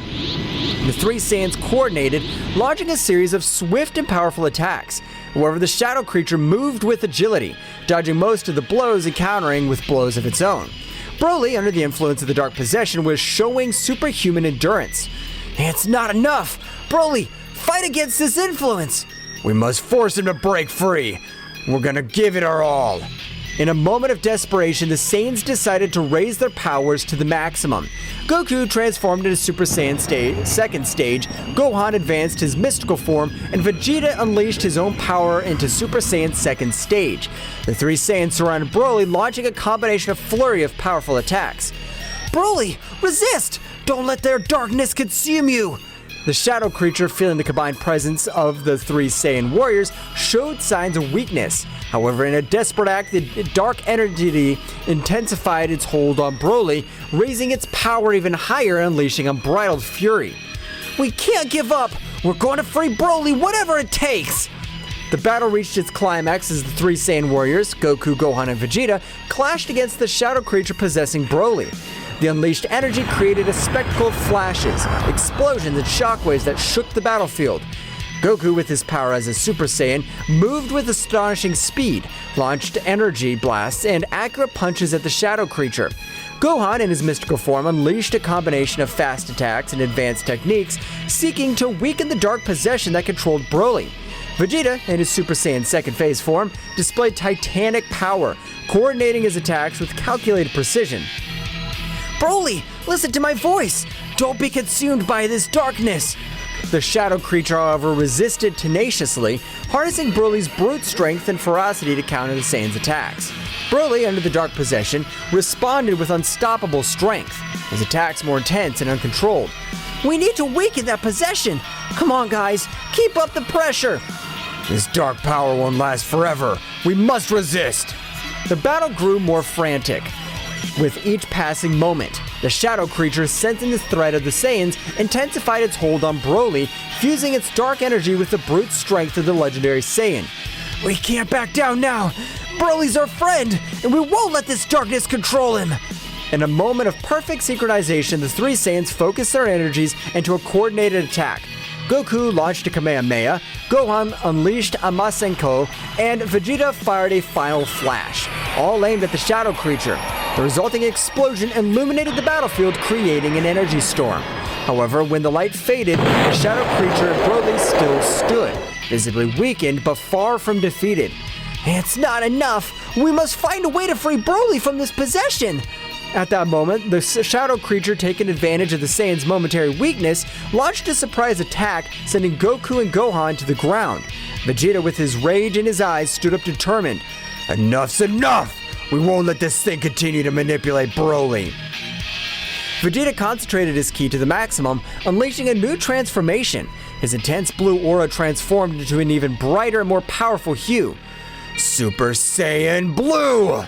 The three Saiyans coordinated, launching a series of swift and powerful attacks. However, the shadow creature moved with agility, dodging most of the blows and countering with blows of its own. Broly, under the influence of the Dark Possession, was showing superhuman endurance. It's not enough! Broly, fight against this influence! We must force him to break free. We're gonna give it our all. In a moment of desperation, the Saiyans decided to raise their powers to the maximum. Goku transformed into Super Saiyan second stage, Gohan advanced his mystical form, and Vegeta unleashed his own power into Super Saiyan second stage. The three Saiyans surrounded Broly, launching a combination of flurry of powerful attacks. Broly, resist! Don't let their darkness consume you! The shadow creature, feeling the combined presence of the three Saiyan warriors, showed signs of weakness. However, in a desperate act, the dark energy intensified its hold on Broly, raising its power even higher and unleashing unbridled fury. We can't give up! We're going to free Broly, whatever it takes! The battle reached its climax as the three Saiyan warriors, Goku, Gohan, and Vegeta, clashed against the shadow creature possessing Broly. The unleashed energy created a spectacle of flashes, explosions, and shockwaves that shook the battlefield. Goku, with his power as a Super Saiyan, moved with astonishing speed, launched energy blasts and accurate punches at the shadow creature. Gohan, in his mystical form, unleashed a combination of fast attacks and advanced techniques, seeking to weaken the dark possession that controlled Broly. Vegeta, in his Super Saiyan second phase form, displayed titanic power, coordinating his attacks with calculated precision. Broly, listen to my voice! Don't be consumed by this darkness! The shadow creature, however, resisted tenaciously, harnessing Broly's brute strength and ferocity to counter the Saiyan's attacks. Broly, under the Dark Possession, responded with unstoppable strength, his attacks more intense and uncontrolled. We need to weaken that possession! Come on, guys, keep up the pressure! This dark power won't last forever. We must resist! The battle grew more frantic. With each passing moment, the shadow creature, sensing the threat of the Saiyans, intensified its hold on Broly, fusing its dark energy with the brute strength of the legendary Saiyan. We can't back down now! Broly's our friend, and we won't let this darkness control him! In a moment of perfect synchronization, the three Saiyans focused their energies into a coordinated attack. Goku launched a Kamehameha, Gohan unleashed a Masenko, and Vegeta fired a final flash, all aimed at the shadow creature. The resulting explosion illuminated the battlefield, creating an energy storm. However, when the light faded, the shadow creature and Broly still stood, visibly weakened but far from defeated. It's not enough! We must find a way to free Broly from this possession! At that moment, the shadow creature, taking advantage of the Saiyan's momentary weakness, launched a surprise attack, sending Goku and Gohan to the ground. Vegeta, with his rage in his eyes, stood up determined. Enough's enough! We won't let this thing continue to manipulate Broly. Vegeta concentrated his ki to the maximum, unleashing a new transformation. His intense blue aura transformed into an even brighter and more powerful hue. Super Saiyan Blue!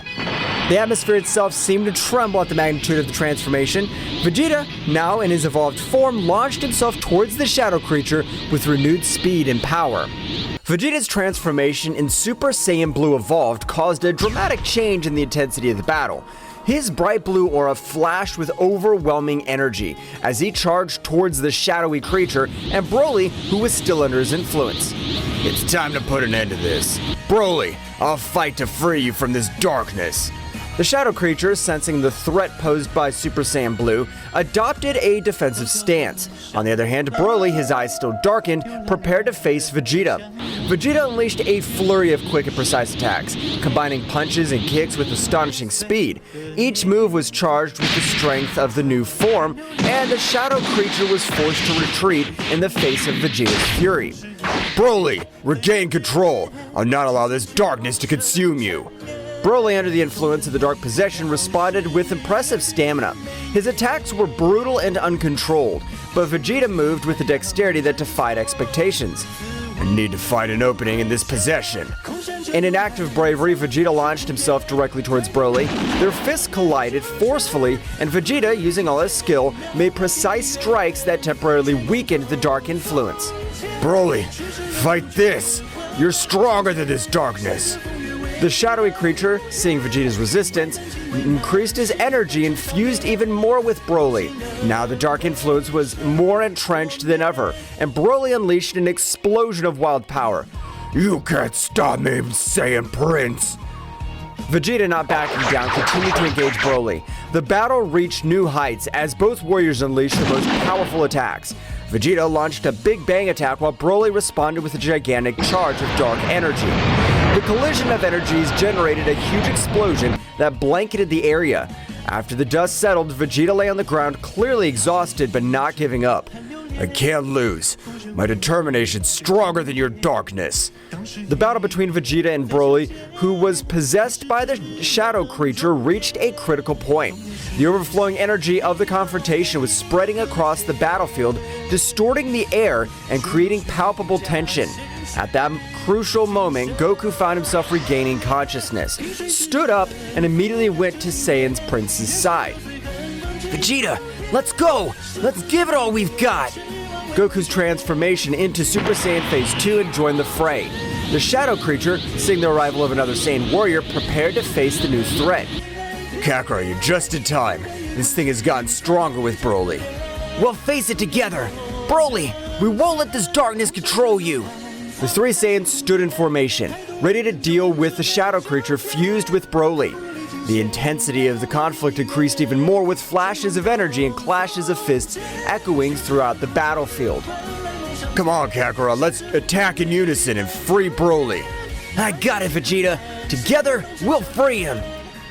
The atmosphere itself seemed to tremble at the magnitude of the transformation. Vegeta, now in his evolved form, launched himself towards the shadow creature with renewed speed and power. Vegeta's transformation in Super Saiyan Blue Evolved caused a dramatic change in the intensity of the battle. His bright blue aura flashed with overwhelming energy as he charged towards the shadowy creature and Broly, who was still under his influence. It's time to put an end to this. Broly, I'll fight to free you from this darkness. The shadow creature, sensing the threat posed by Super Saiyan Blue, adopted a defensive stance. On the other hand, Broly, his eyes still darkened, prepared to face Vegeta. Vegeta unleashed a flurry of quick and precise attacks, combining punches and kicks with astonishing speed. Each move was charged with the strength of the new form, and the shadow creature was forced to retreat in the face of Vegeta's fury. Broly, regain control. I'll not allow this darkness to consume you. Broly, under the influence of the Dark Possession, responded with impressive stamina. His attacks were brutal and uncontrolled, but Vegeta moved with a dexterity that defied expectations. I need to find an opening in this possession. In an act of bravery, Vegeta launched himself directly towards Broly. Their fists collided forcefully, and Vegeta, using all his skill, made precise strikes that temporarily weakened the dark influence. Broly, fight this! You're stronger than this darkness! The shadowy creature, seeing Vegeta's resistance, increased his energy and fused even more with Broly. Now the dark influence was more entrenched than ever, and Broly unleashed an explosion of wild power. You can't stop me, Saiyan Prince! Vegeta, not backing down, continued to engage Broly. The battle reached new heights as both warriors unleashed their most powerful attacks. Vegeta launched a Big Bang attack while Broly responded with a gigantic charge of dark energy. The collision of energies generated a huge explosion that blanketed the area. After the dust settled, Vegeta lay on the ground, clearly exhausted but not giving up. I can't lose. My determination's stronger than your darkness. The battle between Vegeta and Broly, who was possessed by the shadow creature, reached a critical point. The overflowing energy of the confrontation was spreading across the battlefield, distorting the air and creating palpable tension. At that crucial moment, Goku found himself regaining consciousness, stood up, and immediately went to Saiyan Prince's side. Vegeta, let's go! Let's give it all we've got! Goku's transformation into Super Saiyan Phase 2 and joined the fray. The shadow creature, seeing the arrival of another Saiyan warrior, prepared to face the new threat. Kakarot, you're just in time. This thing has gotten stronger with Broly. We'll face it together! Broly, we won't let this darkness control you! The three Saiyans stood in formation, ready to deal with the shadow creature fused with Broly. The intensity of the conflict increased even more with flashes of energy and clashes of fists echoing throughout the battlefield. Come on, Kakarot, let's attack in unison and free Broly. I got it, Vegeta! Together, we'll free him!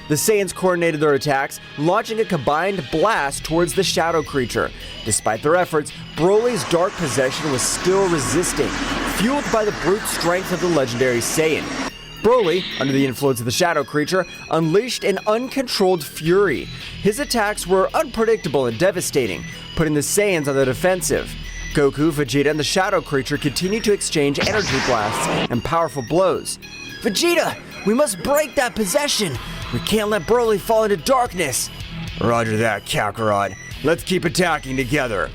The Saiyans coordinated their attacks, launching a combined blast towards the shadow creature. Despite their efforts, Broly's dark possession was still resisting, fueled by the brute strength of the legendary Saiyan. Broly, under the influence of the shadow creature, unleashed an uncontrolled fury. His attacks were unpredictable and devastating, putting the Saiyans on the defensive. Goku, Vegeta, and the shadow creature continued to exchange energy blasts and powerful blows. Vegeta, we must break that possession! We can't let Broly fall into darkness! Roger that, Kakarot. Let's keep attacking together.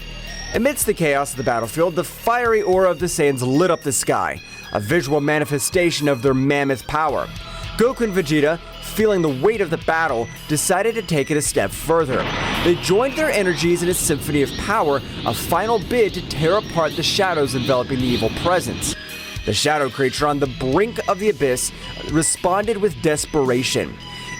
Amidst the chaos of the battlefield, the fiery aura of the Saiyans lit up the sky, a visual manifestation of their mammoth power. Goku and Vegeta, feeling the weight of the battle, decided to take it a step further. They joined their energies in a symphony of power, a final bid to tear apart the shadows enveloping the evil presence. The shadow creature on the brink of the abyss responded with desperation.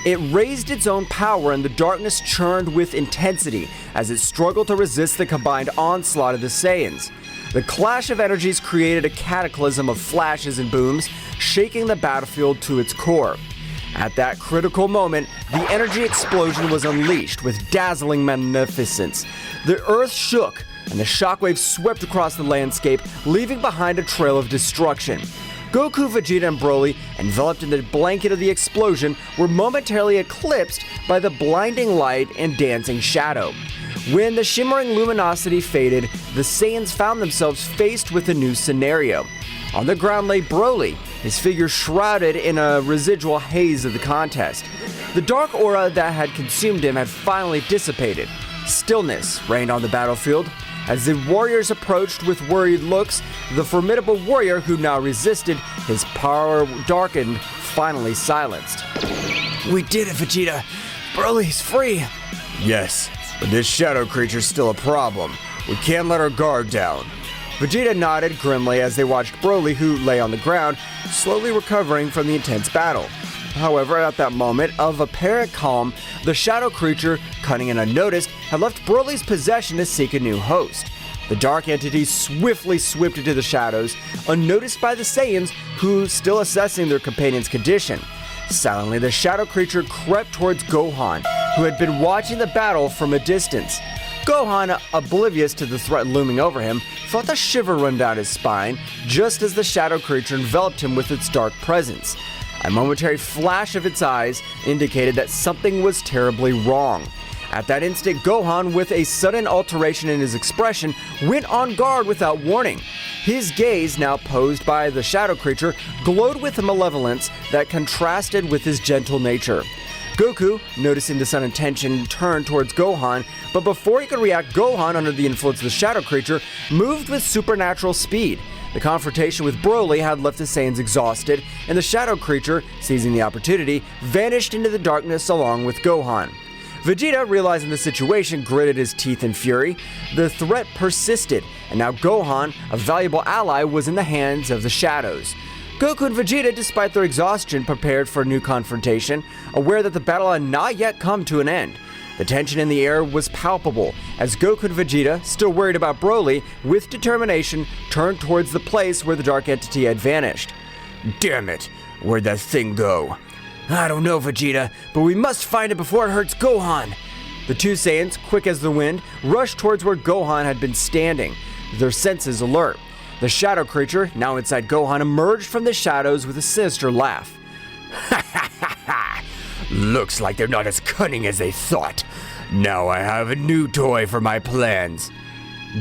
It raised its own power and the darkness churned with intensity as it struggled to resist the combined onslaught of the Saiyans. The clash of energies created a cataclysm of flashes and booms, shaking the battlefield to its core. At that critical moment, the energy explosion was unleashed with dazzling magnificence. The earth shook, and the shockwaves swept across the landscape, leaving behind a trail of destruction. Goku, Vegeta, and Broly, enveloped in the blanket of the explosion, were momentarily eclipsed by the blinding light and dancing shadow. When the shimmering luminosity faded, the Saiyans found themselves faced with a new scenario. On the ground lay Broly, his figure shrouded in a residual haze of the contest. The dark aura that had consumed him had finally dissipated. Stillness reigned on the battlefield. As the warriors approached with worried looks, the formidable warrior who now resisted, his power darkened, finally silenced. We did it, Vegeta! Broly's free! Yes, but this shadow creature's still a problem. We can't let our guard down. Vegeta nodded grimly as they watched Broly, who lay on the ground, slowly recovering from the intense battle. However, at that moment of apparent calm, the shadow creature, cunning and unnoticed, had left Broly's possession to seek a new host. The dark entity swiftly swept into the shadows, unnoticed by the Saiyans, who still assessing their companion's condition. Silently, the shadow creature crept towards Gohan, who had been watching the battle from a distance. Gohan, oblivious to the threat looming over him, felt a shiver run down his spine just as the shadow creature enveloped him with its dark presence. A momentary flash of its eyes indicated that something was terribly wrong. At that instant, Gohan, with a sudden alteration in his expression, went on guard without warning. His gaze, now posed by the shadow creature, glowed with a malevolence that contrasted with his gentle nature. Goku, noticing the sudden tension, turned towards Gohan, but before he could react, Gohan, under the influence of the shadow creature, moved with supernatural speed. The confrontation with Broly had left the Saiyans exhausted, and the shadow creature, seizing the opportunity, vanished into the darkness along with Gohan. Vegeta, realizing the situation, gritted his teeth in fury. The threat persisted, and now Gohan, a valuable ally, was in the hands of the shadows. Goku and Vegeta, despite their exhaustion, prepared for a new confrontation, aware that the battle had not yet come to an end. The tension in the air was palpable, as Goku and Vegeta, still worried about Broly, with determination, turned towards the place where the dark entity had vanished. Damn it! Where'd that thing go? I don't know, Vegeta, but we must find it before it hurts Gohan. The two Saiyans, quick as the wind, rushed towards where Gohan had been standing, their senses alert. The shadow creature, now inside Gohan, emerged from the shadows with a sinister laugh. Ha ha ha ha! Looks like they're not as cunning as they thought. Now I have a new toy for my plans.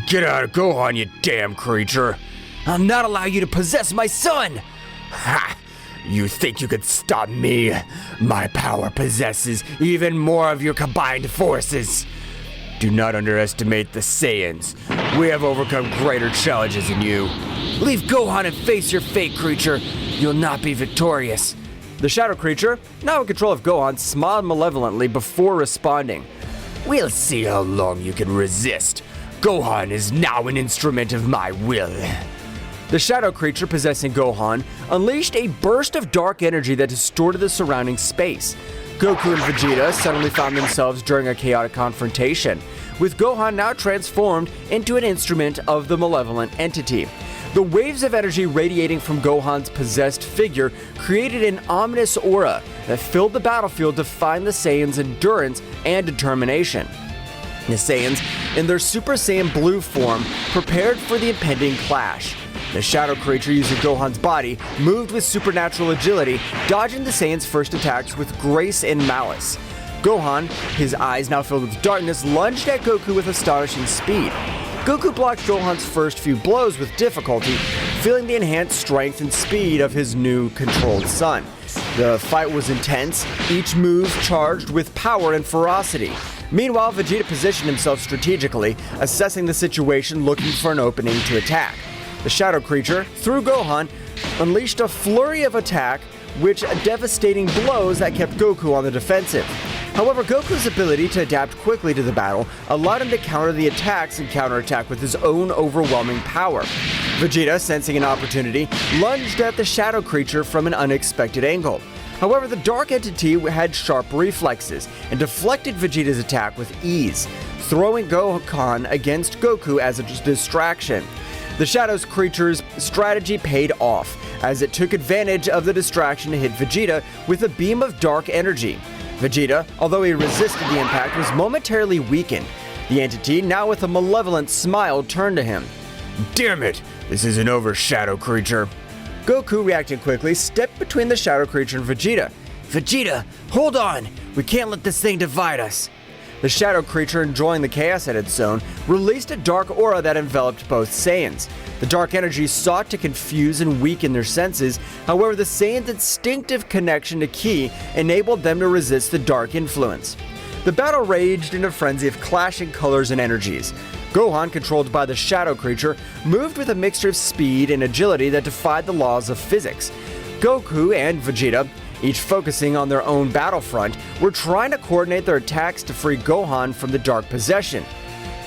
Get out of Gohan, you damn creature! I'll not allow you to possess my son! Ha! You think you could stop me? My power possesses even more of your combined forces. Do not underestimate the Saiyans. We have overcome greater challenges than you. Leave Gohan and face your fate, creature. You'll not be victorious. The shadow creature, now in control of Gohan, smiled malevolently before responding. We'll see how long you can resist. Gohan is now an instrument of my will. The shadow creature possessing Gohan unleashed a burst of dark energy that distorted the surrounding space. Goku and Vegeta suddenly found themselves during a chaotic confrontation, with Gohan now transformed into an instrument of the malevolent entity. The waves of energy radiating from Gohan's possessed figure created an ominous aura that filled the battlefield, defying the Saiyans' endurance and determination. The Saiyans, in their Super Saiyan Blue form, prepared for the impending clash. The shadow creature, using Gohan's body, moved with supernatural agility, dodging the Saiyans' first attacks with grace and malice. Gohan, his eyes now filled with darkness, lunged at Goku with astonishing speed. Goku blocked Gohan's first few blows with difficulty, feeling the enhanced strength and speed of his new controlled son. The fight was intense, each move charged with power and ferocity. Meanwhile, Vegeta positioned himself strategically, assessing the situation, looking for an opening to attack. The shadow creature, through Gohan, unleashed a flurry of attack, which devastating blows that kept Goku on the defensive. However, Goku's ability to adapt quickly to the battle allowed him to counter the attacks and counterattack with his own overwhelming power. Vegeta, sensing an opportunity, lunged at the shadow creature from an unexpected angle. However, the dark entity had sharp reflexes and deflected Vegeta's attack with ease, throwing Gohan against Goku as a distraction. The Shadows creature's strategy paid off, as it took advantage of the distraction to hit Vegeta with a beam of dark energy. Vegeta, although he resisted the impact, was momentarily weakened. The entity, now with a malevolent smile, turned to him. Damn it! This isn't over, shadow creature. Goku, reacting quickly, stepped between the shadow creature and Vegeta. Vegeta, hold on! We can't let this thing divide us. The shadow creature, enjoying the chaos it had sown, released a dark aura that enveloped both Saiyans. The dark energy sought to confuse and weaken their senses, however the Saiyans' instinctive connection to Ki enabled them to resist the dark influence. The battle raged in a frenzy of clashing colors and energies. Gohan, controlled by the shadow creature, moved with a mixture of speed and agility that defied the laws of physics. Goku and Vegeta, each focusing on their own battlefront, were trying to coordinate their attacks to free Gohan from the dark possession.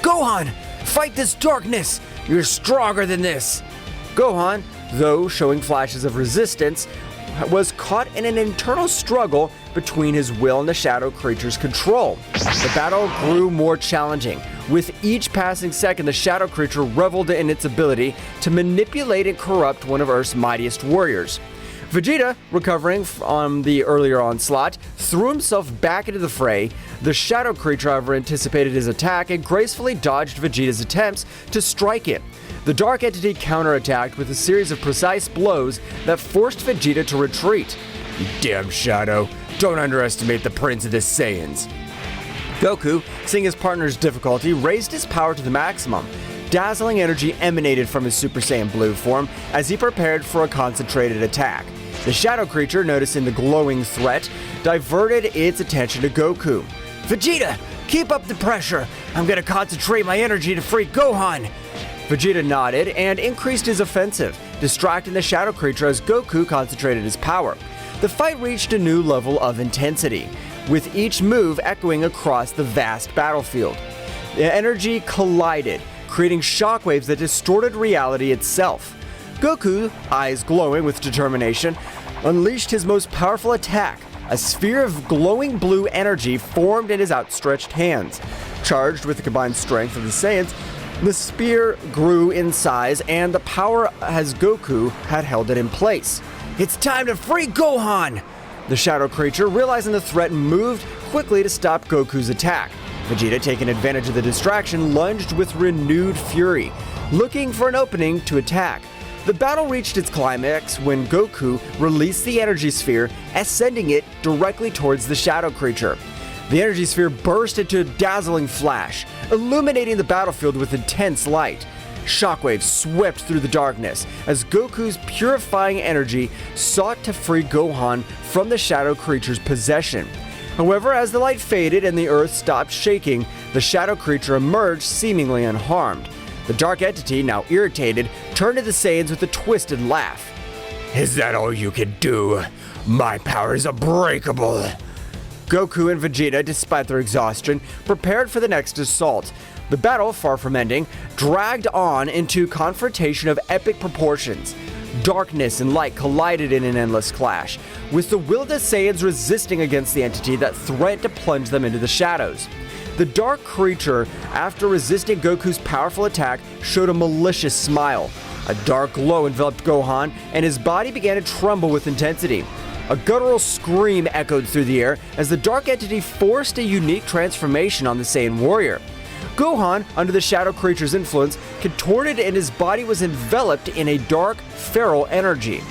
"Gohan, fight this darkness! You're stronger than this!" Gohan, though showing flashes of resistance, was caught in an internal struggle between his will and the shadow creature's control. The battle grew more challenging. With each passing second, the shadow creature reveled in its ability to manipulate and corrupt one of Earth's mightiest warriors. Vegeta, recovering from the earlier onslaught, threw himself back into the fray. The shadow creature, however, anticipated his attack and gracefully dodged Vegeta's attempts to strike it. The dark entity counterattacked with a series of precise blows that forced Vegeta to retreat. Damn Shadow, don't underestimate the Prince of the Saiyans. Goku, seeing his partner's difficulty, raised his power to the maximum. Dazzling energy emanated from his Super Saiyan Blue form as he prepared for a concentrated attack. The shadow creature, noticing the glowing threat, diverted its attention to Goku. "Vegeta, keep up the pressure! I'm gonna concentrate my energy to free Gohan!" Vegeta nodded and increased his offensive, distracting the shadow creature as Goku concentrated his power. The fight reached a new level of intensity, with each move echoing across the vast battlefield. The energy collided, creating shockwaves that distorted reality itself. Goku, eyes glowing with determination, unleashed his most powerful attack. A sphere of glowing blue energy formed in his outstretched hands. Charged with the combined strength of the Saiyans, the spear grew in size and the power as Goku had held it in place. "It's time to free Gohan!" The shadow creature, realizing the threat, moved quickly to stop Goku's attack. Vegeta, taking advantage of the distraction, lunged with renewed fury, looking for an opening to attack. The battle reached its climax when Goku released the energy sphere, ascending it directly towards the shadow creature. The energy sphere burst into a dazzling flash, illuminating the battlefield with intense light. Shockwaves swept through the darkness as Goku's purifying energy sought to free Gohan from the shadow creature's possession. However, as the light faded and the earth stopped shaking, the shadow creature emerged seemingly unharmed. The dark entity, now irritated, turned to the Saiyans with a twisted laugh. Is that all you can do? My power is unbreakable. Goku and Vegeta, despite their exhaustion, prepared for the next assault. The battle, far from ending, dragged on into confrontation of epic proportions. Darkness and light collided in an endless clash, with the will of the Saiyans resisting against the entity that threatened to plunge them into the shadows. The dark creature, after resisting Goku's powerful attack, showed a malicious smile. A dark glow enveloped Gohan, and his body began to tremble with intensity. A guttural scream echoed through the air as the dark entity forced a unique transformation on the Saiyan warrior. Gohan, under the shadow creature's influence, contorted and his body was enveloped in a dark, feral energy.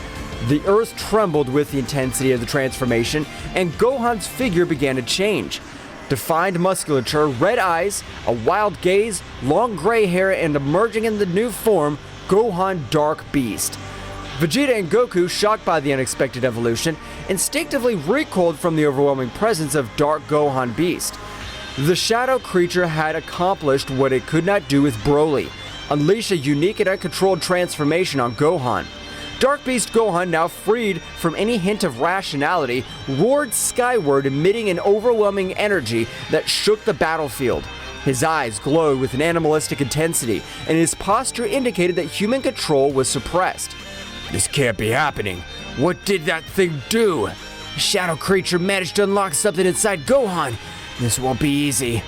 The earth trembled with the intensity of the transformation, and Gohan's figure began to change. Defined musculature, red eyes, a wild gaze, long gray hair, and emerging in the new form, Gohan Dark Beast. Vegeta and Goku, shocked by the unexpected evolution, instinctively recoiled from the overwhelming presence of Dark Gohan Beast. The shadow creature had accomplished what it could not do with Broly, unleash a unique and uncontrolled transformation on Gohan. Dark Beast Gohan, now freed from any hint of rationality, roared skyward, emitting an overwhelming energy that shook the battlefield. His eyes glowed with an animalistic intensity, and his posture indicated that human control was suppressed. This can't be happening. What did that thing do? The shadow creature managed to unlock something inside Gohan. This won't be easy.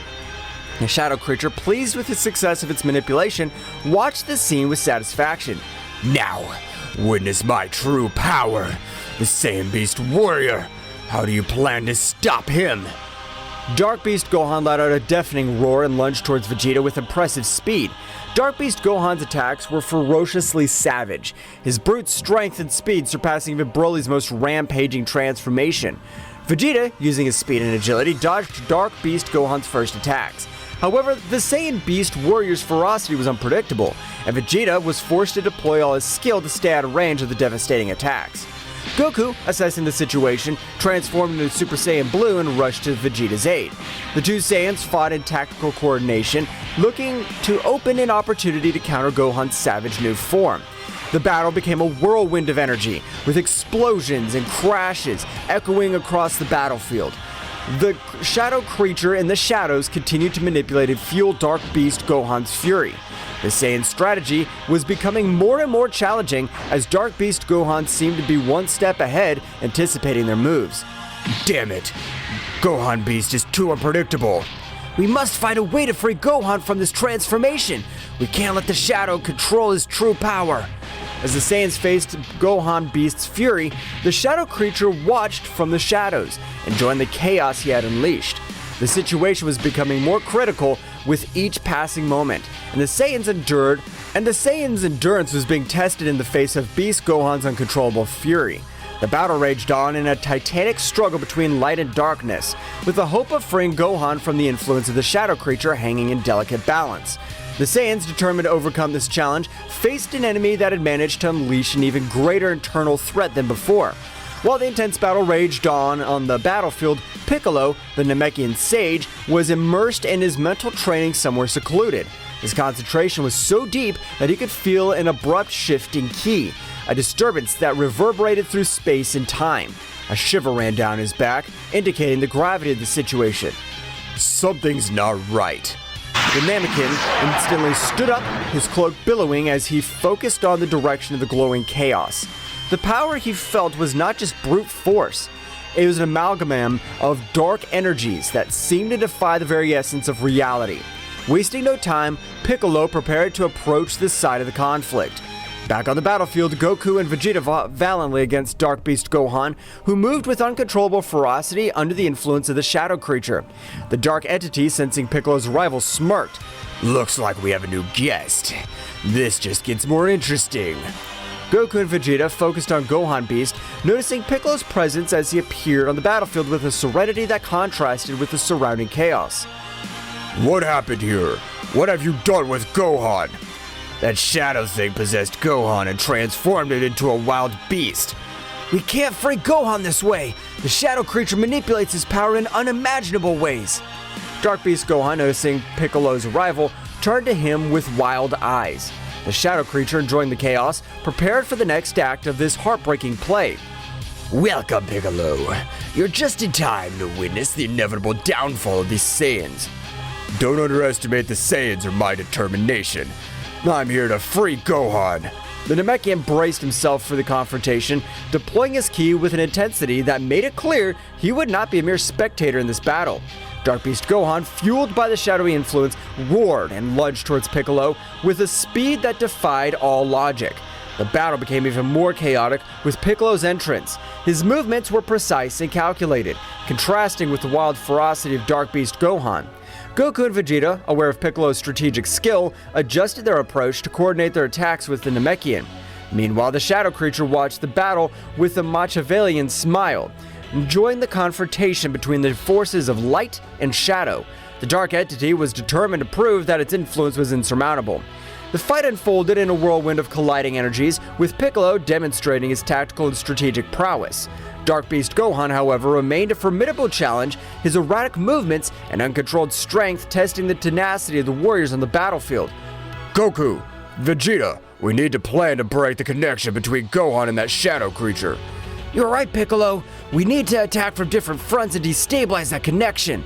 The shadow creature, pleased with the success of its manipulation, watched the scene with satisfaction. Now, witness my true power. The Saiyan Beast Warrior. How do you plan to stop him? Dark Beast Gohan let out a deafening roar and lunged towards Vegeta with impressive speed. Dark Beast Gohan's attacks were ferociously savage, his brute strength and speed surpassing even Broly's most rampaging transformation. Vegeta, using his speed and agility, dodged Dark Beast Gohan's first attacks. However, the Saiyan Beast warrior's ferocity was unpredictable, and Vegeta was forced to deploy all his skill to stay out of range of the devastating attacks. Goku, assessing the situation, transformed into Super Saiyan Blue and rushed to Vegeta's aid. The two Saiyans fought in tactical coordination, looking to open an opportunity to counter Gohan's savage new form. The battle became a whirlwind of energy, with explosions and crashes echoing across the battlefield. The shadow creature in the shadows continued to manipulate and fuel Dark Beast Gohan's fury. The Saiyan strategy was becoming more and more challenging as Dark Beast Gohan seemed to be one step ahead, anticipating their moves. Damn it! Gohan Beast is too unpredictable. We must find a way to free Gohan from this transformation. We can't let the shadow control his true power. As the Saiyans faced Gohan Beast's fury, the shadow creature watched from the shadows, enjoying the chaos he had unleashed. The situation was becoming more critical with each passing moment, and the Saiyans' endurance was being tested in the face of Beast Gohan's uncontrollable fury. The battle raged on in a titanic struggle between light and darkness, with the hope of freeing Gohan from the influence of the shadow creature hanging in delicate balance. The Saiyans, determined to overcome this challenge, faced an enemy that had managed to unleash an even greater internal threat than before. While the intense battle raged on the battlefield, Piccolo, the Namekian sage, was immersed in his mental training somewhere secluded. His concentration was so deep that he could feel an abrupt shift in ki, a disturbance that reverberated through space and time. A shiver ran down his back, indicating the gravity of the situation. Something's not right. The Namekian instantly stood up, his cloak billowing as he focused on the direction of the glowing chaos. The power he felt was not just brute force. It was an amalgam of dark energies that seemed to defy the very essence of reality. Wasting no time, Piccolo prepared to approach this side of the conflict. Back on the battlefield, Goku and Vegeta fought valiantly against Dark Beast Gohan, who moved with uncontrollable ferocity under the influence of the shadow creature. The dark entity, sensing Piccolo's arrival, smirked. Looks like we have a new guest. This just gets more interesting. Goku and Vegeta focused on Gohan Beast, noticing Piccolo's presence as he appeared on the battlefield with a serenity that contrasted with the surrounding chaos. What happened here? What have you done with Gohan? That shadow thing possessed Gohan and transformed it into a wild beast. We can't free Gohan this way. The shadow creature manipulates his power in unimaginable ways. Dark Beast Gohan, noticing Piccolo's arrival, turned to him with wild eyes. The shadow creature, enjoying the chaos, prepared for the next act of this heartbreaking play. Welcome, Piccolo. You're just in time to witness the inevitable downfall of these Saiyans. Don't underestimate the Saiyans or my determination. I'm here to free Gohan. The Namekian braced himself for the confrontation, deploying his ki with an intensity that made it clear he would not be a mere spectator in this battle. Dark Beast Gohan, fueled by the shadowy influence, roared and lunged towards Piccolo with a speed that defied all logic. The battle became even more chaotic with Piccolo's entrance. His movements were precise and calculated, contrasting with the wild ferocity of Dark Beast Gohan. Goku and Vegeta, aware of Piccolo's strategic skill, adjusted their approach to coordinate their attacks with the Namekian. Meanwhile, the shadow creature watched the battle with a Machiavellian smile, enjoying the confrontation between the forces of light and shadow. The dark entity was determined to prove that its influence was insurmountable. The fight unfolded in a whirlwind of colliding energies, with Piccolo demonstrating his tactical and strategic prowess. Dark Beast Gohan, however, remained a formidable challenge, his erratic movements and uncontrolled strength testing the tenacity of the warriors on the battlefield. Goku, Vegeta, we need to plan to break the connection between Gohan and that shadow creature. You're right, Piccolo. We need to attack from different fronts and destabilize that connection.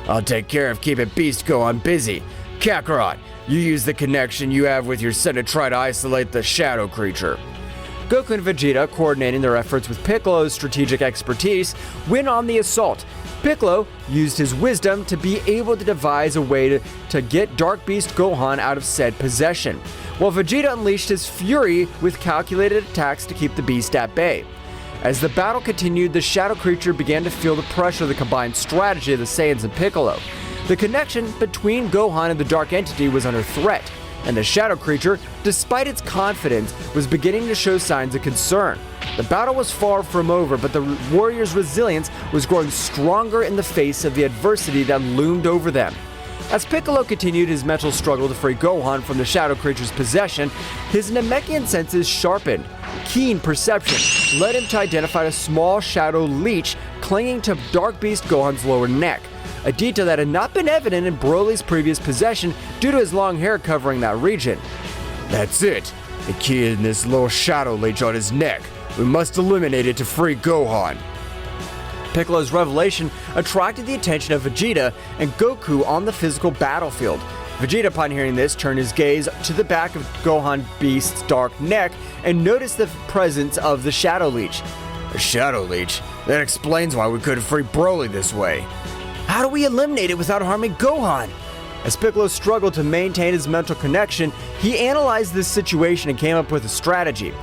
I'll take care of keeping Beast Gohan busy. Kakarot, you use the connection you have with your son to try to isolate the shadow creature. Goku and Vegeta, coordinating their efforts with Piccolo's strategic expertise, went on the assault. Piccolo used his wisdom to be able to devise a way to get Dark Beast Gohan out of said possession, while Vegeta unleashed his fury with calculated attacks to keep the beast at bay. As the battle continued, the shadow creature began to feel the pressure of the combined strategy of the Saiyans and Piccolo. The connection between Gohan and the dark entity was under threat, and the shadow creature, despite its confidence, was beginning to show signs of concern. The battle was far from over, but the warriors' resilience was growing stronger in the face of the adversity that loomed over them. As Piccolo continued his mental struggle to free Gohan from the Shadow Creature's possession, his Namekian senses sharpened. Keen perception led him to identify a small shadow leech clinging to Dark Beast Gohan's lower neck, a detail that had not been evident in Broly's previous possession due to his long hair covering that region. That's it. The key in this little shadow leech on his neck. We must eliminate it to free Gohan. Piccolo's revelation attracted the attention of Vegeta and Goku on the physical battlefield. Vegeta, upon hearing this, turned his gaze to the back of Gohan Beast's dark neck and noticed the presence of the Shadow Leech. A Shadow Leech? That explains why we couldn't free Broly this way. How do we eliminate it without harming Gohan? As Piccolo struggled to maintain his mental connection, he analyzed this situation and came up with a strategy.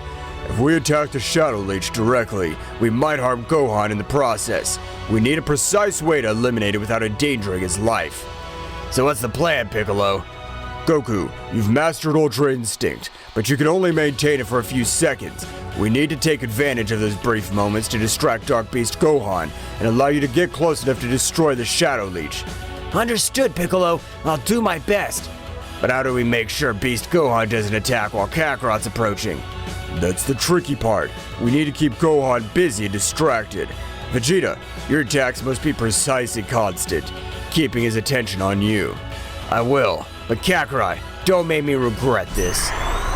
If we attack the Shadow Leech directly, we might harm Gohan in the process. We need a precise way to eliminate it without endangering his life. So what's the plan, Piccolo? Goku, you've mastered Ultra Instinct, but you can only maintain it for a few seconds. We need to take advantage of those brief moments to distract Dark Beast Gohan and allow you to get close enough to destroy the Shadow Leech. Understood, Piccolo. I'll do my best. But how do we make sure Beast Gohan doesn't attack while Kakarot's approaching? That's the tricky part. We need to keep Gohan busy and distracted. Vegeta, your attacks must be precise and constant, keeping his attention on you. I will, but Kakarot, don't make me regret this.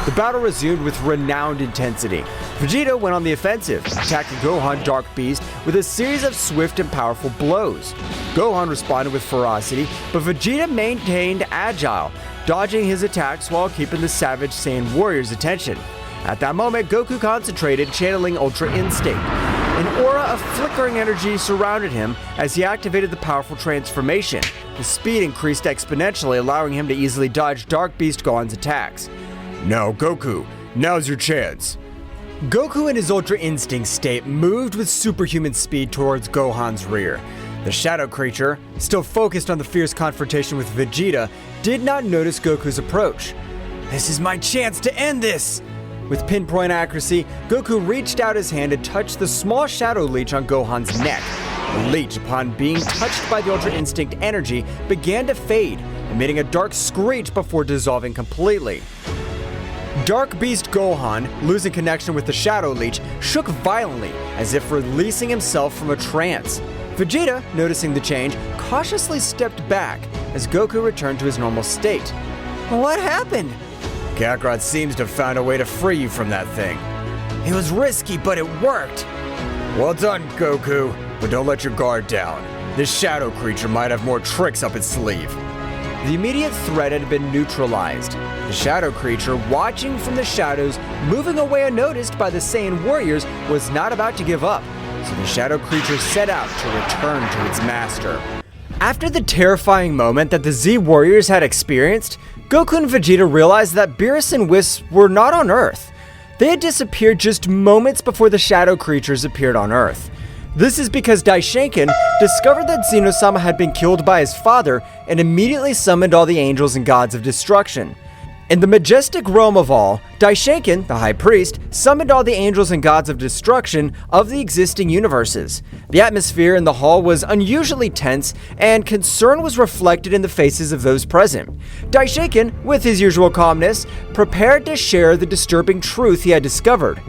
The battle resumed with renowned intensity. Vegeta went on the offensive, attacking Gohan Dark Beast with a series of swift and powerful blows. Gohan responded with ferocity, but Vegeta maintained agile, dodging his attacks while keeping the savage Saiyan warrior's attention. At that moment, Goku concentrated, channeling Ultra Instinct. An aura of flickering energy surrounded him as he activated the powerful transformation. His speed increased exponentially, allowing him to easily dodge Dark Beast Gohan's attacks. Now, Goku, now's your chance. Goku in his Ultra Instinct state moved with superhuman speed towards Gohan's rear. The Shadow Creature, still focused on the fierce confrontation with Vegeta, did not notice Goku's approach. "This is my chance to end this!" With pinpoint accuracy, Goku reached out his hand and touched the small Shadow Leech on Gohan's neck. The leech, upon being touched by the Ultra Instinct energy, began to fade, emitting a dark screech before dissolving completely. Dark Beast Gohan, losing connection with the Shadow Leech, shook violently, as if releasing himself from a trance. Vegeta, noticing the change, cautiously stepped back as Goku returned to his normal state. "What happened?" Kakarot seems to have found a way to free you from that thing. It was risky, but it worked. Well done, Goku, but don't let your guard down. This Shadow Creature might have more tricks up its sleeve. The immediate threat had been neutralized. The Shadow Creature, watching from the shadows, moving away unnoticed by the Saiyan warriors, was not about to give up, so the Shadow Creature set out to return to its master. After the terrifying moment that the Z warriors had experienced, Goku and Vegeta realized that BEERUS and Whis were not on Earth. They had disappeared just moments before the Shadow Creatures appeared on Earth. This is because Daishinkan discovered that Zeno-sama had been killed by his father and immediately summoned all the angels and gods of destruction. In the majestic realm of all, Daishinkan, the High Priest, summoned all the angels and gods of destruction of the existing universes. The atmosphere in the hall was unusually tense, and concern was reflected in the faces of those present. Daishinkan, with his usual calmness, prepared to share the disturbing truth he had discovered.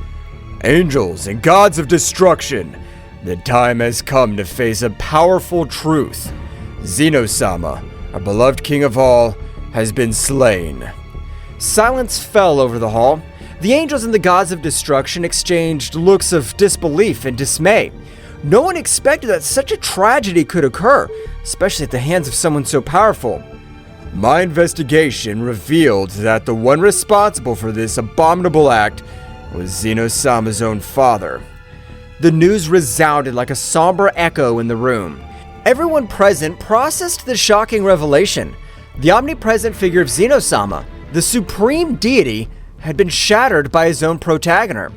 Angels and gods of destruction, the time has come to face a powerful truth. Zeno-sama, our beloved king of all, has been slain. Silence fell over the hall. The angels and the gods of destruction exchanged looks of disbelief and dismay. No one expected that such a tragedy could occur, especially at the hands of someone so powerful. My investigation revealed that the one responsible for this abominable act was Zeno-sama's own father. The news resounded like a somber echo in the room. Everyone present processed the shocking revelation. The omnipresent figure of Zeno-sama, the supreme deity, had been shattered by his own protagonist.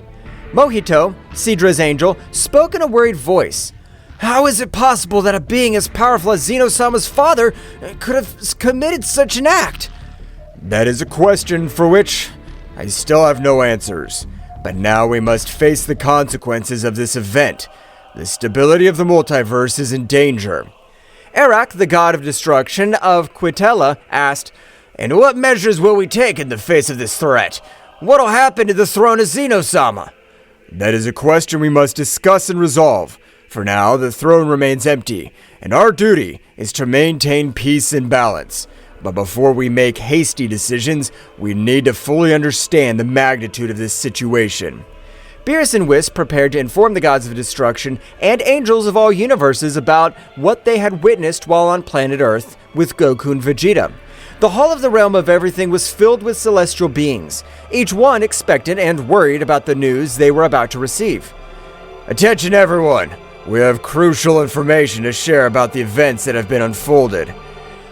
Mohito, Sidra's angel, spoke in a worried voice. "How is it possible that a being as powerful as Zeno-sama's father could have committed such an act?" That is a question for which I still have no answers. But now we must face the consequences of this event. The stability of the multiverse is in danger. Arak, the god of destruction of Quitella, asked, "And what measures will we take in the face of this threat? What'll happen to the throne of Zeno-sama?" That is a question we must discuss and resolve. For now, the throne remains empty, and our duty is to maintain peace and balance. But before we make hasty decisions, we need to fully understand the magnitude of this situation. Beerus and Wisp prepared to inform the gods of destruction and angels of all universes about what they had witnessed while on planet Earth with Goku and Vegeta. The Hall of the Realm of Everything was filled with celestial beings, each one expectant and worried about the news they were about to receive. Attention everyone! We have crucial information to share about the events that have been unfolded.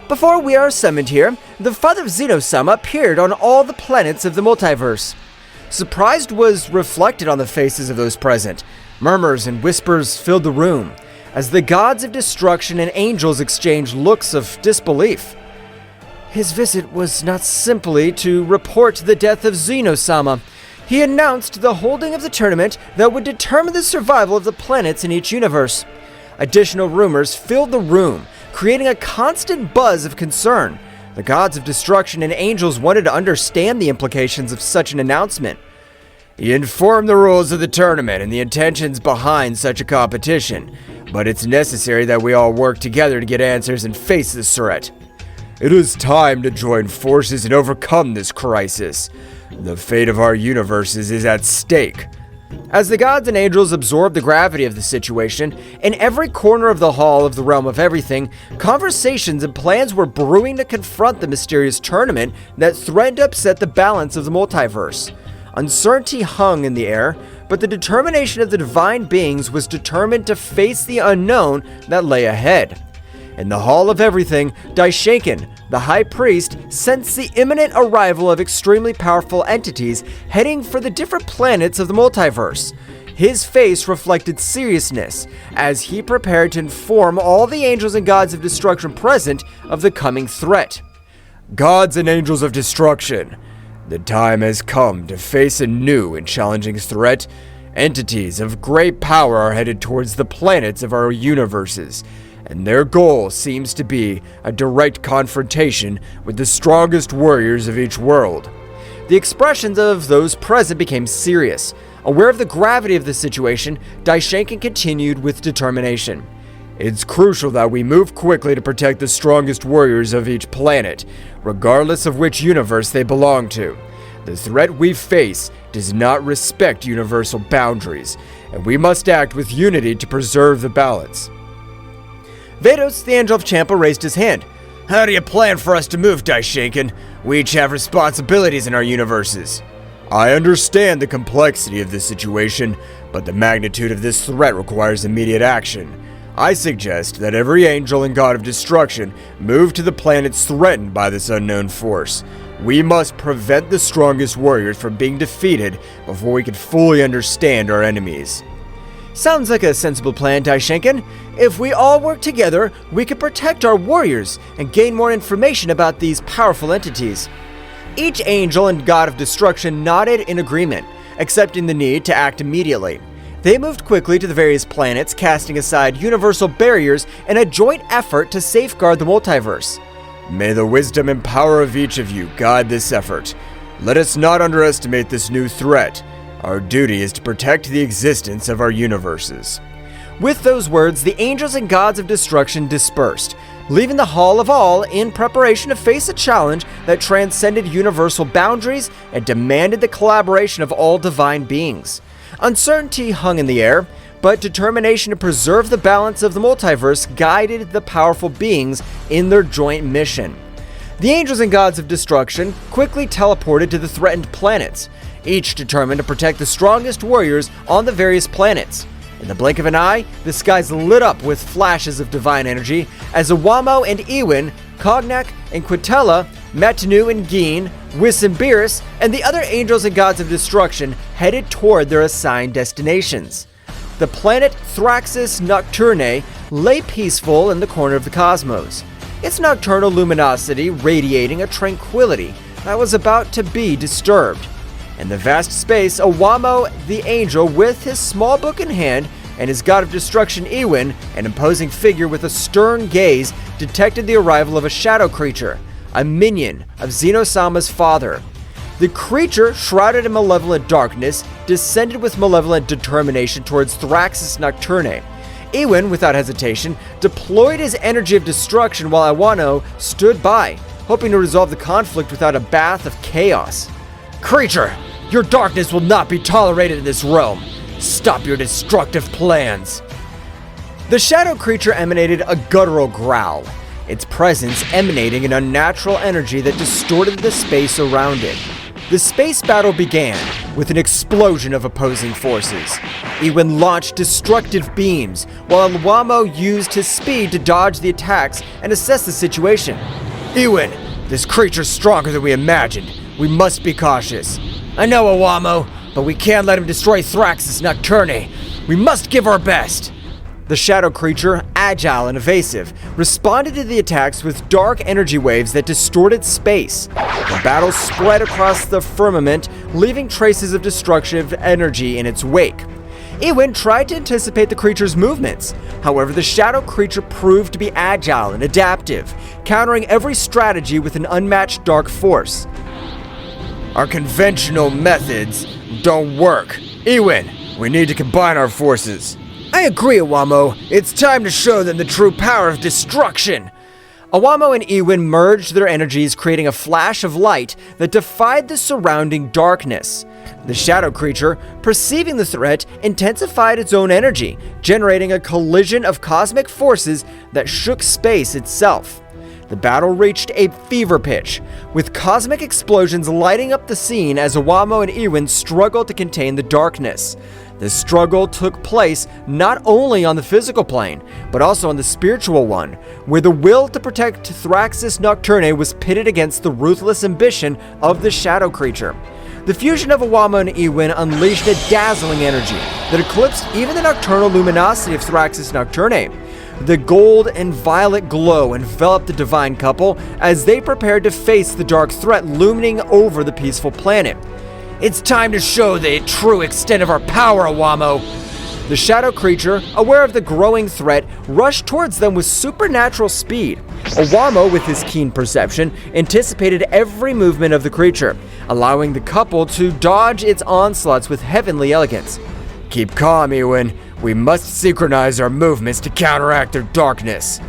Before we are summoned here, the father of Zeno-sama appeared on all the planets of the multiverse. Surprise was reflected on the faces of those present. Murmurs and whispers filled the room, as the gods of destruction and angels exchanged looks of disbelief. His visit was not simply to report the death of Zeno-sama. He announced the holding of the tournament that would determine the survival of the planets in each universe. Additional rumors filled the room, creating a constant buzz of concern. The gods of destruction and angels wanted to understand the implications of such an announcement. He informed the rules of the tournament and the intentions behind such a competition, but it's necessary that we all work together to get answers and face this threat. It is time to join forces and overcome this crisis. The fate of our universes is at stake. As the gods and angels absorbed the gravity of the situation, in every corner of the Hall of the Realm of Everything, conversations and plans were brewing to confront the mysterious tournament that threatened to upset the balance of the multiverse. Uncertainty hung in the air, but the determination of the divine beings was determined to face the unknown that lay ahead. In the Hall of Everything, Daishinkan, the High Priest, sensed the imminent arrival of extremely powerful entities heading for the different planets of the multiverse. His face reflected seriousness as he prepared to inform all the angels and gods of destruction present of the coming threat. Gods and angels of destruction, the time has come to face a new and challenging threat. Entities of great power are headed towards the planets of our universes, and their goal seems to be a direct confrontation with the strongest warriors of each world. The expressions of those present became serious. Aware of the gravity of the situation, Daishinkan continued with determination. It's crucial that we move quickly to protect the strongest warriors of each planet, regardless of which universe they belong to. The threat we face does not respect universal boundaries, and we must act with unity to preserve the balance. Vados, the Angel of Champa, raised his hand. "How do you plan for us to move, Daishinkan? We each have responsibilities in our universes." I understand the complexity of this situation, but the magnitude of this threat requires immediate action. I suggest that every angel and god of destruction move to the planets threatened by this unknown force. We must prevent the strongest warriors from being defeated before we can fully understand our enemies. Sounds like a sensible plan, Daishinkan. If we all work together, we can protect our warriors and gain more information about these powerful entities. Each angel and god of destruction nodded in agreement, accepting the need to act immediately. They moved quickly to the various planets, casting aside universal barriers in a joint effort to safeguard the multiverse. May the wisdom and power of each of you guide this effort. Let us not underestimate this new threat. Our duty is to protect the existence of our universes. With those words, the angels and gods of destruction dispersed, leaving the Hall of All in preparation to face a challenge that transcended universal boundaries and demanded the collaboration of all divine beings. Uncertainty hung in the air, but determination to preserve the balance of the multiverse guided the powerful beings in their joint mission. The angels and gods of destruction quickly teleported to the threatened planets, each determined to protect the strongest warriors on the various planets. In the blink of an eye, the skies lit up with flashes of divine energy as Awamo and Ewin, Cognac and Quitella, Matanu and Geen, Whis and Beerus, and the other angels and gods of destruction headed toward their assigned destinations. The planet Thraxis Nocturnae lay peaceful in the corner of the cosmos, its nocturnal luminosity radiating a tranquility that was about to be disturbed. In the vast space, Owamo, the angel, with his small book in hand, and his god of destruction Ewin, an imposing figure with a stern gaze, detected the arrival of a shadow creature, a minion of Zeno-sama's father. The creature, shrouded in malevolent darkness, descended with malevolent determination towards Thraxis Nocturne. Ewin, without hesitation, deployed his energy of destruction while Iwano stood by, hoping to resolve the conflict without a bath of chaos. Creature, your darkness will not be tolerated in this realm. Stop your destructive plans. The shadow creature emanated a guttural growl, its presence emanating an unnatural energy that distorted the space around it. The space battle began with an explosion of opposing forces. Ewin launched destructive beams, while Owamo used his speed to dodge the attacks and assess the situation. Ewin, this creature's stronger than we imagined. We must be cautious. I know, Owamo, but we can't let him destroy Thraxis Nocturne. We must give our best. The shadow creature, agile and evasive, responded to the attacks with dark energy waves that distorted space. The battle spread across the firmament, leaving traces of destructive energy in its wake. Ewin tried to anticipate the creature's movements. However, the shadow creature proved to be agile and adaptive, countering every strategy with an unmatched dark force. Our conventional methods don't work. Ewin, we need to combine our forces. I agree, Owamo. It's time to show them the true power of destruction. Owamo and Ewin merged their energies, creating a flash of light that defied the surrounding darkness. The shadow creature, perceiving the threat, intensified its own energy, generating a collision of cosmic forces that shook space itself. The battle reached a fever pitch, with cosmic explosions lighting up the scene as Owamo and Ewin struggled to contain the darkness. The struggle took place not only on the physical plane, but also on the spiritual one, where the will to protect Thraxis Nocturne was pitted against the ruthless ambition of the shadow creature. The fusion of Owamo and Ewin unleashed a dazzling energy that eclipsed even the nocturnal luminosity of Thraxis Nocturne. The gold and violet glow enveloped the divine couple as they prepared to face the dark threat looming over the peaceful planet. It's time to show the true extent of our power, Owamo. The shadow creature, aware of the growing threat, rushed towards them with supernatural speed. Owamo, with his keen perception, anticipated every movement of the creature, allowing the couple to dodge its onslaughts with heavenly elegance. Keep calm, Ewin. We must synchronize our movements to counteract their darkness.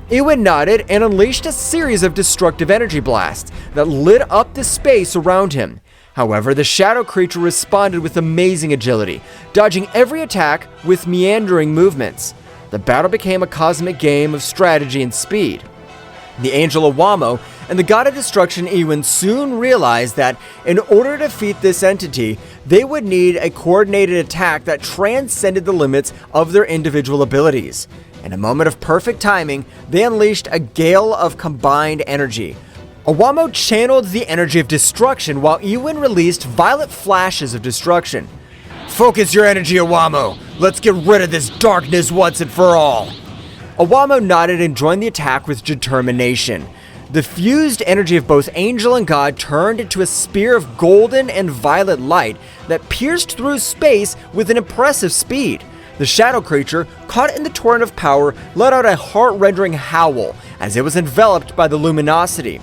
Ewin nodded and unleashed a series of destructive energy blasts that lit up the space around him. However, the shadow creature responded with amazing agility, dodging every attack with meandering movements. The battle became a cosmic game of strategy and speed. The angel Owamo and the god of destruction Ewin soon realized that in order to defeat this entity, they would need a coordinated attack that transcended the limits of their individual abilities. In a moment of perfect timing, they unleashed a gale of combined energy. Owamo channeled the energy of destruction while Ewin released violet flashes of destruction. Focus your energy, Owamo. Let's get rid of this darkness once and for all. Owamo nodded and joined the attack with determination. The fused energy of both angel and god turned into a spear of golden and violet light that pierced through space with an impressive speed. The shadow creature, caught in the torrent of power, let out a heart-rending howl as it was enveloped by the luminosity.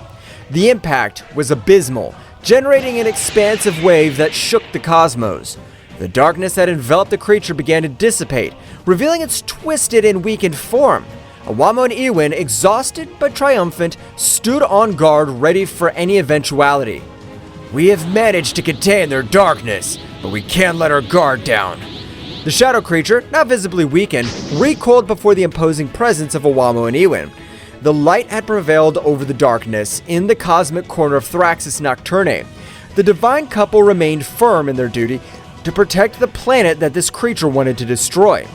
The impact was abysmal, generating an expansive wave that shook the cosmos. The darkness that enveloped the creature began to dissipate, revealing its twisted and weakened form. Owamo and Ewin, exhausted but triumphant, stood on guard ready for any eventuality. We have managed to contain their darkness, but we can't let our guard down. The shadow creature, now visibly weakened, recoiled before the imposing presence of Owamo and Ewin. The light had prevailed over the darkness in the cosmic corner of Thraxis Nocturne. The divine couple remained firm in their duty to protect the planet that this creature wanted to destroy.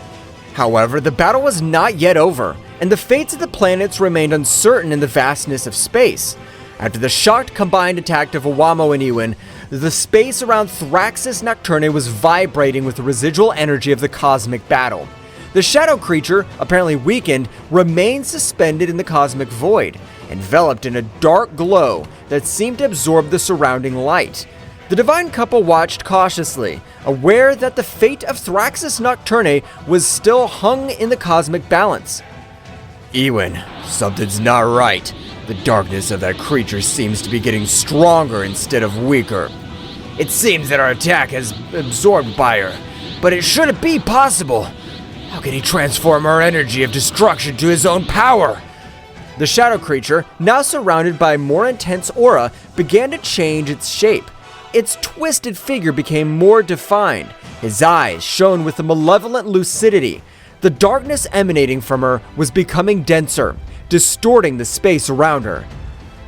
However, the battle was not yet over, and the fates of the planets remained uncertain in the vastness of space. After the shocked combined attack of Owamo and Ewin, the space around Thraxis Nocturne was vibrating with the residual energy of the cosmic battle. The shadow creature, apparently weakened, remained suspended in the cosmic void, enveloped in a dark glow that seemed to absorb the surrounding light. The divine couple watched cautiously, aware that the fate of Thraxus Nocturne was still hung in the cosmic balance. Ewan, something's not right. The darkness of that creature seems to be getting stronger instead of weaker. It seems that our attack has absorbed by her, but it shouldn't be possible. How can he transform our energy of destruction to his own power? The shadow creature, now surrounded by a more intense aura, began to change its shape. Its twisted figure became more defined. His eyes shone with a malevolent lucidity. The darkness emanating from her was becoming denser, distorting the space around her.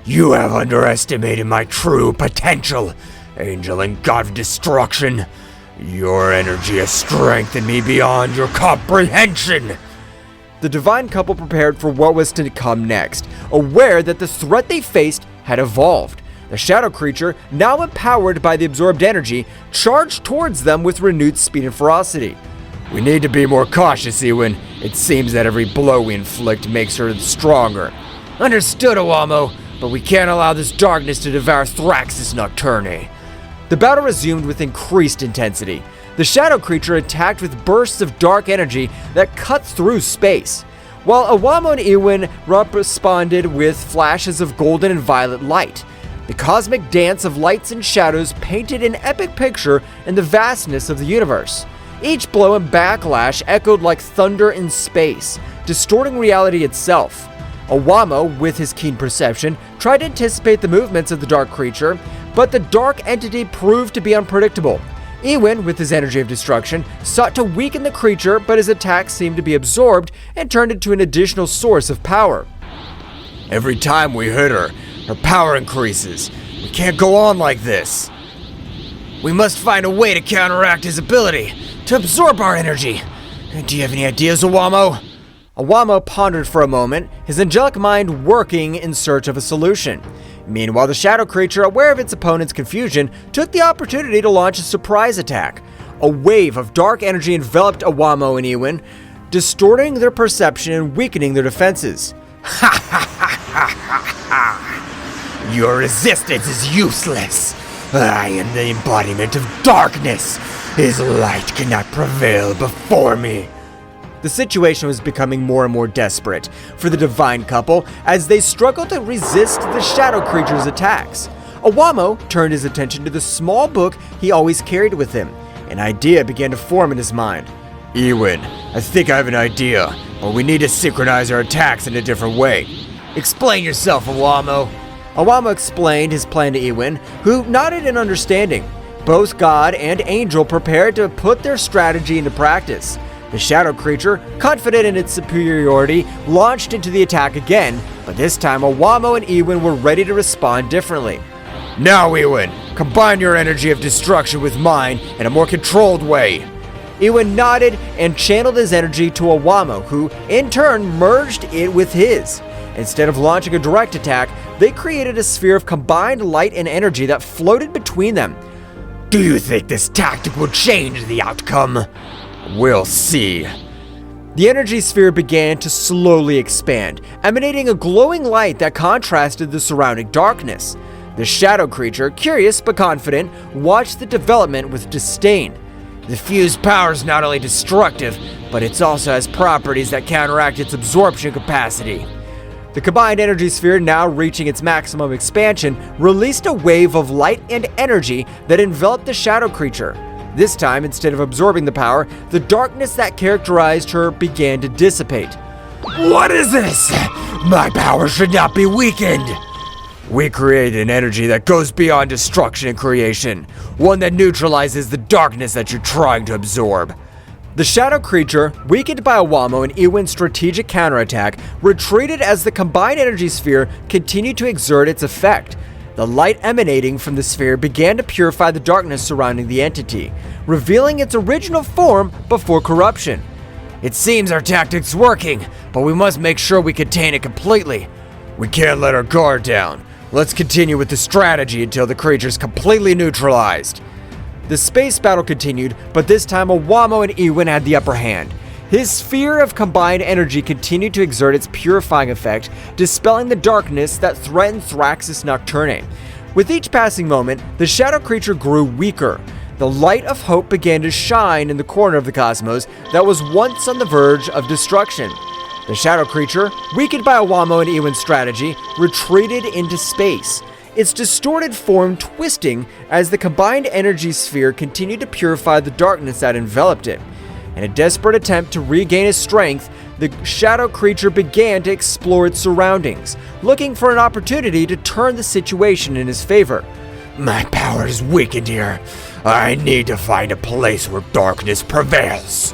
You have underestimated my true potential, angel and god of destruction. Your energy has strengthened me beyond your comprehension. The divine couple prepared for what was to come next, aware that the threat they faced had evolved. The shadow creature, now empowered by the absorbed energy, charged towards them with renewed speed and ferocity. We need to be more cautious, Ewan. It seems that every blow we inflict makes her stronger. Understood, Owamo, but we can't allow this darkness to devour Thraxus Nocturne. The battle resumed with increased intensity. The shadow creature attacked with bursts of dark energy that cut through space, while Owamo and Ewan responded with flashes of golden and violet light. The cosmic dance of lights and shadows painted an epic picture in the vastness of the universe. Each blow and backlash echoed like thunder in space, distorting reality itself. Owamo, with his keen perception, tried to anticipate the movements of the dark creature, but the dark entity proved to be unpredictable. Ewan, with his energy of destruction, sought to weaken the creature, but his attacks seemed to be absorbed and turned into an additional source of power. Every time we hit her, her power increases. We can't go on like this. We must find a way to counteract his ability to absorb our energy. Do you have any ideas, Owamo? Owamo pondered for a moment, his angelic mind working in search of a solution. Meanwhile, the shadow creature, aware of its opponent's confusion, took the opportunity to launch a surprise attack. A wave of dark energy enveloped Owamo and Ewan, distorting their perception and weakening their defenses. Your resistance is useless. I am the embodiment of darkness. His light cannot prevail before me. The situation was becoming more and more desperate for the divine couple as they struggled to resist the shadow creature's attacks. Owamo turned his attention to the small book he always carried with him. An idea began to form in his mind. Ewan, I think I have an idea, but we need to synchronize our attacks in a different way. Explain yourself, Owamo. Owamo explained his plan to Ewan, who nodded in understanding. Both God and Angel prepared to put their strategy into practice. The shadow creature, confident in its superiority, launched into the attack again, but this time Owamo and Ewan were ready to respond differently. Now, Ewan, combine your energy of destruction with mine in a more controlled way. Ewan nodded and channeled his energy to Owamo, who, in turn, merged it with his. Instead of launching a direct attack, they created a sphere of combined light and energy that floated between them. Do you think this tactic will change the outcome? We'll see. The energy sphere began to slowly expand, emanating a glowing light that contrasted the surrounding darkness. The shadow creature, curious but confident, watched the development with disdain. The fused power is not only destructive, but it also has properties that counteract its absorption capacity. The combined energy sphere, now reaching its maximum expansion, released a wave of light and energy that enveloped the shadow creature. This time, instead of absorbing the power, the darkness that characterized her began to dissipate. What is this? My power should not be weakened. We create an energy that goes beyond destruction and creation, one that neutralizes the darkness that you're trying to absorb. The shadow creature, weakened by Owamo and Ewan's strategic counterattack, retreated as the combined energy sphere continued to exert its effect. The light emanating from the sphere began to purify the darkness surrounding the entity, revealing its original form before corruption. It seems our tactic's working, but we must make sure we contain it completely. We can't let our guard down. Let's continue with the strategy until the creature's completely neutralized. The space battle continued, but this time Owamo and Ewan had the upper hand. His sphere of combined energy continued to exert its purifying effect, dispelling the darkness that threatened Thraxus Nocturne. With each passing moment, the shadow creature grew weaker. The light of hope began to shine in the corner of the cosmos that was once on the verge of destruction. The shadow creature, weakened by Awamo and Iwan's strategy, retreated into space, its distorted form twisting as the combined energy sphere continued to purify the darkness that enveloped it. In a desperate attempt to regain its strength, the shadow creature began to explore its surroundings, looking for an opportunity to turn the situation in his favor. My power is weakened here. I need to find a place where darkness prevails.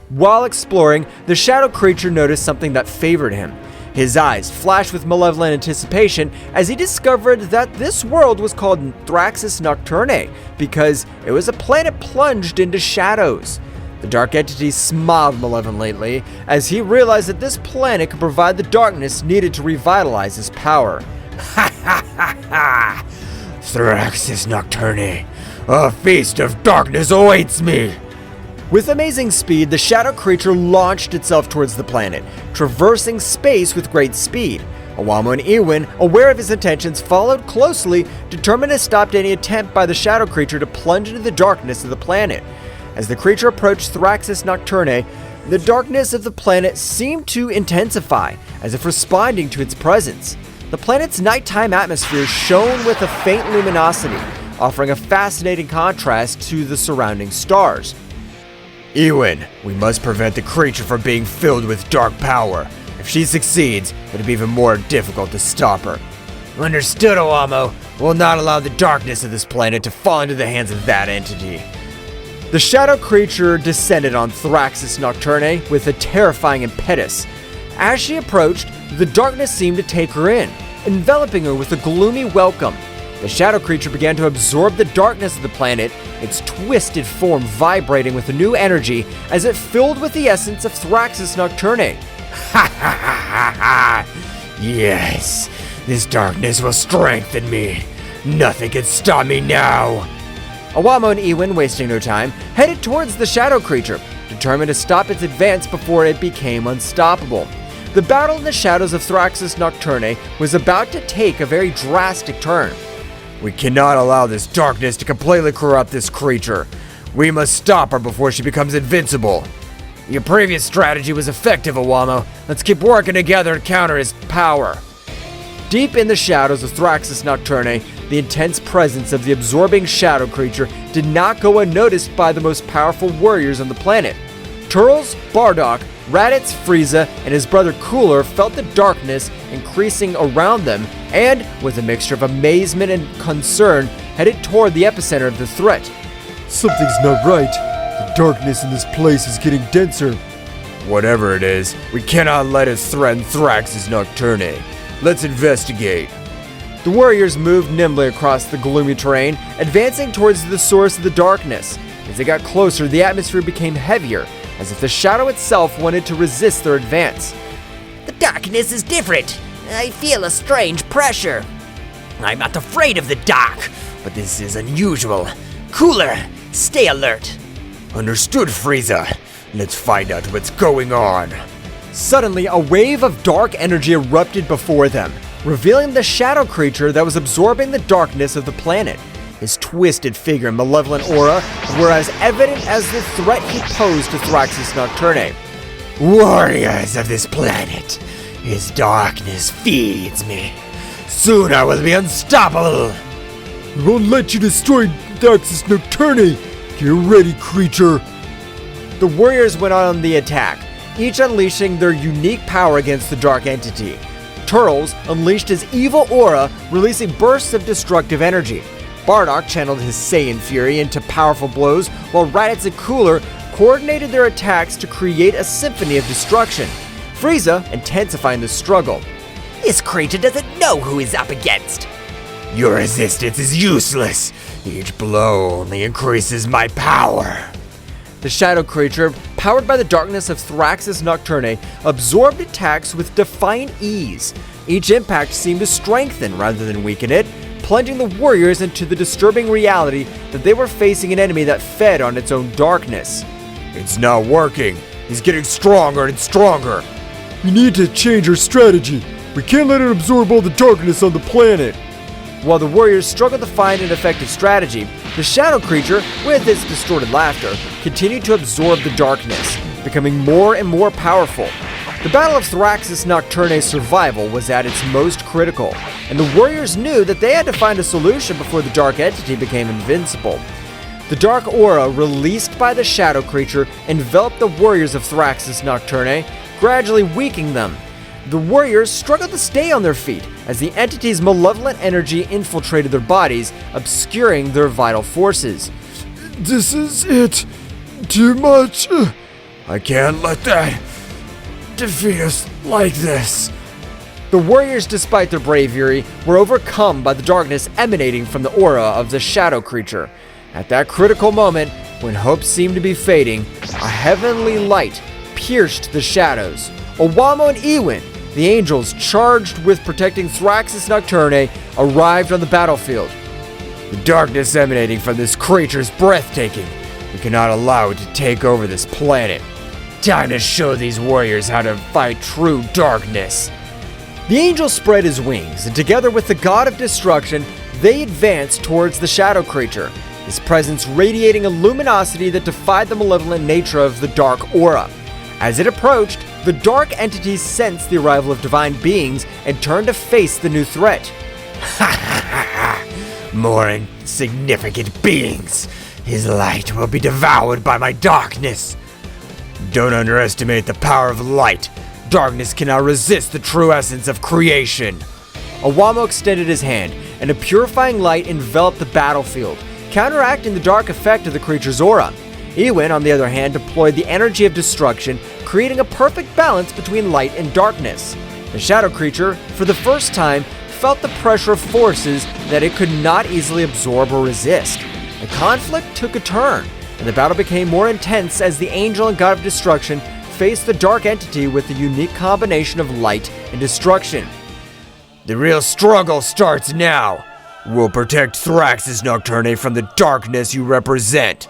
While exploring, the shadow creature noticed something that favored him. His eyes flashed with malevolent anticipation as he discovered that this world was called Thraxis Nocturne because it was a planet plunged into shadows. The dark entity smiled malevolently as he realized that this planet could provide the darkness needed to revitalize his power. Ha ha ha ha! Thraxis Nocturne, a feast of darkness awaits me! With amazing speed, the shadow creature launched itself towards the planet, traversing space with great speed. Awamo and Iwan, aware of his intentions, followed closely, determined to stop any attempt by the shadow creature to plunge into the darkness of the planet. As the creature approached Thraxis Nocturne, the darkness of the planet seemed to intensify, as if responding to its presence. The planet's nighttime atmosphere shone with a faint luminosity, offering a fascinating contrast to the surrounding stars. Iwan, we must prevent the creature from being filled with dark power. If she succeeds, it'll be even more difficult to stop her. Understood, Awamo. We'll not allow the darkness of this planet to fall into the hands of that entity. The shadow creature descended on Thraxis Nocturne with a terrifying impetus. As she approached, the darkness seemed to take her in, enveloping her with a gloomy welcome. The shadow creature began to absorb the darkness of the planet, its twisted form vibrating with a new energy as it filled with the essence of Thraxis Nocturne. Ha ha ha ha ha! Yes, this darkness will strengthen me. Nothing can stop me now. Awamo and Iwan, wasting no time, headed towards the shadow creature, determined to stop its advance before it became unstoppable. The battle in the shadows of Thraxis Nocturne was about to take a very drastic turn. We cannot allow this darkness to completely corrupt this creature. We must stop her before she becomes invincible. Your previous strategy was effective, Awamo. Let's keep working together to counter his power. Deep in the shadows of Thraxis Nocturne, the intense presence of the absorbing shadow creature did not go unnoticed by the most powerful warriors on the planet. Turles, Bardock, Raditz, Frieza, and his brother Cooler felt the darkness increasing around them and, with a mixture of amazement and concern, headed toward the epicenter of the threat. Something's not right. The darkness in this place is getting denser. Whatever it is, we cannot let it threaten Thraxis Nocturne. Let's investigate. The warriors moved nimbly across the gloomy terrain, advancing towards the source of the darkness. As they got closer, the atmosphere became heavier, as if the shadow itself wanted to resist their advance. The darkness is different. I feel a strange pressure. I'm not afraid of the dark, but this is unusual. Cooler, stay alert. Understood, Frieza. Let's find out what's going on. Suddenly, a wave of dark energy erupted before them, revealing the shadow creature that was absorbing the darkness of the planet. His twisted figure and malevolent aura were as evident as the threat he posed to Thraxis Nocturne. Warriors of this planet, his darkness feeds me. Soon I will be unstoppable. We won't let you destroy Thraxis Nocturne. Get ready, creature. The warriors went on the attack, each unleashing their unique power against the dark entity. Turles unleashed his evil aura, releasing bursts of destructive energy. Bardock channeled his Saiyan fury into powerful blows, while Raditz and Cooler coordinated their attacks to create a symphony of destruction. Frieza intensifying the struggle. This creature doesn't know who he's up against. Your resistance is useless. Each blow only increases my power. The shadow creature, powered by the darkness of Thraxis Nocturne, absorbed attacks with defiant ease. Each impact seemed to strengthen rather than weaken it, plunging the warriors into the disturbing reality that they were facing an enemy that fed on its own darkness. It's not working. He's getting stronger and stronger. We need to change our strategy. We can't let it absorb all the darkness on the planet. While the warriors struggled to find an effective strategy, the shadow creature, with its distorted laughter, continued to absorb the darkness, becoming more and more powerful. The Battle of Thraxis Nocturne's survival was at its most critical, and the warriors knew that they had to find a solution before the dark entity became invincible. The dark aura released by the shadow creature enveloped the warriors of Thraxis Nocturne, gradually weakening them. The warriors struggled to stay on their feet as the entity's malevolent energy infiltrated their bodies, obscuring their vital forces. This is it. Too much. I can't let that defeat us like this. The warriors, despite their bravery, were overcome by the darkness emanating from the aura of the shadow creature. At that critical moment, when hope seemed to be fading, a heavenly light pierced the shadows. Owamo and Ewin, the angels charged with protecting Thraxis Nocturne, arrived on the battlefield. The darkness emanating from this creature is breathtaking. We cannot allow it to take over this planet. Time to show these warriors how to fight true darkness. The angel spread his wings, and together with the god of destruction, they advanced towards the shadow creature, his presence radiating a luminosity that defied the malevolent nature of the dark aura. As it approached, the dark entities sensed the arrival of divine beings and turned to face the new threat. More insignificant beings. His light will be devoured by my darkness. Don't underestimate the power of light. Darkness cannot resist the true essence of creation. Owamo extended his hand, and a purifying light enveloped the battlefield, counteracting the dark effect of the creature's aura. Ewin, on the other hand, deployed the energy of destruction, creating a perfect balance between light and darkness. The shadow creature, for the first time, felt the pressure of forces that it could not easily absorb or resist. The conflict took a turn, and the battle became more intense as the angel and god of destruction faced the dark entity with the unique combination of light and destruction. The real struggle starts now. We'll protect Thraxis Nocturne from the darkness you represent.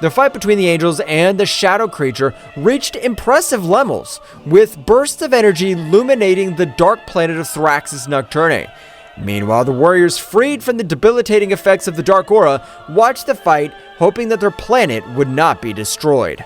The fight between the angels and the shadow creature reached impressive levels, with bursts of energy illuminating the dark planet of Thraxis Nocturne. Meanwhile, the warriors, freed from the debilitating effects of the dark aura, watched the fight, hoping that their planet would not be destroyed.